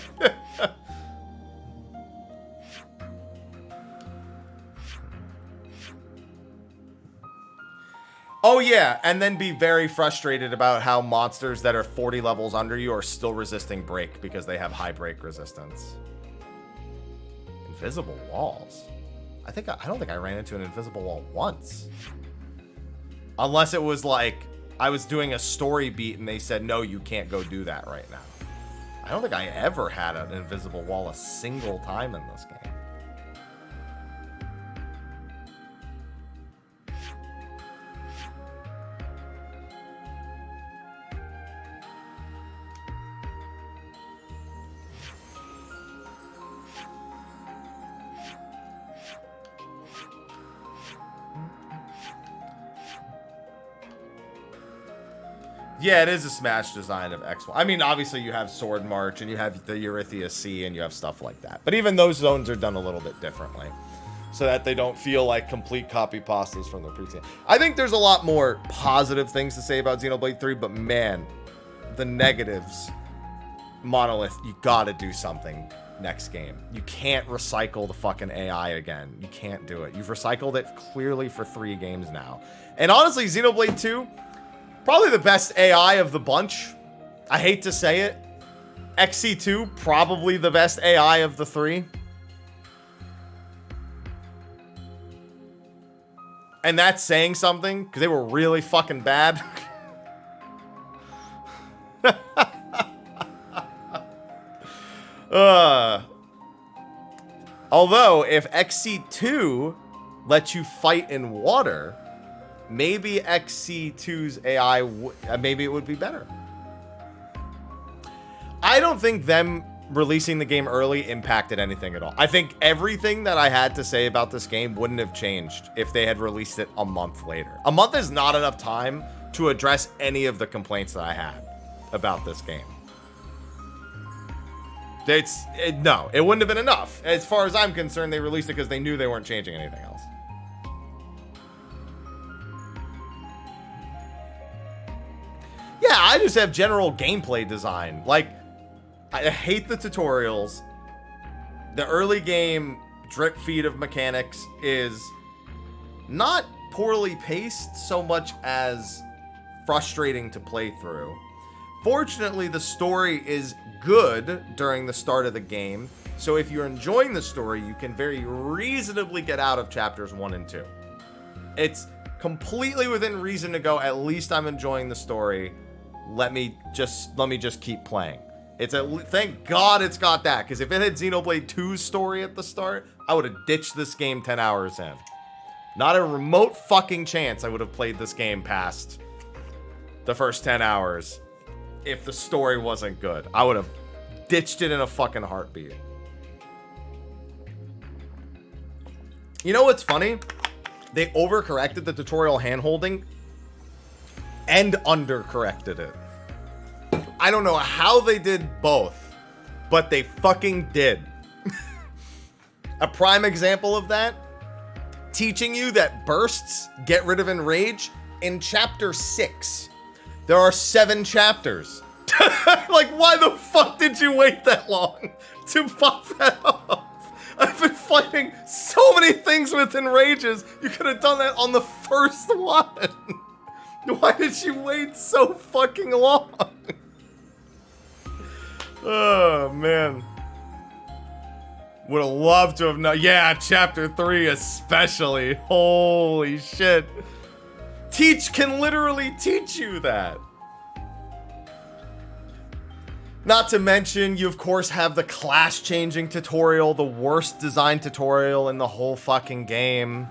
S1: Oh yeah, and then be very frustrated about how monsters that are 40 levels under you are still resisting break because they have high break resistance. Invisible walls? I don't think I ran into an invisible wall once. Unless it was like, I was doing a story beat and they said, no, you can't go do that right now. I don't think I ever had an invisible wall a single time in this game. Yeah, it is a Smash design of X1. I mean, obviously you have Sword March and you have the Eurythia Sea and you have stuff like that. But even those zones are done a little bit differently so that they don't feel like complete copy pastas from the previous. I think there's a lot more positive things to say about Xenoblade 3, but man, the negatives, Monolith, you gotta do something next game. You can't recycle the fucking AI again. You can't do it. You've recycled it clearly for 3 games now. And honestly, Xenoblade 2, probably the best AI of the bunch. I hate to say it. XC2, probably the best AI of the 3. And that's saying something, because they were really fucking bad. Although, if XC2 lets you fight in water, maybe XC2's AI, maybe it would be better. I don't think them releasing the game early impacted anything at all. I think everything that I had to say about this game wouldn't have changed if they had released it a month later. A month is not enough time to address any of the complaints that I had about this game. No, it wouldn't have been enough. As far as I'm concerned, they released it because they knew they weren't changing anything else. Yeah, I just have general gameplay design. Like, I hate the tutorials. The early game drip feed of mechanics is not poorly paced so much as frustrating to play through. Fortunately, the story is good during the start of the game, so if you're enjoying the story, you can very reasonably get out of chapters 1 and 2. It's completely within reason to go, at least I'm enjoying the story. Let me just keep playing. Thank God it's got that, because if it had Xenoblade 2's story at the start, I would have ditched this game 10 hours in. Not a remote fucking chance I would have played this game past the first 10 hours if the story wasn't good. I would have ditched it in a fucking heartbeat. You know what's funny? They overcorrected the tutorial handholding and undercorrected it. I don't know how they did both, but they fucking did. A prime example of that, teaching you that bursts get rid of enrage in chapter 6. There are 7 chapters. Like, why the fuck did you wait that long to pop that off? I've been fighting so many things with enrages. You could have done that on the first one. Why did you wait so fucking long? Oh, man. Would have loved to have known. Yeah, chapter 3 especially. Holy shit. Teach can literally teach you that. Not to mention, you of course have the class-changing tutorial, the worst design tutorial in the whole fucking game.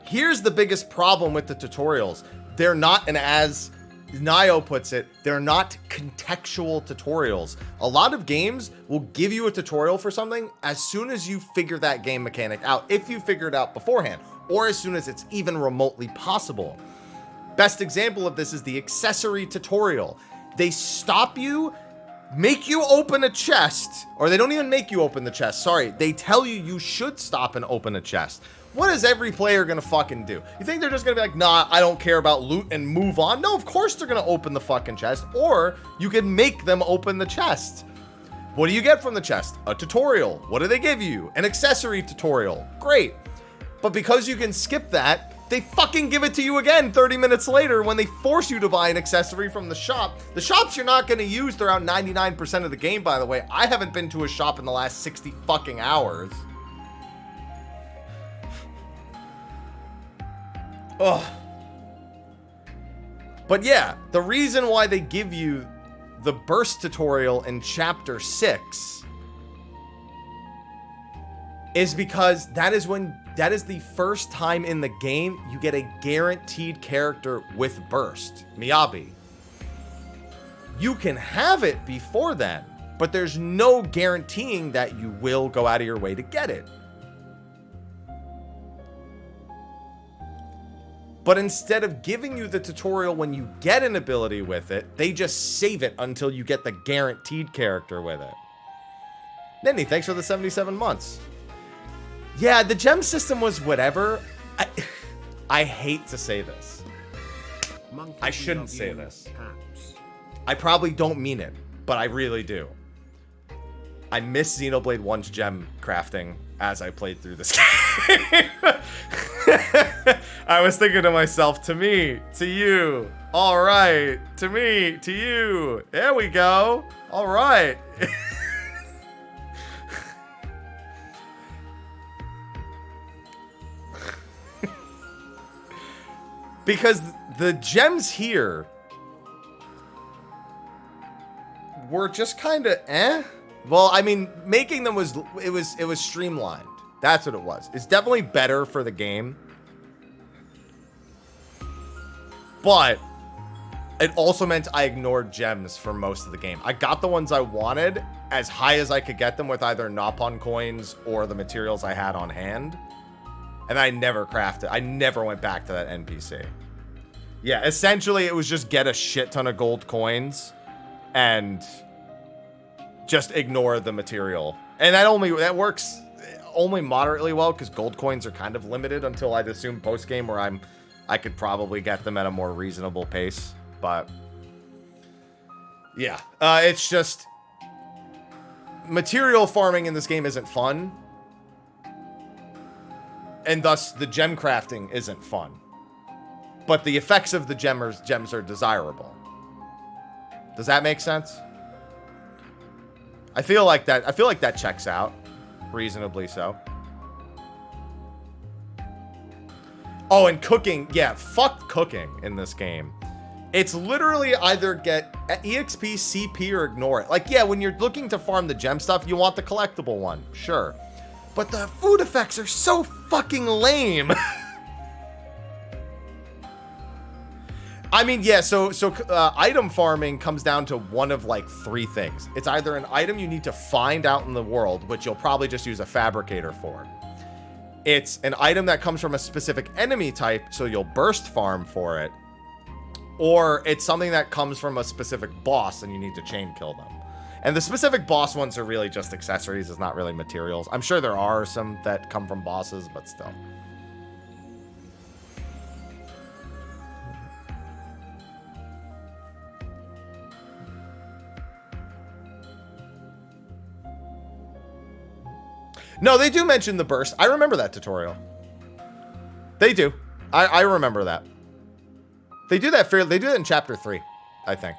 S1: Here's the biggest problem with the tutorials. They're not, and as Nio puts it, they're not contextual tutorials. A lot of games will give you a tutorial for something as soon as you figure that game mechanic out, if you figure it out beforehand, or as soon as it's even remotely possible. Best example of this is the accessory tutorial. They stop you, make you open a chest, or they don't even make you open the chest, sorry. They tell you you should stop and open a chest. What is every player gonna fucking do? You think they're just gonna be like, nah, I don't care about loot and move on? No, of course they're gonna open the fucking chest, or you can make them open the chest. What do you get from the chest? A tutorial. What do they give you? An accessory tutorial. Great. But because you can skip that, they fucking give it to you again 30 minutes later when they force you to buy an accessory from the shop. The shops you're not gonna use throughout 99% of the game, by the way. I haven't been to a shop in the last 60 fucking hours. Ugh. But yeah, the reason why they give you the burst tutorial in chapter 6 is because that is the first time in the game you get a guaranteed character with burst, Miyabi. You can have it before then, but there's no guaranteeing that you will go out of your way to get it. But instead of giving you the tutorial when you get an ability with it, they just save it until you get the guaranteed character with it. Ninny, thanks for the 77 months. Yeah, the gem system was whatever. I hate to say this. I shouldn't say this. I probably don't mean it, but I really do. I miss Xenoblade 1's gem crafting as I played through this game. I was thinking to myself, to me, to you, all right, to me, to you, there we go, all right. Because the gems here were just kind of eh. Well, I mean, making them was streamlined. That's what it was. It's definitely better for the game. But it also meant I ignored gems for most of the game. I got the ones I wanted as high as I could get them with either Nopon coins or the materials I had on hand. And I never crafted. I never went back to that NPC. Yeah, essentially it was just get a shit ton of gold coins and just ignore the material. And that works only moderately well because gold coins are kind of limited until I'd assume post-game where I could probably get them at a more reasonable pace. But yeah, it's just material farming in this game isn't fun. And thus the gem crafting isn't fun. But the effects of the gems are desirable. Does that make sense? I feel like that checks out. Reasonably so. Oh, and cooking. Yeah, fuck cooking in this game. It's literally either get EXP, CP, or ignore it. Like, yeah, when you're looking to farm the gem stuff, you want the collectible one. Sure. But the food effects are so fucking lame. I mean, yeah, so item farming comes down to one of like 3 things. It's either an item you need to find out in the world, which you'll probably just use a fabricator for. It's an item that comes from a specific enemy type, so you'll burst farm for it. Or it's something that comes from a specific boss and you need to chain kill them. And the specific boss ones are really just accessories, it's not really materials. I'm sure there are some that come from bosses, but still. No, they do mention the burst. I remember that tutorial. They do. I remember that. They do that they do that in chapter 3, I think.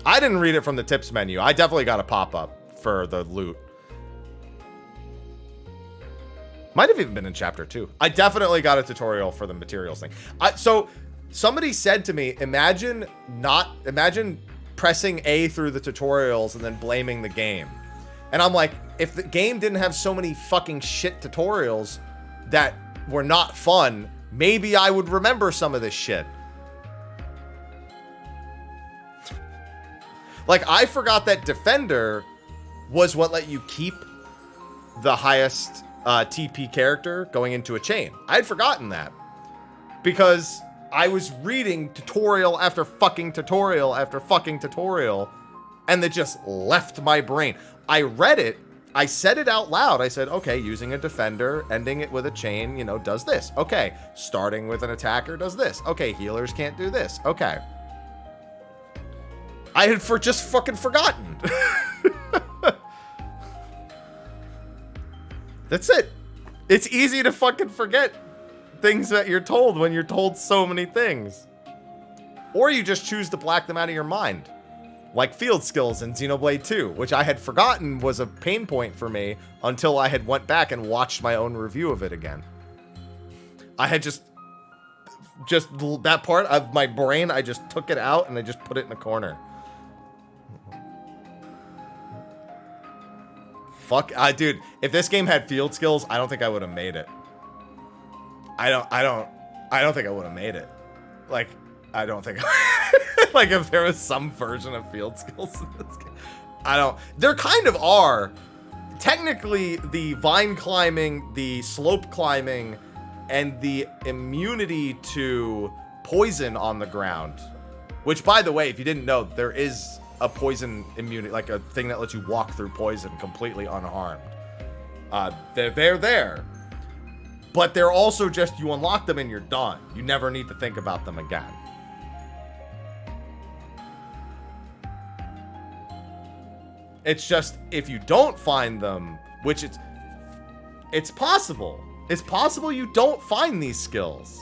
S1: I didn't read it from the tips menu. I definitely got a pop-up for the loot. Might have even been in chapter 2. I definitely got a tutorial for the materials thing. So somebody said to me, imagine pressing A through the tutorials and then blaming the game. And I'm like, if the game didn't have so many fucking shit tutorials that were not fun, maybe I would remember some of this shit. Like, I forgot that Defender was what let you keep the highest TP character going into a chain. I had forgotten that. Because I was reading tutorial after fucking tutorial after fucking tutorial, and it just left my brain. I read it, I said it out loud. I said, okay, using a defender, ending it with a chain, you know, does this. Okay, starting with an attacker does this. Okay, healers can't do this. Okay. I had just fucking forgotten. That's it. It's easy to fucking forget things that you're told when you're told so many things. Or you just choose to black them out of your mind. Like field skills in Xenoblade 2, which I had forgotten was a pain point for me until I had went back and watched my own review of it again. I had just that part of my brain, I just took it out and I just put it in a corner. Fuck, dude, if this game had field skills, I don't think I would have made it. I don't think I would have made it. Like, I don't think like if there was some version of field skills in this game. There kind of are. Technically, the vine climbing, the slope climbing, and the immunity to poison on the ground, which, by the way, if you didn't know, there is a poison immunity, like a thing that lets you walk through poison completely unharmed. They're there. But they're also just, you unlock them and you're done. You never need to think about them again. It's just, if you don't find them, which it's possible. It's possible you don't find these skills.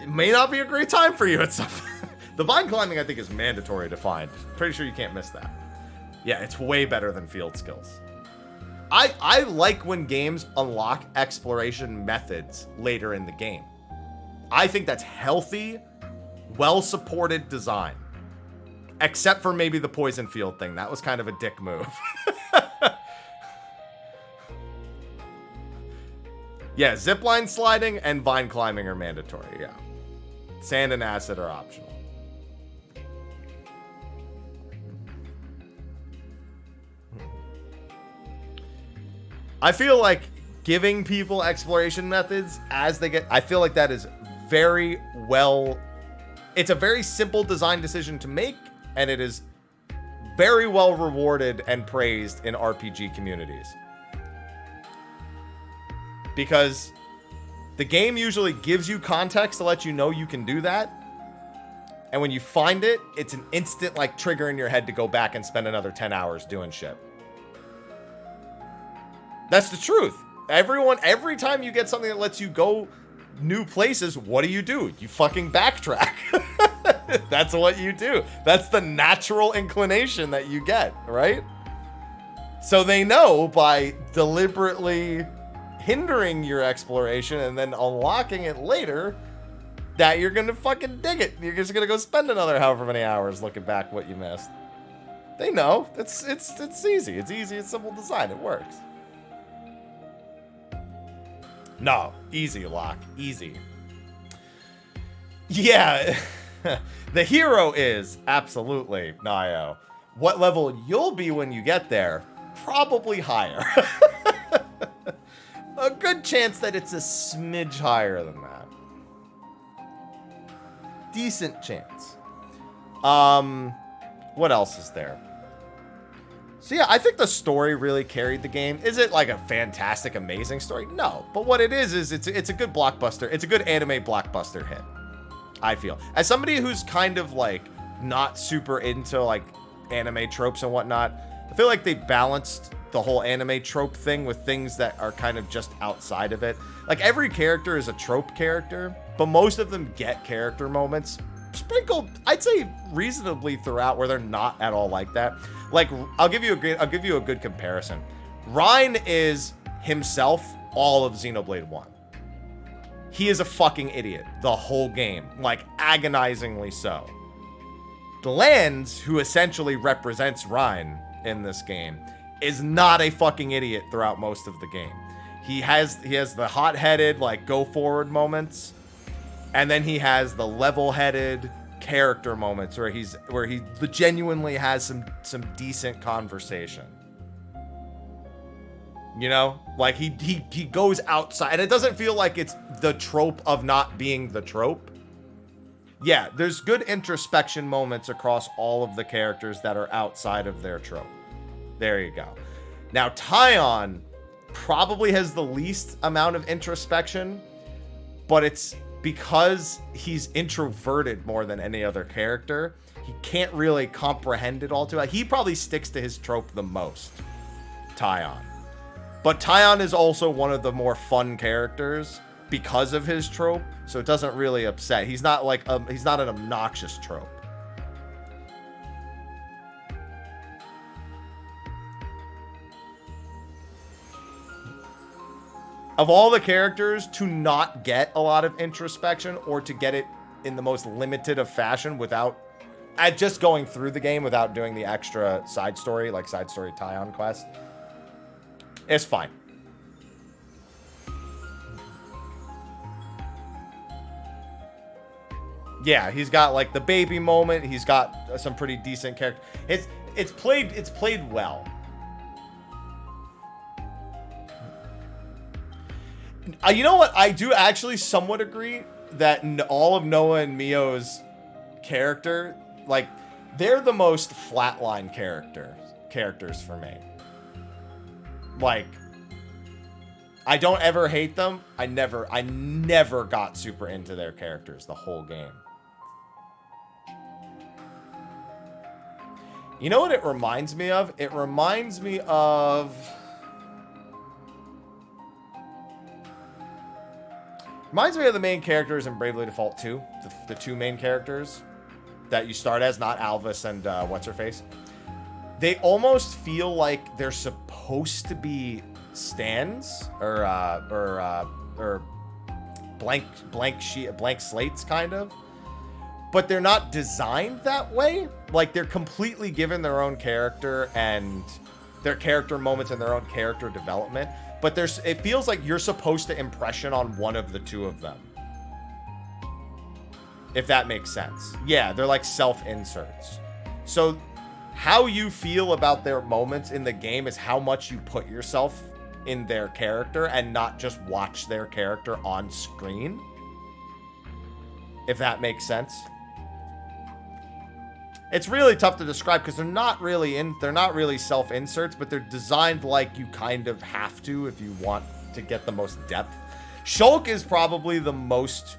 S1: It may not be a great time for you at some The vine climbing, I think, is mandatory to find. Pretty sure you can't miss that. Yeah, it's way better than field skills. I like when games unlock exploration methods later in the game. I think that's healthy, well-supported design. Except for maybe the poison field thing. That was kind of a dick move. Yeah, zipline sliding and vine climbing are mandatory, yeah. Sand and acid are optional. I feel like giving people exploration methods as they get... I feel like that is very well... It's a very simple design decision to make, and it is very well rewarded and praised in RPG communities. Because the game usually gives you context to let you know you can do that. And when you find it, it's an instant like trigger in your head to go back and spend another 10 hours doing shit. That's the truth. Every time you get something that lets you go new places, what do? You fucking backtrack. That's what you do. That's the natural inclination that you get, right? So they know by deliberately hindering your exploration and then unlocking it later that you're gonna fucking dig it. You're just gonna go spend another however many hours looking back what you missed. They know. It's easy. It's easy. It's simple design. It works. No, easy, Locke. Easy. Yeah. The hero is absolutely Nio. What level you'll be when you get there? Probably higher. A good chance that it's a smidge higher than that. Decent chance. What else is there? So yeah, I think the story really carried the game. Is it like a fantastic, amazing story? No. But what it is it's a good blockbuster. It's a good anime blockbuster hit, I feel. As somebody who's kind of like not super into like anime tropes and whatnot, I feel like they balanced the whole anime trope thing with things that are kind of just outside of it. Like every character is a trope character, but most of them get character moments sprinkled, I'd say, reasonably throughout where they're not at all like that. Like, I'll give you a good comparison. Rein is himself all of Xenoblade 1. He is a fucking idiot the whole game, like agonizingly so. Glanz, who essentially represents Rein in this game, is not a fucking idiot throughout most of the game. He has the hot-headed, like, go forward moments, and then he has the level-headed character moments where he genuinely has some decent conversation. You know, like he goes outside, and it doesn't feel like it's the trope of not being the trope. Yeah, there's good introspection moments across all of the characters that are outside of their trope. There you go. Now, Taion probably has the least amount of introspection, but it's because he's introverted more than any other character. He can't really comprehend it all too well. He probably sticks to his trope the most, Taion. But Taion is also one of the more fun characters because of his trope, so it doesn't really upset. He's not like he's not an obnoxious trope. Of all the characters to not get a lot of introspection or to get it in the most limited of fashion without just going through the game without doing the extra side story, like side story Taion quest, it's fine. Yeah, he's got like the baby moment. He's got some pretty decent character. It's played well. You know what? I do actually somewhat agree that all of Noah and Mio's character, like, they're the most flatline characters for me. Like, I don't ever hate them. I never got super into their characters the whole game. You know what it reminds me of? It reminds me of... Reminds me of the main characters in Bravely Default 2. The two main characters that you start as, not Alvis and What's-Her-Face. They almost feel like they're supposed to be stands or blank slates, kind of. But they're not designed that way. Like, they're completely given their own character and their character moments and their own character development. But it feels like you're supposed to impression on one of the two of them. If that makes sense. Yeah, they're like self-inserts. So how you feel about their moments in the game is how much you put yourself in their character and not just watch their character on screen. If that makes sense. It's really tough to describe because they're not really self-inserts, but they're designed like you kind of have to if you want to get the most depth. Shulk is probably the most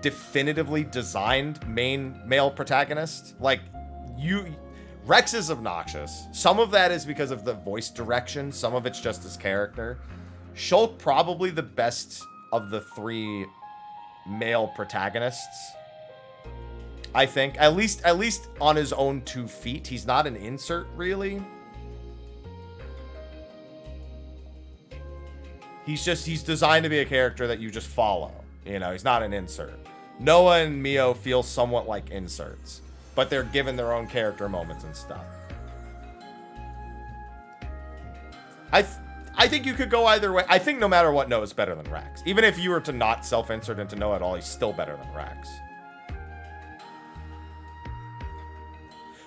S1: definitively designed male protagonist. Like, Rex is obnoxious. Some of that is because of the voice direction. Some of it's just his character. Shulk probably the best of the three male protagonists. I think, at least on his own 2 feet. He's not an insert, really. He's designed to be a character that you just follow. You know, he's not an insert. Noah and Mio feel somewhat like inserts, but they're given their own character moments and stuff. I think you could go either way. I think no matter what, Noah's better than Rex. Even if you were to not self-insert into Noah at all, he's still better than Rex.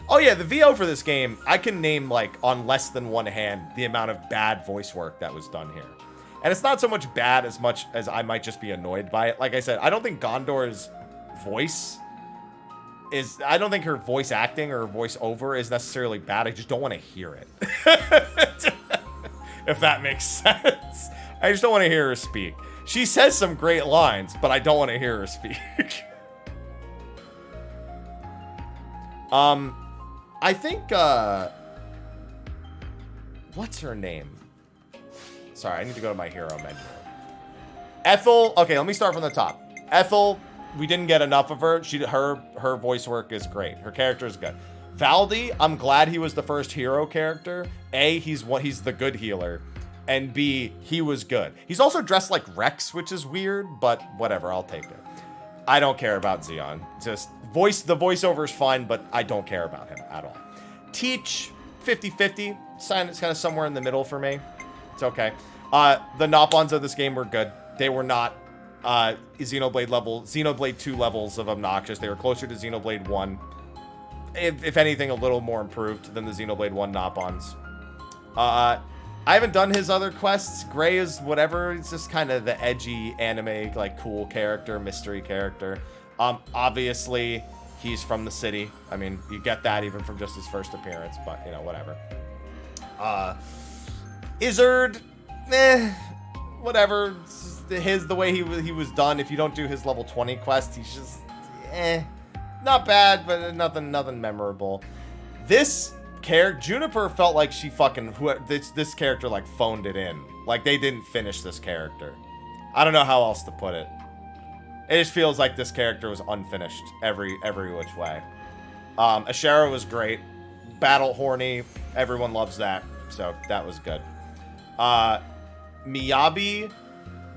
S1: Oh yeah, the VO for this game, I can name, like, on less than one hand the amount of bad voice work that was done here. And it's not so much bad as much as I might just be annoyed by it. Like I said, I don't think Gondor's voice is... I don't think her voice acting or her voice over is necessarily bad. I just don't want to hear it. If that makes sense. I just don't want to hear her speak. She says some great lines, but I don't want to hear her speak. I think, what's her name? Sorry, I need to go to my hero menu. Ethel, okay, let me start from the top. Ethel, we didn't get enough of her. Her voice work is great. Her character is good. Valdi, I'm glad he was the first hero character. A, he's the good healer. And B, he was good. He's also dressed like Rex, which is weird, but whatever, I'll take it. I don't care about Xeon. Just the voiceover is fine, but I don't care about him at all. Teach, 50-50. It's kind of somewhere in the middle for me. It's okay. The Nopons of this game were good. They were not Xenoblade 2 levels of obnoxious. They were closer to Xenoblade 1. If anything, a little more improved than the Xenoblade 1 Nopons. I haven't done his other quests. Gray is whatever. It's just kind of the edgy anime, like, cool character, mystery character. Obviously, he's from the city. I mean, you get that even from just his first appearance, but, you know, whatever. Izzard, whatever. The way he was done. If you don't do his level 20 quest, he's just, not bad, but nothing memorable. This character, Juniper, felt like she fucking, this character, like, phoned it in. Like, they didn't finish this character. I don't know how else to put it. It just feels like this character was unfinished every which way. Ashera was great. Battle horny. Everyone loves that. So that was good. Miyabi.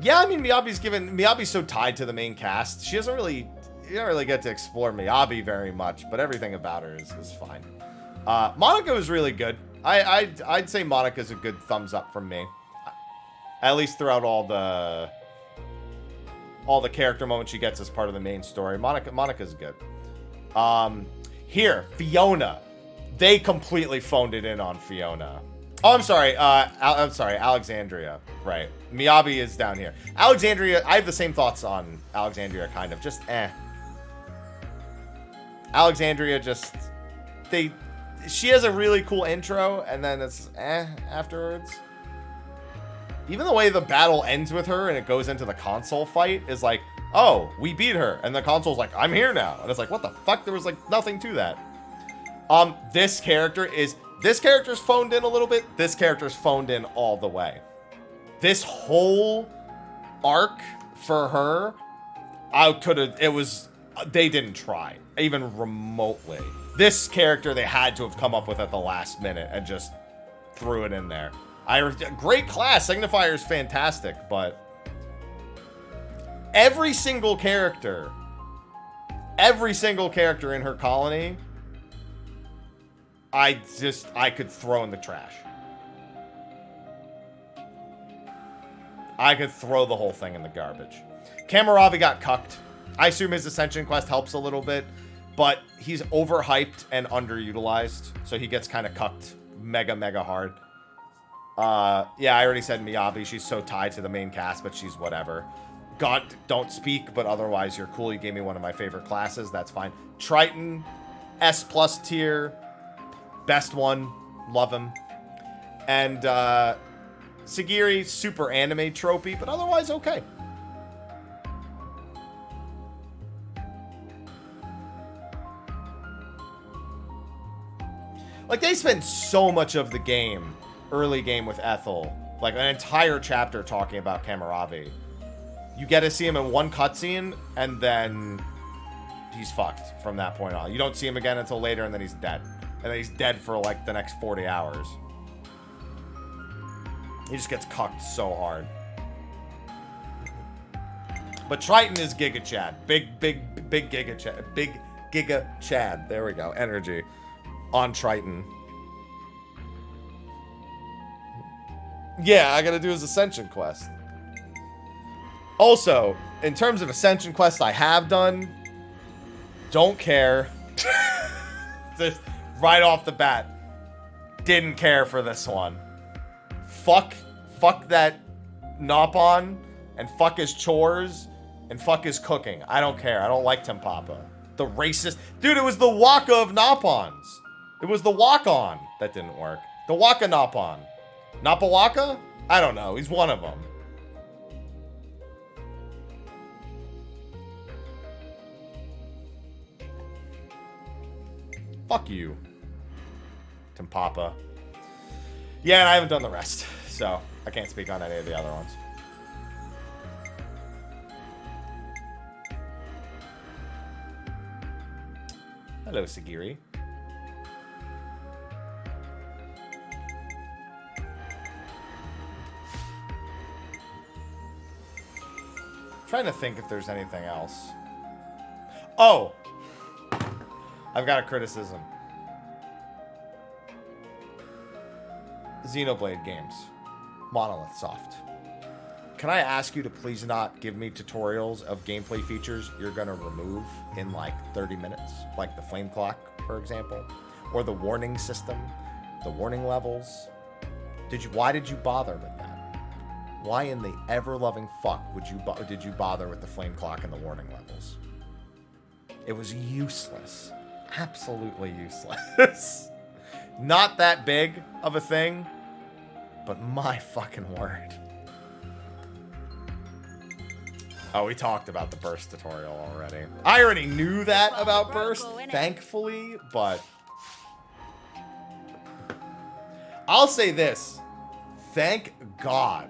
S1: Yeah, I mean, Miyabi's so tied to the main cast. You don't really get to explore Miyabi very much, but everything about her is fine. Monica was really good. I'd say Monica's a good thumbs up from me. At least throughout all the character moments she gets as part of the main story. Monica's good. Here, Fiona. They completely phoned it in on Fiona. Oh, I'm sorry. I'm sorry. Alexandria. Right. Miyabi is down here. Alexandria. I have the same thoughts on Alexandria, kind of. Just Alexandria just... She has a really cool intro, and then it's afterwards. Even the way the battle ends with her and it goes into the console fight is like, oh, we beat her. And the console's like, I'm here now. And it's like, what the fuck? There was like nothing to that. This character's phoned in a little bit. This character's phoned in all the way. This whole arc for her, they didn't try, even remotely. This character they had to have come up with at the last minute and just threw it in there. Great class, Signifier's fantastic, but every single character in her colony, I could throw in the trash. I could throw the whole thing in the garbage. Kamaravi got cucked. I assume his Ascension quest helps a little bit, but he's overhyped and underutilized, so he gets kind of cucked mega hard. Yeah, I already said Miyabi. She's so tied to the main cast, but she's whatever. God, don't speak, but otherwise you're cool. You gave me one of my favorite classes. That's fine. Triton, S+ tier. Best one. Love him. And Sagiri, super anime tropey, but otherwise okay. Like, they spend so much of the game, early game with Ethel, like an entire chapter talking about Kamaravi. You get to see him in one cutscene, and then he's fucked from that point on. You don't see him again until later, and then he's dead. And then he's dead for, like, the next 40 hours. He just gets cucked so hard. But Triton is Giga Chad. Big Giga Chad. Big Giga Chad. There we go. Energy. On Triton. Yeah, I gotta do his Ascension quest. Also, in terms of Ascension quests I have done, don't care. Just right off the bat, didn't care for this one. Fuck that Nopon, and fuck his chores, and fuck his cooking. I don't care. I don't like Tempapa. The racist... Dude, it was the Waka of Nopons. It was the Waka-on that didn't work. The Waka Nopon. Napa Waka? I don't know. He's one of them. Fuck you, Tempapa. Yeah, and I haven't done the rest, so I can't speak on any of the other ones. Hello, Sagiri. Trying to think if there's anything else. Oh! I've got a criticism. Xenoblade games. Monolith Soft. Can I ask you to please not give me tutorials of gameplay features you're going to remove in like 30 minutes? Like the flame clock, for example. Or the warning system. The warning levels. Why did you bother with that? Why in the ever-loving fuck did you bother with the flame clock and the warning levels? It was useless. Absolutely useless. Not that big of a thing, but my fucking word. Oh, we talked about the burst tutorial already. I already knew that about burst, thankfully, but I'll say this. Thank God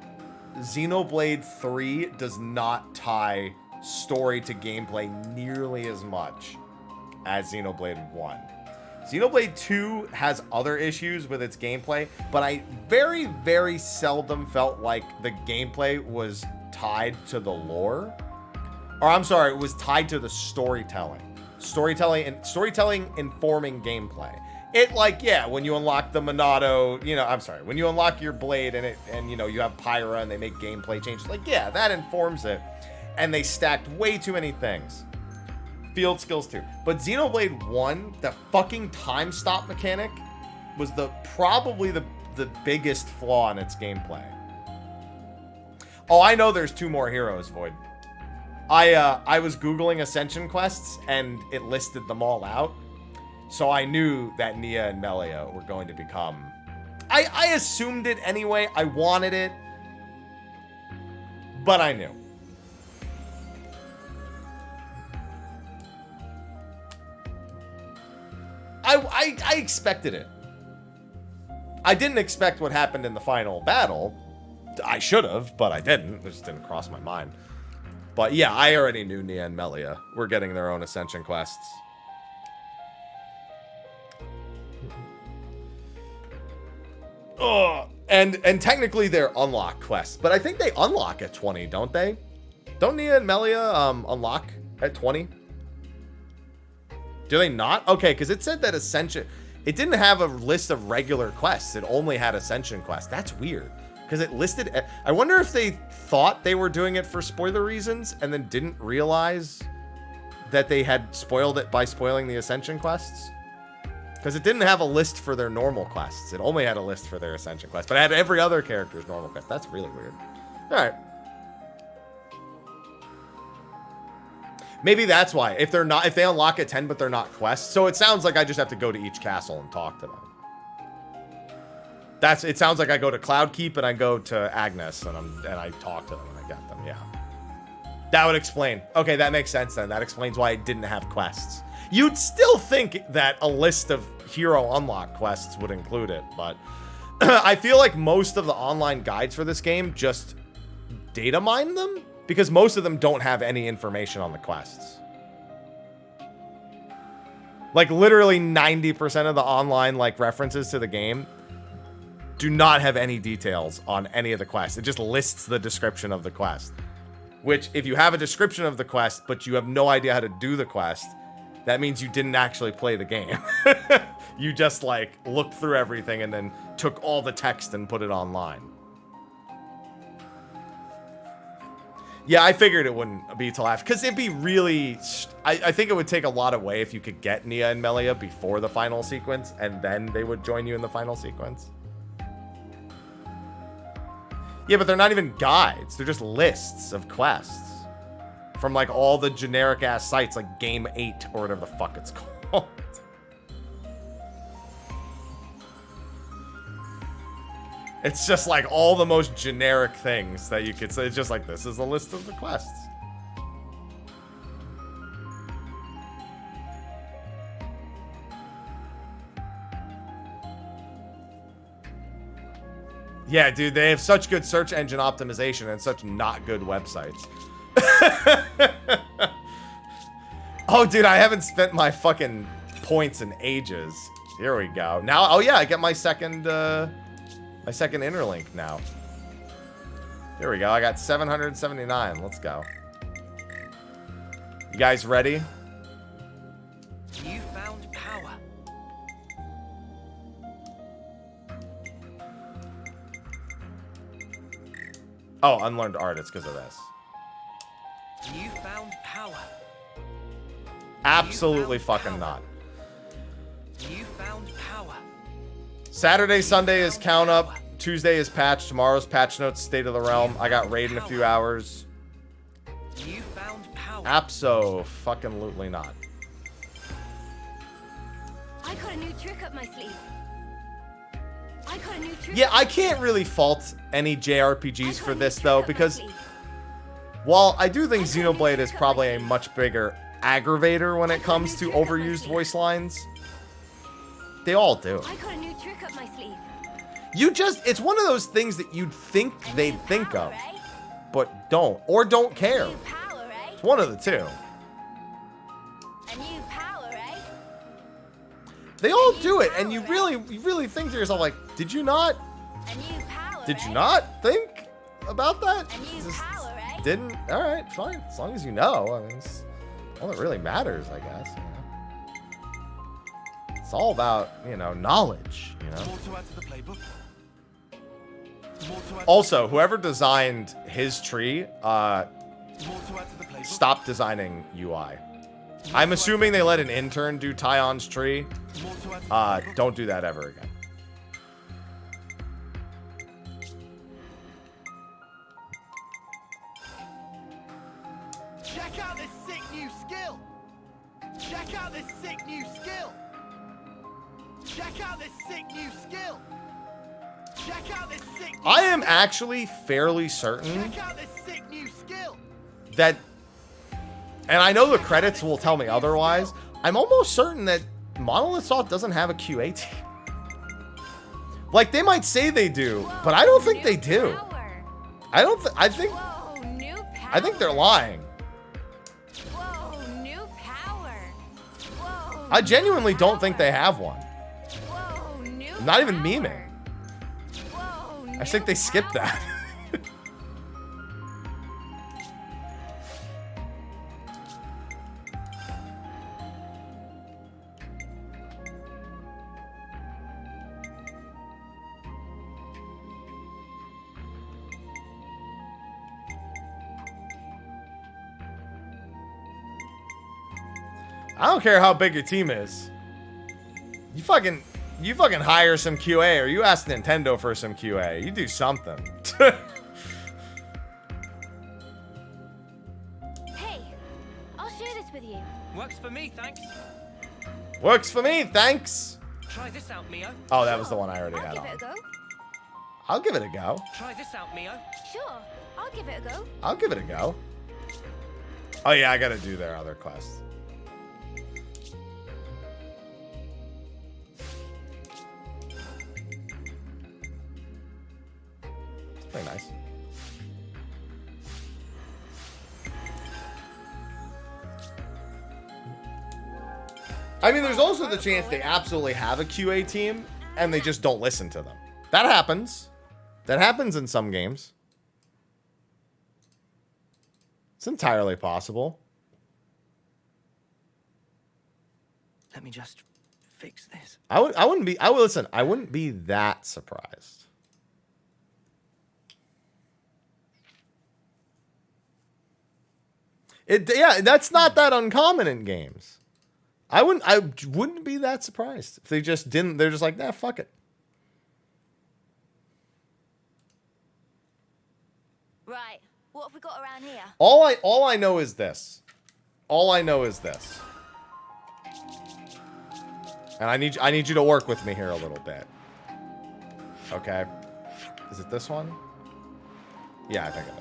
S1: Xenoblade 3 does not tie story to gameplay nearly as much as Xenoblade 1. Xenoblade 2 has other issues with its gameplay, but I very, very seldom felt like the gameplay was tied to the lore. Or I'm sorry, it was tied to the storytelling. Storytelling informing gameplay. It, like, yeah, when you unlock the Monado, when you unlock your blade and you have Pyra and they make gameplay changes, like, yeah, that informs it. And they stacked way too many things. Field skills too. But Xenoblade 1, the fucking time stop mechanic was probably the the biggest flaw in its gameplay. Oh, I know there's 2 more heroes, Void. I was Googling Ascension quests, and it listed them all out. So I knew that Nia and Melia were going to become... I assumed it anyway. I wanted it. But I knew. I expected it. I didn't expect what happened in the final battle. I should have, but I didn't. It just didn't cross my mind. But yeah, I already knew Nia and Melia were getting their own Ascension quests. Oh, and technically they're unlock quests, but I think they unlock at 20, don't they? Don't Nia and Melia unlock at 20? Do they not? Okay, because it said that Ascension... It didn't have a list of regular quests. It only had Ascension quests. That's weird. Because it listed... I wonder if they thought they were doing it for spoiler reasons and then didn't realize that they had spoiled it by spoiling the Ascension quests. Because it didn't have a list for their normal quests. It only had a list for their Ascension quests. But it had every other character's normal quest. That's really weird. Alright. Maybe that's why. If they unlock at 10 but they're not quests. So it sounds like I just have to go to each castle and talk to them. It sounds like I go to Cloud Keep and I go to Agnes and I talk to them and I get them. Yeah. That would explain. Okay, that makes sense then. That explains why I didn't have quests. You'd still think that a list of hero unlock quests would include it, but I feel like most of the online guides for this game just data mine them because most of them don't have any information on the quests. Like literally 90% of the online like references to the game do not have any details on any of the quests. It just lists the description of the quest. Which, if you have a description of the quest, but you have no idea how to do the quest, that means you didn't actually play the game. You just, like, looked through everything and then took all the text and put it online. Yeah, I figured it wouldn't be till after. Because it'd be really... I think it would take a lot away if you could get Nia and Melia before the final sequence, and then they would join you in the final sequence. Yeah, but they're not even guides. They're just lists of quests. From, like, all the generic-ass sites, like Game 8 or whatever the fuck it's called. It's just, like, all the most generic things that you could say. It's just like, this is a list of the quests. Yeah, dude, they have such good search engine optimization and such not good websites. Oh, dude, I haven't spent my fucking points in ages. Here we go. Now, oh yeah, I get my second interlink now. Here we go. I got 779. Let's go. You guys ready?
S2: You found power.
S1: Oh, unlearned art. It's because of this.
S2: You found power.
S1: Absolutely fucking not.
S2: You found power.
S1: Saturday, Sunday is count up. Tuesday is patch. Tomorrow's patch notes, State of the Realm. I got raid in a few hours.
S2: You found power.
S1: Abso-fucking-lutely not.
S10: I got a new trick up my sleeve.
S1: Yeah, I can't really fault any JRPGs for this, though, because while I do think Xenoblade is probably a much bigger aggravator when it comes to overused voice lines, they all do.
S10: I got a new trick up my sleeve.
S1: It's one of those things that you'd think they'd think of, but don't, or don't care. It's one of the two.
S4: A new power, eh?
S1: They all do it, and you really think to yourself, like, did you not think about that? Didn't? All right, fine. As long as you know. I mean, it's all that really matters, I guess. You know? It's all about, you know, knowledge, you know?
S14: More to add to the playbook.
S1: Also, whoever designed his tree, stop designing UI. I'm assuming they let an intern do Tyon's tree. Don't do that ever again.
S8: Check out this sick new skill. Check out this sick new skill. Check out this sick new skill. Check out this sick new
S1: I am actually fairly certain
S8: Check out this sick new skill.
S1: that, and I know the credits will tell me otherwise, I'm almost certain that Monolith Soft doesn't have a QA team. Like, they might say they do, but I don't think they do. I don't I think they're lying.
S4: Whoa, new power. Whoa.
S1: I genuinely don't think they have one.
S4: Whoa, new
S1: I'm not even
S4: power.
S1: memeing.
S4: Whoa,
S1: I think they skipped that. I don't care how big your team is. You fucking hire some QA, or you ask Nintendo for some QA. You do something.
S10: Hey, I'll share this with you.
S2: Works for me, thanks.
S1: Works for me, thanks.
S2: Try this out, Mio.
S1: Oh, that was the one I already
S10: I'll
S1: had
S10: give
S1: on.
S10: it a go.
S1: I'll give it a go.
S2: Try this out, Mio.
S10: Sure, I'll give it a go.
S1: I'll give it a go. Oh yeah, I gotta do their other quests. It's pretty nice. I mean, there's also the chance they absolutely have a QA team and they just don't listen to them. That happens. That happens in some games. It's entirely possible.
S2: Let me just fix this.
S1: I wouldn't be that surprised. Yeah, that's not that uncommon in games. I wouldn't be that surprised if they just didn't. They're just like, nah, fuck it.
S4: Right. What have we got around here?
S1: All I know is this. All I know is this. And I need you to work with me here a little bit. Okay. Is it this one? Yeah, I think it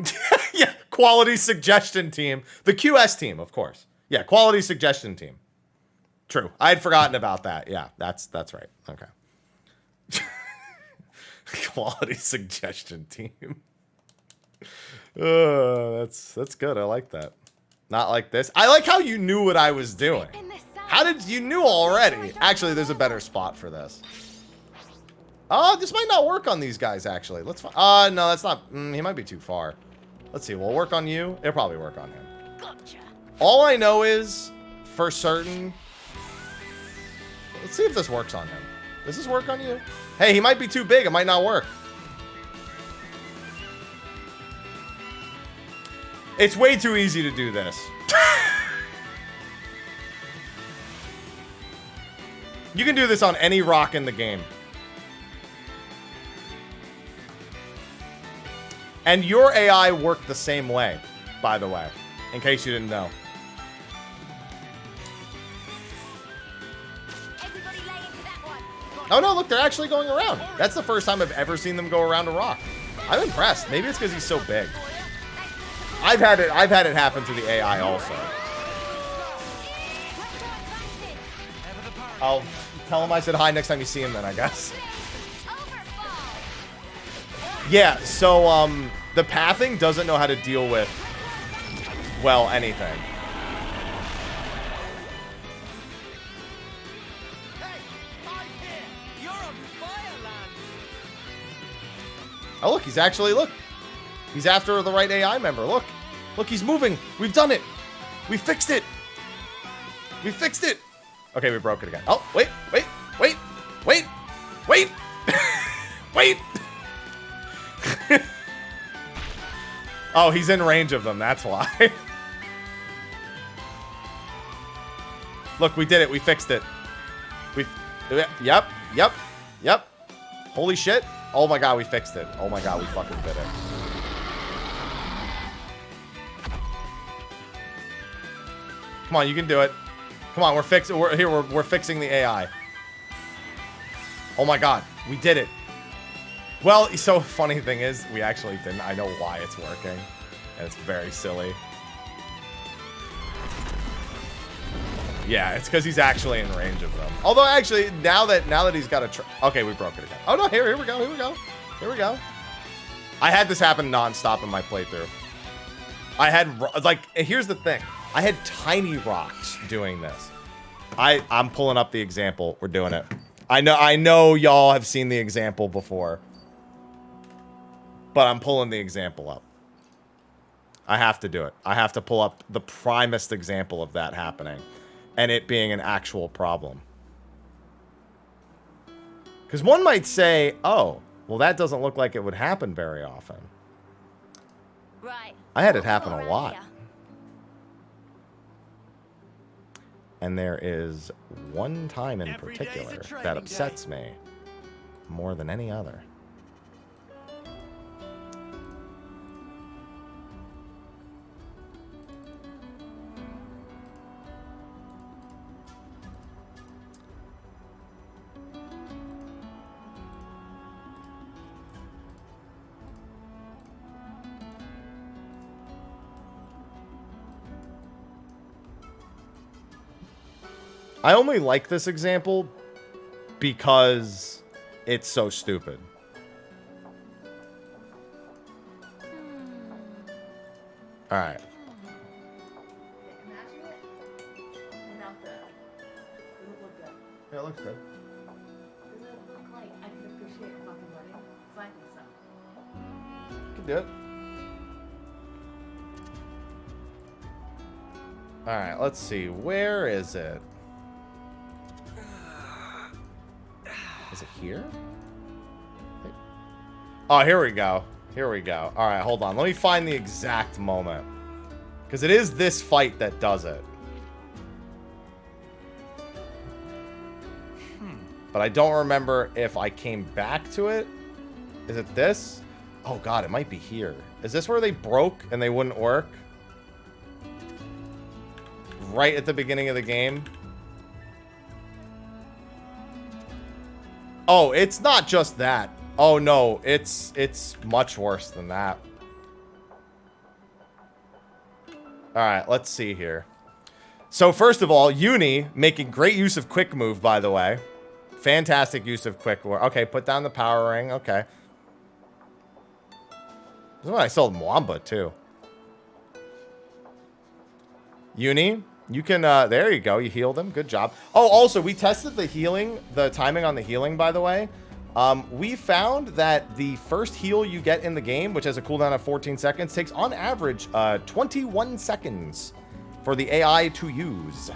S1: is. Yeah, quality suggestion team. The QS team, of course. Yeah, quality suggestion team. True. I had forgotten about that. Yeah, that's right. Okay. Quality suggestion team. That's good. I like that. Not like this. I like how you knew what I was doing. How did you knew already? Actually, there's a better spot for this. Oh, this might not work on these guys, actually. Let's find. No, that's not. He might be too far. Let's see. We'll work on you. It'll probably work on him.
S4: Gotcha.
S1: All I know is, for certain. Let's see if this works on him. Does this work on you? Hey, he might be too big. It might not work. It's way too easy to do this. You can do this on any rock in the game. And your AI worked the same way, by the way, in case you didn't know.
S4: Everybody lay into that one.
S1: Oh no, look, they're actually going around. That's the first time I've ever seen them go around a rock. I'm impressed. Maybe it's because he's so big. I've had it happen to the AI also. I'll tell him I said hi next time you see him then, I guess. Yeah, so the pathing doesn't know how to deal with, well, anything. Oh, look, he's actually, look. He's after the right AI member. Look. Look, he's moving. We've done it. We fixed it. We fixed it. Okay, we broke it again. Oh, wait. Wait. Oh, he's in range of them. That's why. Look, we did it. We fixed it. Yep. Holy shit. Oh my god, we fixed it. Oh my god, we fucking did it. Come on, you can do it. Come on, we're fixing the AI. Oh my god, we did it. Well, so funny thing is, we actually didn't. I know why it's working, and it's very silly. Yeah, it's because he's actually in range of them. Although, actually, now that he's got a... Okay, we broke it again. Oh, no, here we go, here we go. Here we go. I had this happen non-stop in my playthrough. I had, like, here's the thing. I had tiny rocks doing this. I'm pulling up the example. We're doing it. I know y'all have seen the example before. But I'm pulling the example up. I have to do it. I have to pull up the primest example of that happening. And it being an actual problem. Because one might say, oh, well, that doesn't look like it would happen very often.
S4: Right.
S1: I had it happen a lot. And there is one time in particular that upsets me more than any other. I only like this example because it's so stupid. All right. Yeah, it looks good. You can do it. All right, let's see. Where is it? Is it here? Oh, here we go. Here we go. All right, hold on. Let me find the exact moment. Because it is this fight that does it. But I don't remember if I came back to it. Is it this? Oh, God, it might be here. Is this where they broke and they wouldn't work? Right at the beginning of the game? Oh, it's not just that. Oh no, it's much worse than that. Alright, let's see here. So first of all, Uni making great use of quick move, by the way. Fantastic use of quick move. Okay, put down the power ring. Okay. This is when I sold Mwamba too. Uni, you can, there you go. You healed him. Good job. Oh, also, we tested the healing, the timing on the healing, by the way. We found that the first heal you get in the game, which has a cooldown of 14 seconds, takes on average 21 seconds for the AI to use.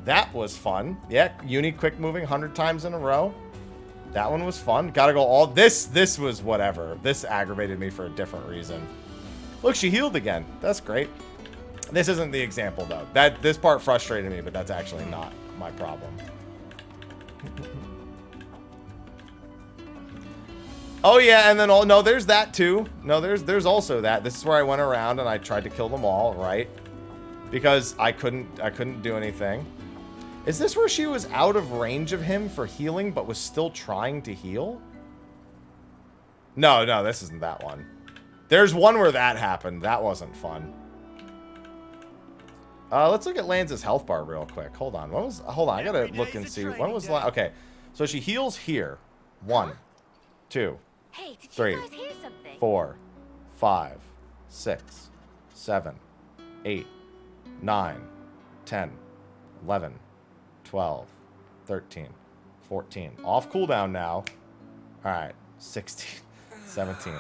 S1: That was fun. Yeah, Uni quick moving 100 times in a row. That one was fun. Gotta go all... This was whatever. This aggravated me for a different reason. Look, she healed again. That's great. This isn't the example, though. This part frustrated me, but that's actually not my problem. Oh, yeah, and then... No, there's that, too. No, there's also that. This is where I went around and I tried to kill them all, right? Because I couldn't do anything. Is this where she was out of range of him for healing, but was still trying to heal? No, this isn't that one. There's one where that happened. That wasn't fun. Let's look at Lance's health bar real quick. Hold on. Hold on. I gotta look and see. When was okay? So she heals here. 1, 2, 3, 4, 5, 6, 7, 8, 9, 10, 11, 12, 13, 14. Off cooldown now. All right. 16, 17,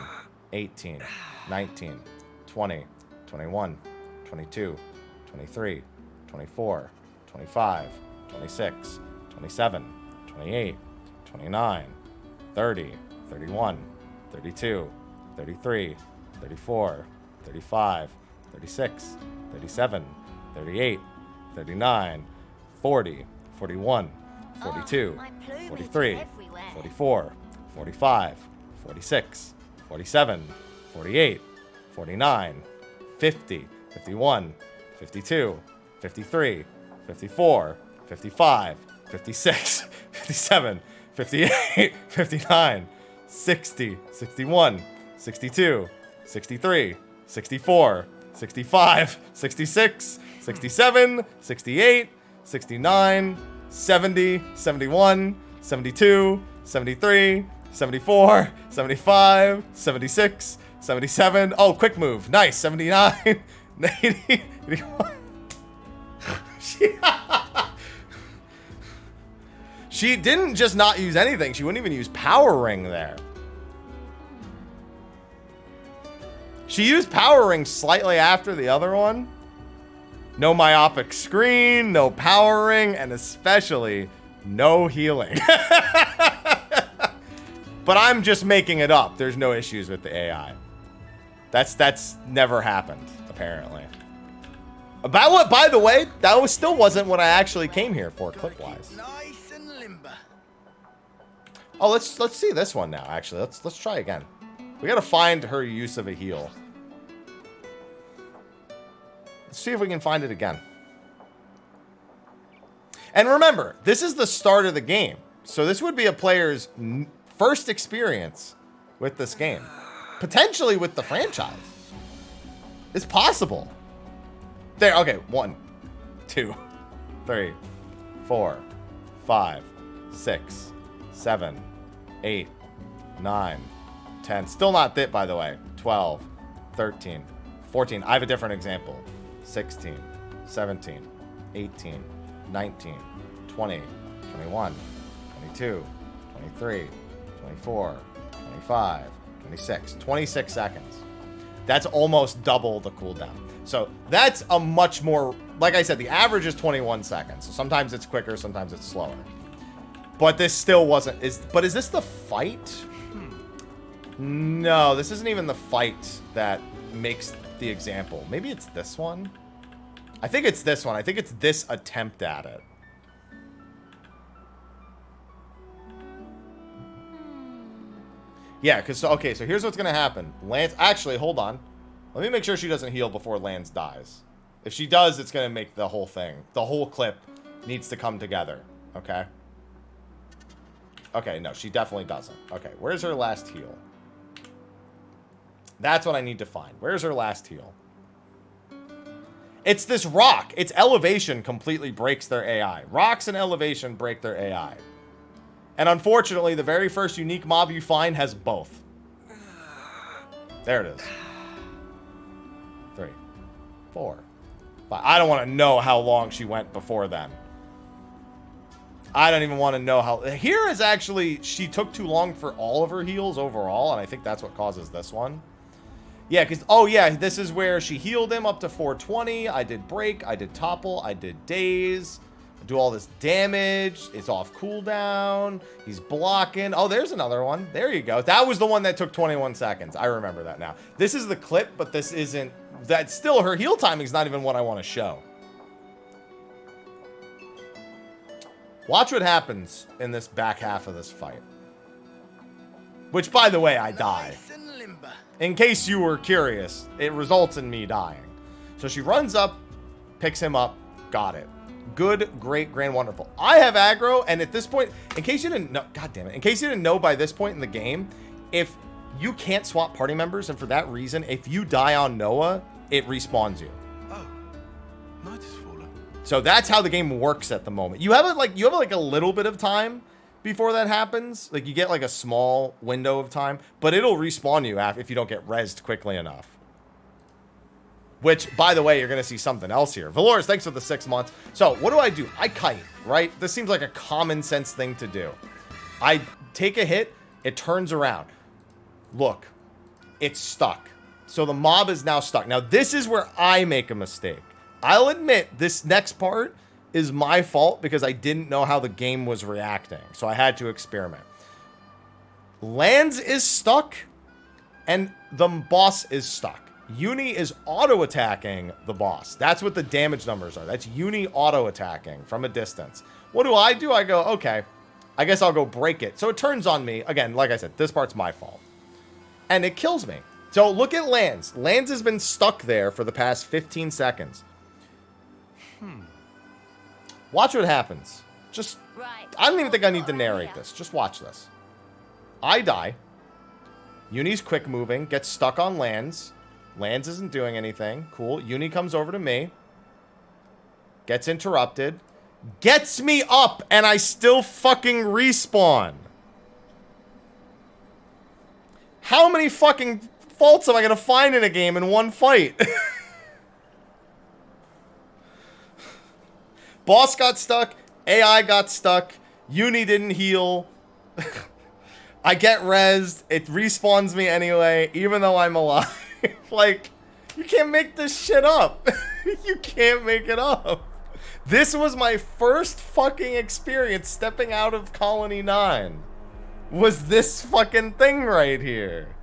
S1: 18, 19, 20, 21, 22. 23, 24, 25, 26, 27, 28, 29, 30, 31, 32, 33, 34, 35, 36, 37, 38, 39, 40, 41, 42, 43, 44, 45, 46, 47, 48, 49, 50, 51, 52, 53, 54, 55, 56, 57, 58, 59, 60, 61, 62, 63, 64, 65, 66, 67, 68, 69, 70, 71, 72, 73, 74, 75, 76, 77. Oh, quick move. Nice. 79, 80, 81. She didn't just not use anything. She wouldn't even use Power Ring there. She used Power Ring slightly after the other one. No myopic screen, no Power Ring, and especially no healing. But I'm just making it up. There's no issues with the AI. That's never happened, apparently. About what, by the way, that still wasn't what I actually came here for, clip-wise.
S8: Nice and limber.
S1: Oh, let's see this one now, actually. Let's try again. We gotta find her use of a heal. Let's see if we can find it again. And remember, this is the start of the game. So this would be a player's first experience with this game. Potentially with the franchise. It's possible. There, okay. 1, 2, 3, 4, 5, 6, 7, 8, 9, 10. Still not that, by the way. 12, 13, 14. I have a different example. 16, 17, 18, 19, 20, 21, 22, 23, 24, 25, 26. 26 seconds. That's almost double the cooldown. So that's a much more, like I said, the average is 21 seconds. So sometimes it's quicker, sometimes it's slower. But this still wasn't, but is this the fight? No, this isn't even the fight that makes the example. Maybe it's this one. I think it's this one. I think it's this attempt at it. Yeah, because, okay, so here's what's going to happen. Lance, actually, hold on. Let me make sure she doesn't heal before Lance dies. If she does, it's going to make the whole thing. The whole clip needs to come together. Okay? Okay, no, she definitely doesn't. Okay, where's her last heal? That's what I need to find. Where's her last heal? It's this rock. Its elevation completely breaks their AI. Rocks and elevation break their AI. And unfortunately, the very first unique mob you find has both. There it is. 3, 4, 5. I don't want to know how long she went before then. I don't even want to know how... Here is actually... She took too long for all of her heals overall, and I think that's what causes this one. Yeah, because... Oh, yeah, this is where she healed him up to 420. I did break. I did topple. I did daze. Do all this damage. It's off cooldown. He's blocking. Oh, there's another one. There you go. That was the one that took 21 seconds. I remember that now. This is the clip, but this isn't... That's still... Her heal timing is not even what I want to show. Watch what happens in this back half of this fight. Which, by the way, I die. In case you were curious, it results in me dying. So she runs up, picks him up, got it. Good, great, grand, wonderful. I have aggro, and at this point, in case you didn't know, god damn it, in case you didn't know by this point in the game, if you can't swap party members, and for that reason, if you die on Noah, it respawns you.
S14: Oh, night has fallen.
S1: So that's how the game works at the moment. You have a little bit of time before that happens. Like you get like a small window of time, but it'll respawn you if you don't get rezzed quickly enough. Which, by the way, you're going to see something else here. Valores, thanks for the 6 months. So, what do? I kite, right? This seems like a common sense thing to do. I take a hit, it turns around. Look, it's stuck. So, the mob is now stuck. Now, this is where I make a mistake. I'll admit, this next part is my fault because I didn't know how the game was reacting. So, I had to experiment. Lands is stuck, and the boss is stuck. Uni is auto-attacking the boss. That's what the damage numbers are. That's Uni auto-attacking from a distance. What do? I go, okay, I guess I'll go break it. So it turns on me. Again, like I said, this part's my fault. And it kills me. So look at Lands. Lands has been stuck there for the past 15 seconds. Watch what happens. Just,
S4: Right.
S1: I don't even think I need to narrate this. Just watch this. I die. Uni's quick moving, gets stuck on Lands. Lands isn't doing anything. Cool. Uni comes over to me. Gets interrupted. Gets me up, and I still fucking respawn. How many fucking faults am I gonna find in a game in one fight? Boss got stuck. AI got stuck. Uni didn't heal. I get rezzed. It respawns me anyway, even though I'm alive. Like, you can't make this shit up. You can't make it up. This was my first fucking experience stepping out of Colony 9. Was this fucking thing right here.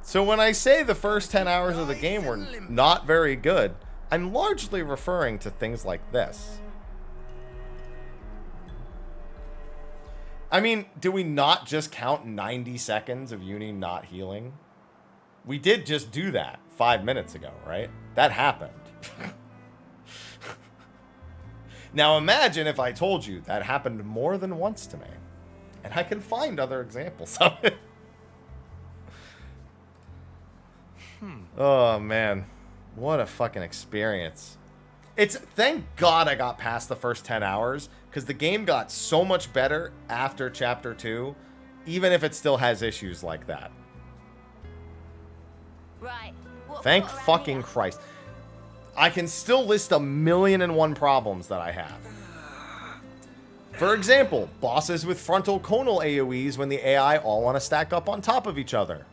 S1: So when I say the first 10 hours of the game were not very good, I'm largely referring to things like this. I mean, do we not just count 90 seconds of Uni not healing? We did just do that 5 minutes ago, right? That happened. Now imagine if I told you that happened more than once to me. And I can find other examples of it. Oh, man. What a fucking experience. It's, thank God I got past the first 10 hours, because the game got so much better after Chapter 2, even if it still has issues like that.
S4: Right.
S1: Thank fucking Christ. I can still list 1,000,001 problems that I have. For example, bosses with frontal conal AoEs when the AI all want to stack up on top of each other.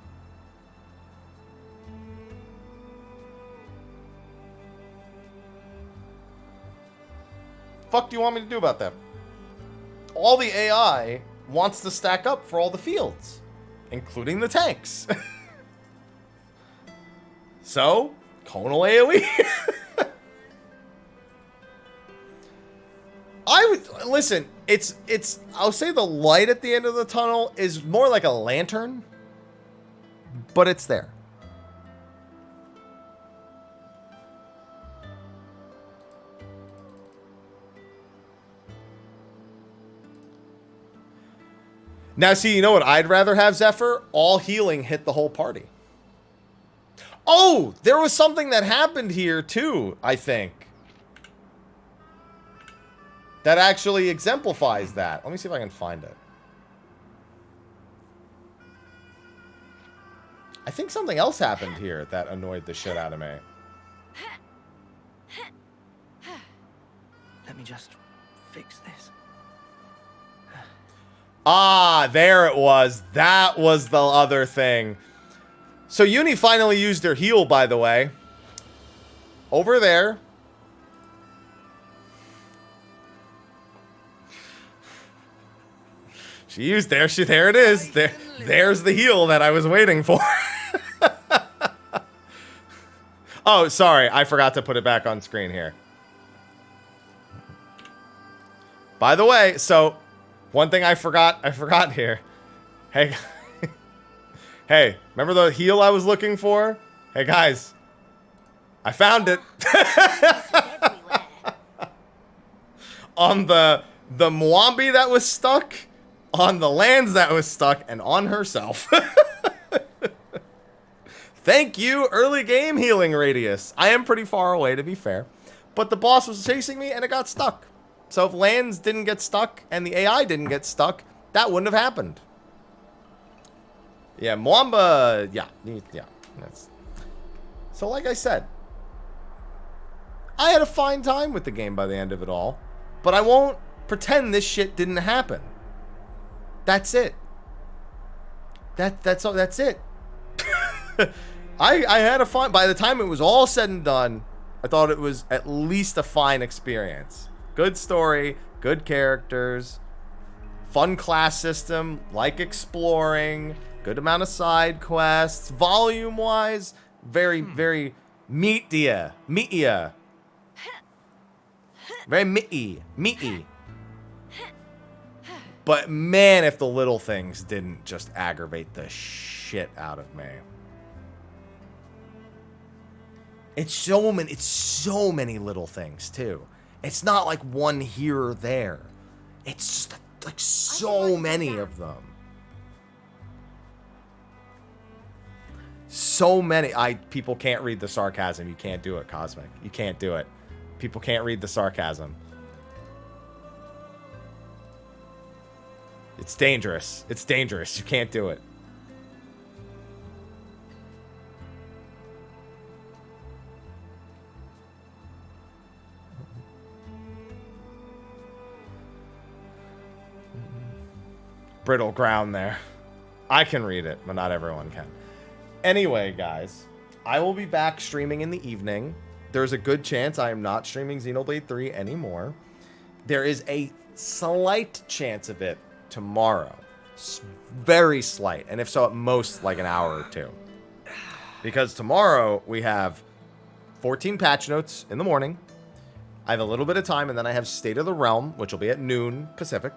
S1: Fuck do you want me to do about that? All the AI wants to stack up for all the fields, including the tanks. So, conal AoE. Listen, it's I'll say the light at the end of the tunnel is more like a lantern, but it's there. Now, see, you know what I'd rather have, Zephyr? All healing hit the whole party. Oh, there was something that happened here, too, I think. That actually exemplifies that. Let me see if I can find it. I think something else happened here that annoyed the shit out of me.
S2: Let me just fix this.
S1: Ah, there it was. That was the other thing. So Uni finally used her heal, by the way. Over there. She used there it is. There's the heal that I was waiting for. Oh, sorry. I forgot to put it back on screen here. By the way, so one thing I forgot here. Hey, hey, remember the heal I was looking for? Hey guys, I found it. On the Mwambi that was stuck, on the lands that was stuck, and on herself. Thank you, early game healing radius. I am pretty far away, to be fair, but the boss was chasing me and it got stuck. So if lands didn't get stuck and the AI didn't get stuck, that wouldn't have happened. Yeah, Mwamba, yeah. So like I said, I had a fine time with the game by the end of it all, but I won't pretend this shit didn't happen. That's it. That's all. That's it. I had a fun. By the time it was all said and done, I thought it was at least a fine experience. Good story, good characters, fun class system, like exploring, good amount of side quests, volume-wise, very meatier. Very meaty. But man, if the little things didn't just aggravate the shit out of me. It's so many little things too. It's not like one here or there. It's just like so many of them. So many. People can't read the sarcasm. You can't do it, Cosmic. You can't do it. People can't read the sarcasm. It's dangerous. It's dangerous. You can't do it. Brittle ground there. I can read it, but not everyone can. Anyway, guys, I will be back streaming in the evening. There's a good chance I am not streaming Xenoblade 3 anymore. There is a slight chance of it tomorrow. Very slight. And if so, at most like an hour or two. Because tomorrow we have 14 patch notes in the morning. I have a little bit of time, and then I have State of the Realm, which will be at noon Pacific.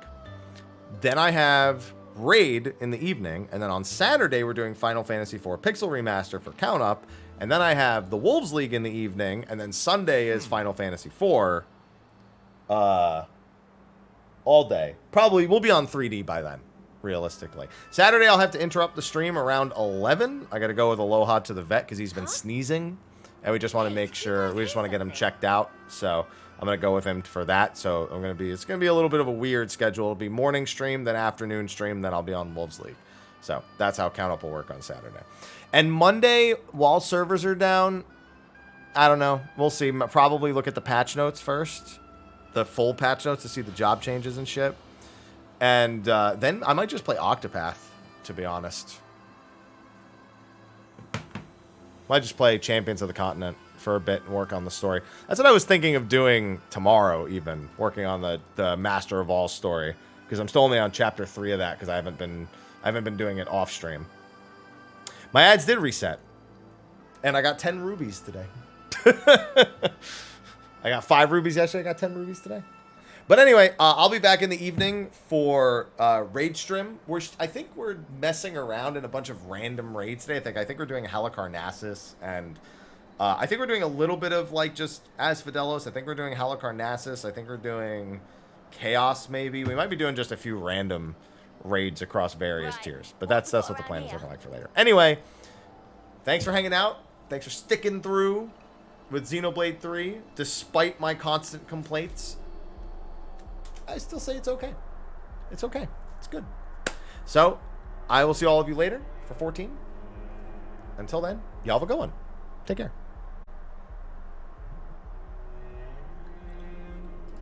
S1: Then I have Raid in the evening, and then on Saturday we're doing Final Fantasy IV Pixel Remaster for Count Up, and then I have the Wolves League in the evening, and then Sunday is Final Fantasy IV all day. Probably we'll be on 3D by then, realistically. Saturday I'll have to interrupt the stream around 11. I gotta go with Aloha to the vet because he's been sneezing, and we just want to make sure, we just want to get him checked out, so I'm going to go with him for that. So it's going to be a little bit of a weird schedule. It'll be morning stream, then afternoon stream, then I'll be on Wolves League. So that's how Count Up will work on Saturday. And Monday, while servers are down, I don't know. We'll see. Probably look at the patch notes first. The full patch notes to see the job changes and shit. And then I might just play Octopath, to be honest. Might just play Champions of the Continent for a bit and work on the story. That's what I was thinking of doing tomorrow, even working on the Master of All story, because I'm still only on chapter 3 of that because I haven't been doing it off stream. My ads did reset, and I got 10 rubies today. I got 5 rubies yesterday. I got 10 rubies today. But anyway, I'll be back in the evening for raid stream. I think we're messing around in a bunch of random raids today. I think we're doing Halicarnassus, and I think we're doing a little bit of like just Asphodelos. I think we're doing Halicarnassus. I think we're doing Chaos maybe. We might be doing just a few random raids across various tiers. But that's what the plan is looking like for later. Anyway, thanks for hanging out. Thanks for sticking through with Xenoblade 3 despite my constant complaints. I still say it's okay. It's okay. It's good. So, I will see all of you later for 14. Until then, y'all have a good one. Take care.